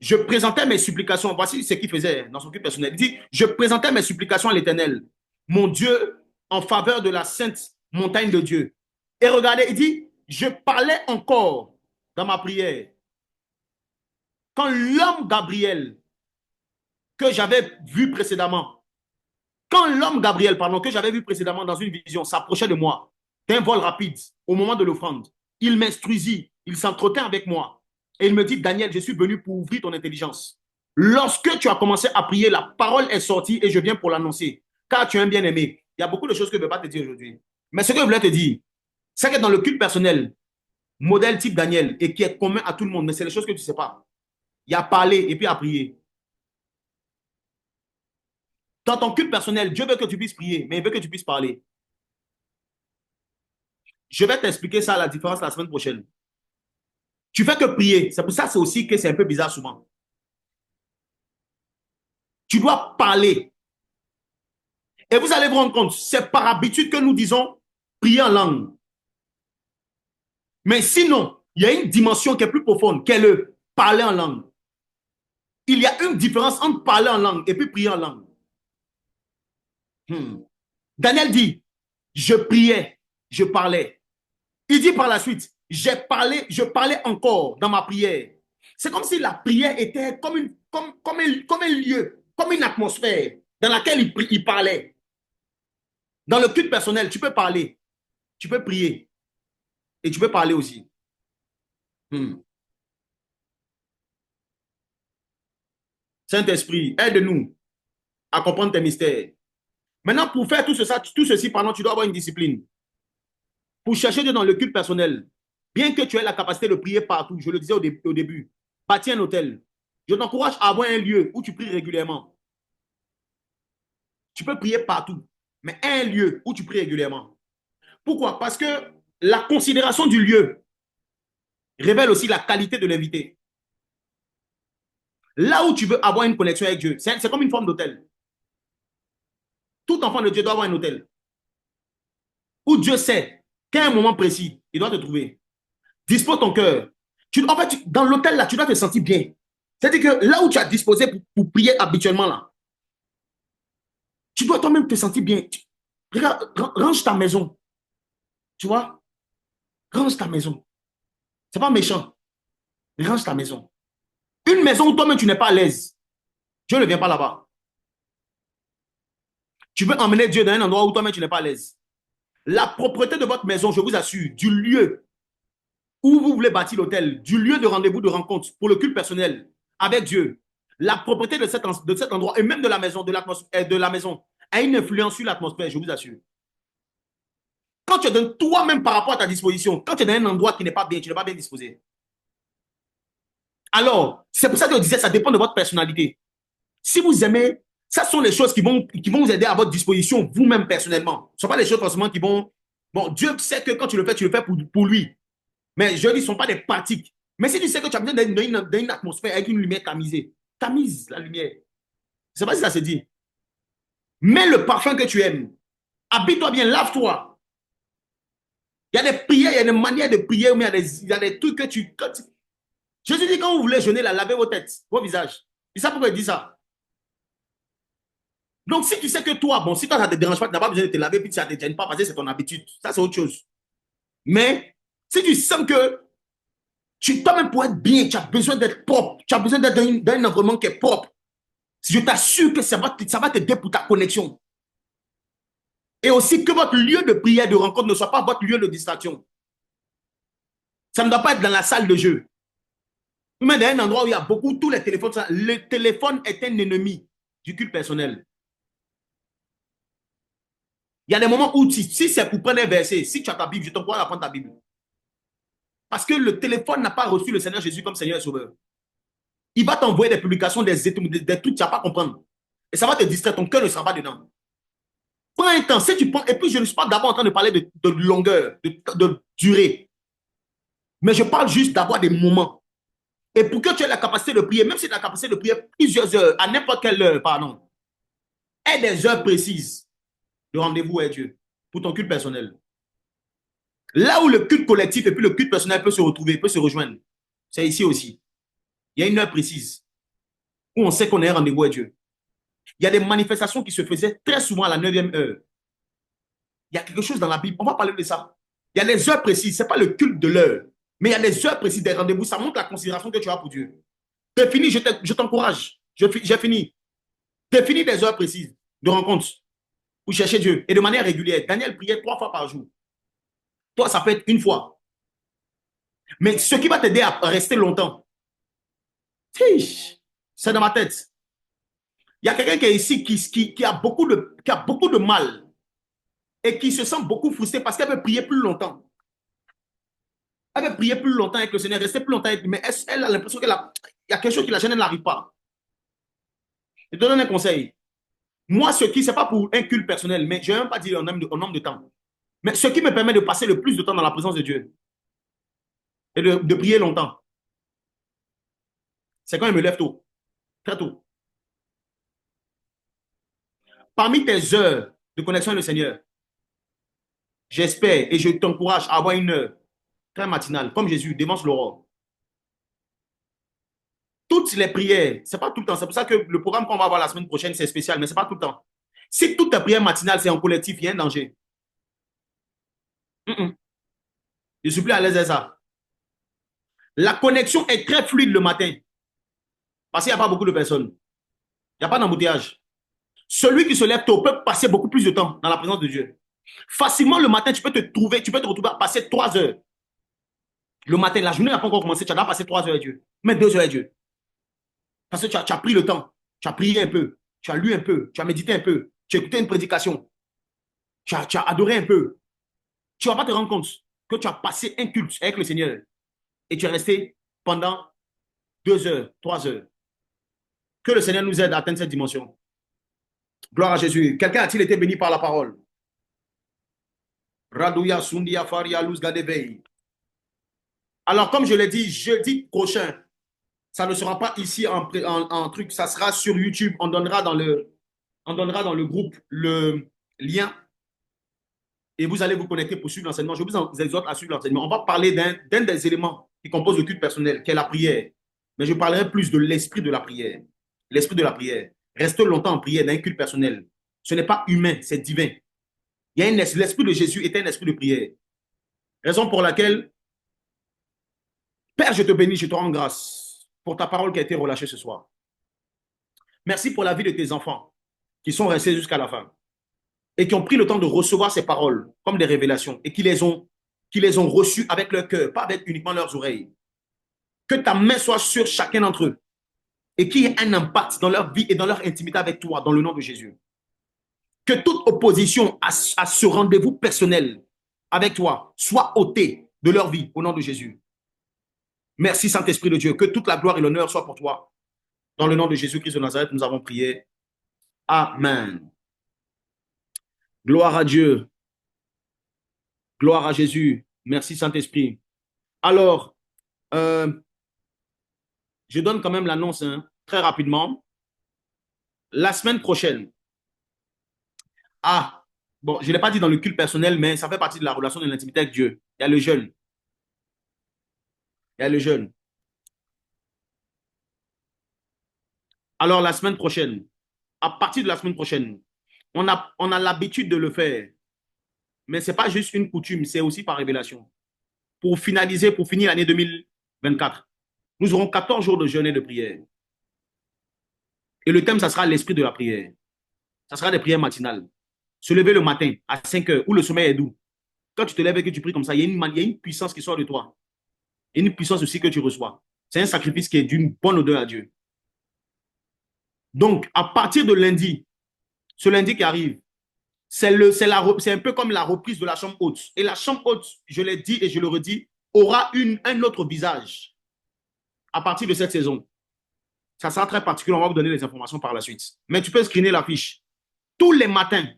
Je présentais mes supplications. Voici ce qu'il faisait dans son culte personnel. Il dit, je présentais mes supplications à l'Éternel, mon Dieu, en faveur de la sainte montagne de Dieu. Et regardez, il dit, je parlais encore dans ma prière. Quand l'homme Gabriel, que j'avais vu précédemment, que j'avais vu précédemment dans une vision, s'approchait de moi d'un vol rapide au moment de l'offrande, il m'instruisit, il s'entretint avec moi et il me dit, Daniel, je suis venu pour ouvrir ton intelligence. Lorsque tu as commencé à prier, la parole est sortie et je viens pour l'annoncer, car tu es un bien-aimé. Il y a beaucoup de choses que je ne vais pas te dire aujourd'hui. Mais ce que je voulais te dire, c'est que dans le culte personnel, modèle type Daniel, et qui est commun à tout le monde, mais c'est les choses que tu ne sais pas. Il y a parlé et puis à prier. Dans ton culte personnel, Dieu veut que tu puisses prier, mais il veut que tu puisses parler. Je vais t'expliquer ça, la différence la semaine prochaine. Tu fais que prier. C'est pour ça aussi que c'est un peu bizarre souvent. Tu dois parler. Et vous allez vous rendre compte, c'est par habitude que nous disons prier en langue. Mais sinon, il y a une dimension qui est plus profonde, qui est le parler en langue. Il y a une différence entre parler en langue et puis prier en langue. Daniel dit, je priais, je parlais. Il dit par la suite, je parlais encore dans ma prière. C'est comme si la prière était comme un lieu, comme une atmosphère dans laquelle il parlait. Dans le culte personnel, tu peux parler, tu peux prier et tu peux parler aussi. Saint-Esprit, aide-nous à comprendre tes mystères. Maintenant, pour faire tout ceci, pardon, tu dois avoir une discipline. Pour chercher Dieu dans le culte personnel, bien que tu aies la capacité de prier partout, je le disais au début, bâtis un hôtel. Je t'encourage à avoir un lieu où tu pries régulièrement. Tu peux prier partout, mais un lieu où tu pries régulièrement. Pourquoi? Parce que la considération du lieu révèle aussi la qualité de l'invité. Là où tu veux avoir une connexion avec Dieu, c'est comme une forme d'hôtel. Tout enfant de Dieu doit avoir un hôtel. Où Dieu sait qu'à un moment précis, il doit te trouver. Dispose ton cœur. En fait, dans l'hôtel, là, tu dois te sentir bien. C'est-à-dire que là où tu as disposé pour prier habituellement, là, tu dois toi-même te sentir bien. Regarde, range ta maison. Tu vois? Range ta maison. C'est pas méchant. Range ta maison. Une maison où toi-même tu n'es pas à l'aise. Dieu ne vient pas là-bas. Tu veux emmener Dieu dans un endroit où toi-même tu n'es pas à l'aise. La propreté de votre maison, je vous assure, du lieu où vous voulez bâtir l'hôtel, du lieu de rendez-vous, de rencontre pour le culte personnel avec Dieu, la propreté de cet endroit et même de la maison, de la maison, a une influence sur l'atmosphère, je vous assure. Quand tu es dans toi-même par rapport à ta disposition, quand tu es dans un endroit qui n'est pas bien, tu n'es pas bien disposé. Alors, c'est pour ça que je disais, ça dépend de votre personnalité. Si vous aimez, ça sont les choses qui vont vous aider à votre disposition, vous-même personnellement. Ce ne sont pas les choses forcément qui vont... Bon, Dieu sait que quand tu le fais pour lui. Mais je dis, ce ne sont pas des pratiques. Mais si tu sais que tu as besoin d'une atmosphère avec une lumière tamisée, tamise la lumière. Je ne sais pas si ça se dit. Mets le parfum que tu aimes. Habille-toi bien, lave-toi. Il y a des prières, il y a des manières de prier, mais il y a des trucs que tu... Jésus dit, quand vous voulez jeûner, lavez vos têtes, vos visages. Et ça, pourquoi il dit ça? Donc, si tu sais que toi, bon, si toi, ça ne te dérange pas, tu n'as pas besoin de te laver, puis ça ne te gêne pas, parce que c'est ton habitude. Ça, c'est autre chose. Mais, si tu sens que toi-même, pour être bien, tu as besoin d'être propre, tu as besoin d'être dans un environnement qui est propre, je t'assure que ça va t'aider pour ta connexion. Et aussi que votre lieu de prière, de rencontre ne soit pas votre lieu de distraction. Ça ne doit pas être dans la salle de jeu. Mais dans un endroit où il y a beaucoup, tous les téléphones, le téléphone est un ennemi du culte personnel. Il y a des moments où, si c'est pour prendre un verset, si tu as ta Bible, je t'encourage à prendre ta Bible. Parce que le téléphone n'a pas reçu le Seigneur Jésus comme Seigneur et Sauveur. Il va t'envoyer des publications, des trucs que tu ne vas pas comprendre. Et ça va te distraire, ton cœur ne sera pas dedans. Prends un temps, si tu prends, et puis je ne suis pas d'abord en train de parler de longueur, de durée. Mais je parle juste d'avoir des moments. Et pour que tu aies la capacité de prier, même si tu as la capacité de prier plusieurs heures, à n'importe quelle heure, pardon, aie des heures précises de rendez-vous avec Dieu pour ton culte personnel. Là où le culte collectif et puis le culte personnel peut se retrouver, peut se rejoindre, c'est ici aussi. Il y a une heure précise où on sait qu'on a un rendez-vous avec Dieu. Il y a des manifestations qui se faisaient très souvent à la 9e heure. Il y a quelque chose dans la Bible, on va parler de ça. Il y a des heures précises, ce n'est pas le culte de l'heure, mais il y a des heures précises, des rendez-vous, ça montre la considération que tu as pour Dieu. C'est fini, je t'encourage. J'ai fini. Définis des heures précises de rencontre pour chercher Dieu et de manière régulière. Daniel priait 3 fois par jour. Toi, ça peut être une fois. Mais ce qui va t'aider à rester longtemps, c'est dans ma tête. Il y a quelqu'un qui est ici qui a beaucoup de mal et qui se sent beaucoup frustré parce qu'elle veut prier plus longtemps. Elle veut prier plus longtemps avec le Seigneur, rester plus longtemps avec lui, mais elle a l'impression qu'il y a quelque chose qui la gêne, elle n'arrive pas. Je te donne un conseil. Moi, ce qui, ce n'est pas pour un culte personnel, mais je ne vais même pas dire en nombre de temps. Mais ce qui me permet de passer le plus de temps dans la présence de Dieu et de prier longtemps, c'est quand je me lève tôt, très tôt. Parmi tes heures de connexion avec le Seigneur, j'espère et je t'encourage à avoir une heure très matinale, comme Jésus, dévance l'aurore. Toutes les prières, ce n'est pas tout le temps. C'est pour ça que le programme qu'on va avoir la semaine prochaine, c'est spécial, mais ce n'est pas tout le temps. Si toutes tes prières matinales, c'est en collectif, il y a un danger. Je ne suis plus à l'aise avec ça. La connexion est très fluide le matin. Parce qu'il n'y a pas beaucoup de personnes. Il n'y a pas d'embouteillage. Celui qui se lève tôt peut passer beaucoup plus de temps dans la présence de Dieu. Facilement le matin, tu peux te retrouver à passer 3 heures. Le matin, la journée n'a pas encore commencé, tu as passé 3 heures avec Dieu. Mais 2 heures avec Dieu. Parce que tu as pris le temps. Tu as prié un peu. Tu as lu un peu. Tu as médité un peu. Tu as écouté une prédication. Tu as adoré un peu. Tu ne vas pas te rendre compte que tu as passé un culte avec le Seigneur. Et tu es resté pendant 2 heures, 3 heures. Que le Seigneur nous aide à atteindre cette dimension. Gloire à Jésus. Quelqu'un a-t-il été béni par la parole? Radouya Sundia Faria Luz Gadevei. Alors, comme je l'ai dit, jeudi prochain, ça ne sera pas ici en truc, ça sera sur YouTube. On donnera dans le groupe le lien et vous allez vous connecter pour suivre l'enseignement. Je vous exhorte à suivre l'enseignement. On va parler d'un des éléments qui composent le culte personnel, qui est la prière. Mais je parlerai plus de l'esprit de la prière. L'esprit de la prière. Rester longtemps en prière dans un culte personnel. Ce n'est pas humain, c'est divin. L'esprit de Jésus est un esprit de prière. Raison pour laquelle, Père, je te bénis, je te rends grâce pour ta parole qui a été relâchée ce soir. Merci pour la vie de tes enfants qui sont restés jusqu'à la fin et qui ont pris le temps de recevoir ces paroles comme des révélations et qui les ont reçues avec leur cœur, pas avec uniquement leurs oreilles. Que ta main soit sur chacun d'entre eux et qu'il y ait un impact dans leur vie et dans leur intimité avec toi, dans le nom de Jésus. Que toute opposition à ce rendez-vous personnel avec toi soit ôtée de leur vie, au nom de Jésus. Merci, Saint-Esprit de Dieu. Que toute la gloire et l'honneur soient pour toi. Dans le nom de Jésus-Christ de Nazareth, nous avons prié. Amen. Gloire à Dieu. Gloire à Jésus. Merci, Saint-Esprit. Alors, je donne quand même l'annonce très rapidement. La semaine prochaine, bon, je ne l'ai pas dit dans le culte personnel, mais ça fait partie de la relation de l'intimité avec Dieu. Il y a le jeûne. Il y a le jeûne. Alors, la semaine prochaine, à partir de la semaine prochaine, on a l'habitude de le faire. Mais ce n'est pas juste une coutume, c'est aussi par révélation. Pour finir l'année 2024, nous aurons 14 jours de jeûne et de prière. Et le thème, ça sera l'esprit de la prière. Ça sera des prières matinales. Se lever le matin à 5 heures, où le sommeil est doux. Quand tu te lèves et que tu pries comme ça, il y a une puissance qui sort de toi. Il y a une puissance aussi que tu reçois. C'est un sacrifice qui est d'une bonne odeur à Dieu. Donc, à partir de lundi, ce lundi qui arrive, c'est un peu comme la reprise de la chambre haute. Et la chambre haute, je l'ai dit et je le redis, aura un autre visage à partir de cette saison. Ça sera très particulier, on va vous donner les informations par la suite. Mais tu peux screener la fiche. Tous les matins,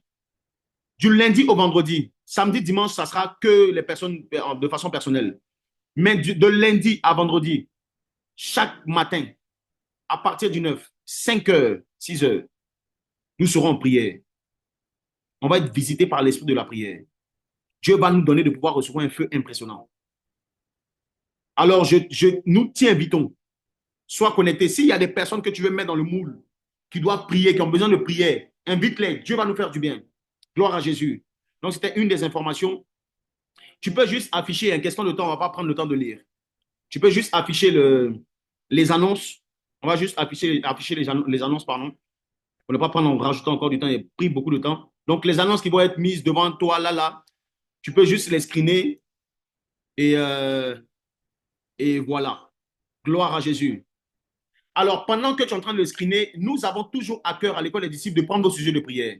du lundi au vendredi, samedi, dimanche, ça sera que les personnes de façon personnelle. Mais de lundi à vendredi, chaque matin, à partir du 9, 5 heures, 6 heures, nous serons en prière. On va être visité par l'esprit de la prière. Dieu va nous donner de pouvoir recevoir un feu impressionnant. Alors, nous t'y invitons. Sois connecté. S'il y a des personnes que tu veux mettre dans le moule, qui doivent prier, qui ont besoin de prière, invite-les. Dieu va nous faire du bien. Gloire à Jésus. Donc, c'était une des informations. Tu peux juste afficher, en question de temps, on ne va pas prendre le temps de lire. Tu peux juste afficher les annonces. On va juste afficher les annonces, pardon. Pour ne pas prendre en rajoutant encore du temps, il a pris beaucoup de temps. Donc, les annonces qui vont être mises devant toi, là, tu peux juste les screener. Et voilà. Gloire à Jésus. Alors, pendant que tu es en train de le screener, nous avons toujours à cœur à l'école des disciples de prendre vos sujets de prière.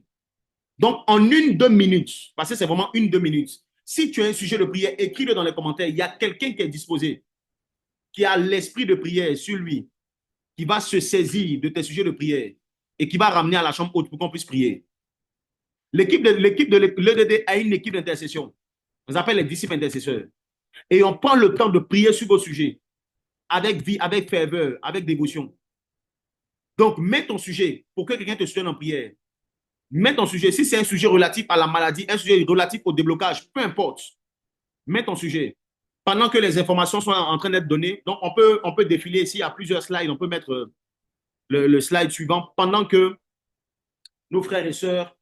Donc, en 1-2 minutes, parce que c'est vraiment 1-2 minutes, si tu as un sujet de prière, écris-le dans les commentaires. Il y a quelqu'un qui est disposé, qui a l'esprit de prière sur lui, qui va se saisir de tes sujets de prière et qui va ramener à la chambre haute pour qu'on puisse prier. L'équipe de l'EDD a une équipe d'intercession. On appelle les disciples intercesseurs. Et on prend le temps de prier sur vos sujets avec vie, avec ferveur, avec dévotion. Donc, mets ton sujet pour que quelqu'un te soutienne en prière. Mets ton sujet. Si c'est un sujet relatif à la maladie, un sujet relatif au déblocage, peu importe. Mets ton sujet. Pendant que les informations sont en train d'être données, donc on peut défiler. S'il y a plusieurs slides, on peut mettre le slide suivant pendant que nos frères et sœurs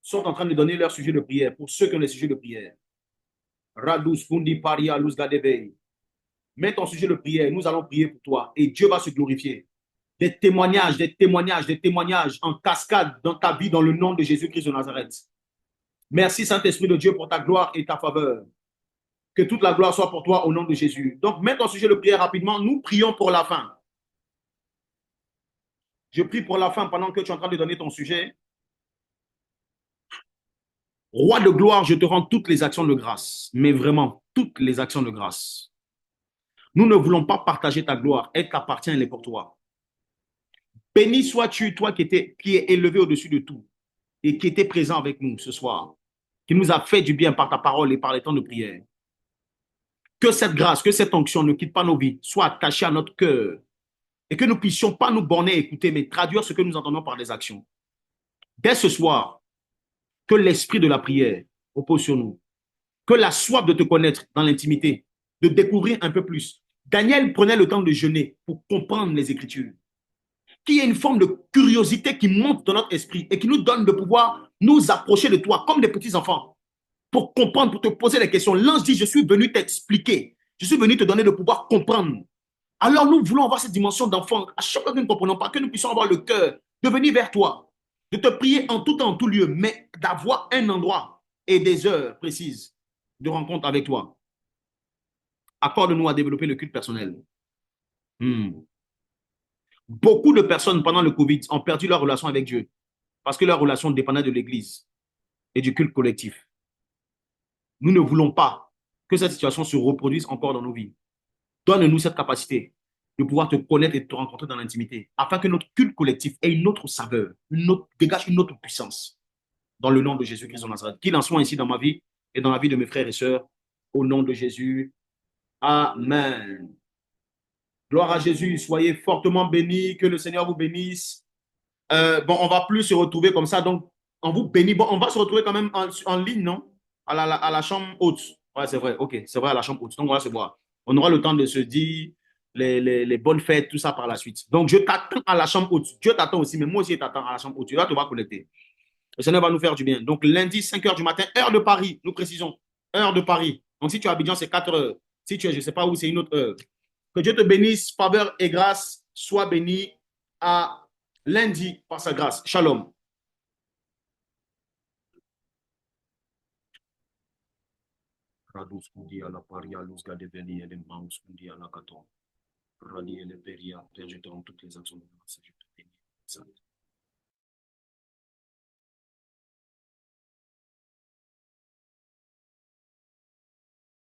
sont en train de donner leur sujet de prière pour ceux qui ont les sujets de prière. Radus Fundi Paria Luz Gadebe. Mets ton sujet de prière, nous allons prier pour toi et Dieu va se glorifier. Des témoignages en cascade dans ta vie dans le nom de Jésus-Christ de Nazareth. Merci Saint-Esprit de Dieu pour ta gloire et ta faveur. Que toute la gloire soit pour toi au nom de Jésus. Donc, mets ton sujet de prière rapidement. Nous prions pour la fin. Je prie pour la fin pendant que tu es en train de donner ton sujet. Roi de gloire, je te rends toutes les actions de grâce, mais vraiment toutes les actions de grâce. Nous ne voulons pas partager ta gloire. Elle t'appartient, elle est pour toi. Béni sois-tu, toi qui es élevé au-dessus de tout et qui était présent avec nous ce soir, qui nous a fait du bien par ta parole et par les temps de prière. Que cette grâce, que cette onction ne quitte pas nos vies, soit attachée à notre cœur et que nous ne puissions pas nous borner à écouter, mais traduire ce que nous entendons par des actions. Dès ce soir, que l'esprit de la prière repose sur nous. Que la soif de te connaître dans l'intimité, de découvrir un peu plus. Daniel prenait le temps de jeûner pour comprendre les Écritures. Qu'il y ait une forme de curiosité qui monte dans notre esprit et qui nous donne de pouvoir nous approcher de toi comme des petits enfants pour comprendre, pour te poser des questions. L'ange dit, je suis venu t'expliquer. Je suis venu te donner de pouvoir comprendre Alors nous voulons avoir cette dimension d'enfant. À chaque fois que nous ne comprenons pas, que nous puissions avoir le cœur de venir vers toi, de te prier en tout temps, en tout lieu, mais d'avoir un endroit et des heures précises de rencontre avec toi. Accorde-nous à développer le culte personnel. Beaucoup de personnes pendant le Covid ont perdu leur relation avec Dieu parce que leur relation dépendait de l'Église et du culte collectif. Nous ne voulons pas que cette situation se reproduise encore dans nos vies. Donne-nous cette capacité de pouvoir te connaître et de te rencontrer dans l'intimité, afin que notre culte collectif ait une autre saveur, dégage une autre puissance, dans le nom de Jésus-Christ de Nazareth. Qu'il en soit ainsi dans ma vie et dans la vie de mes frères et sœurs, au nom de Jésus. Amen. Gloire à Jésus, soyez fortement bénis, que le Seigneur vous bénisse. Bon, on va plus se retrouver comme ça, donc on vous bénit. Bon, on va se retrouver quand même en ligne, non? À la chambre haute. Ouais, c'est vrai, ok, c'est vrai, à la chambre haute. Donc, on va se voir. On aura le temps de se dire les bonnes fêtes, tout ça par la suite. Donc, je t'attends à la chambre haute. Dieu t'attend aussi, mais moi aussi, je t'attends à la chambre haute. Tu vas te voir connecter. Le Seigneur va nous faire du bien. Donc, lundi, 5 h du matin, heure de Paris, nous précisons. Heure de Paris. Donc, si tu es à Abidjan, c'est 4 heures. Si tu es, je ne sais pas où, c'est une autre heure. Que Dieu te bénisse, faveur et grâce. Sois béni à lundi par sa grâce. Shalom. Radus kundi ala paria luz gadeveli et les maus kundi ala katon. Radi et les peria, Père, je te rends toutes les actions de grâce. Je te bénis.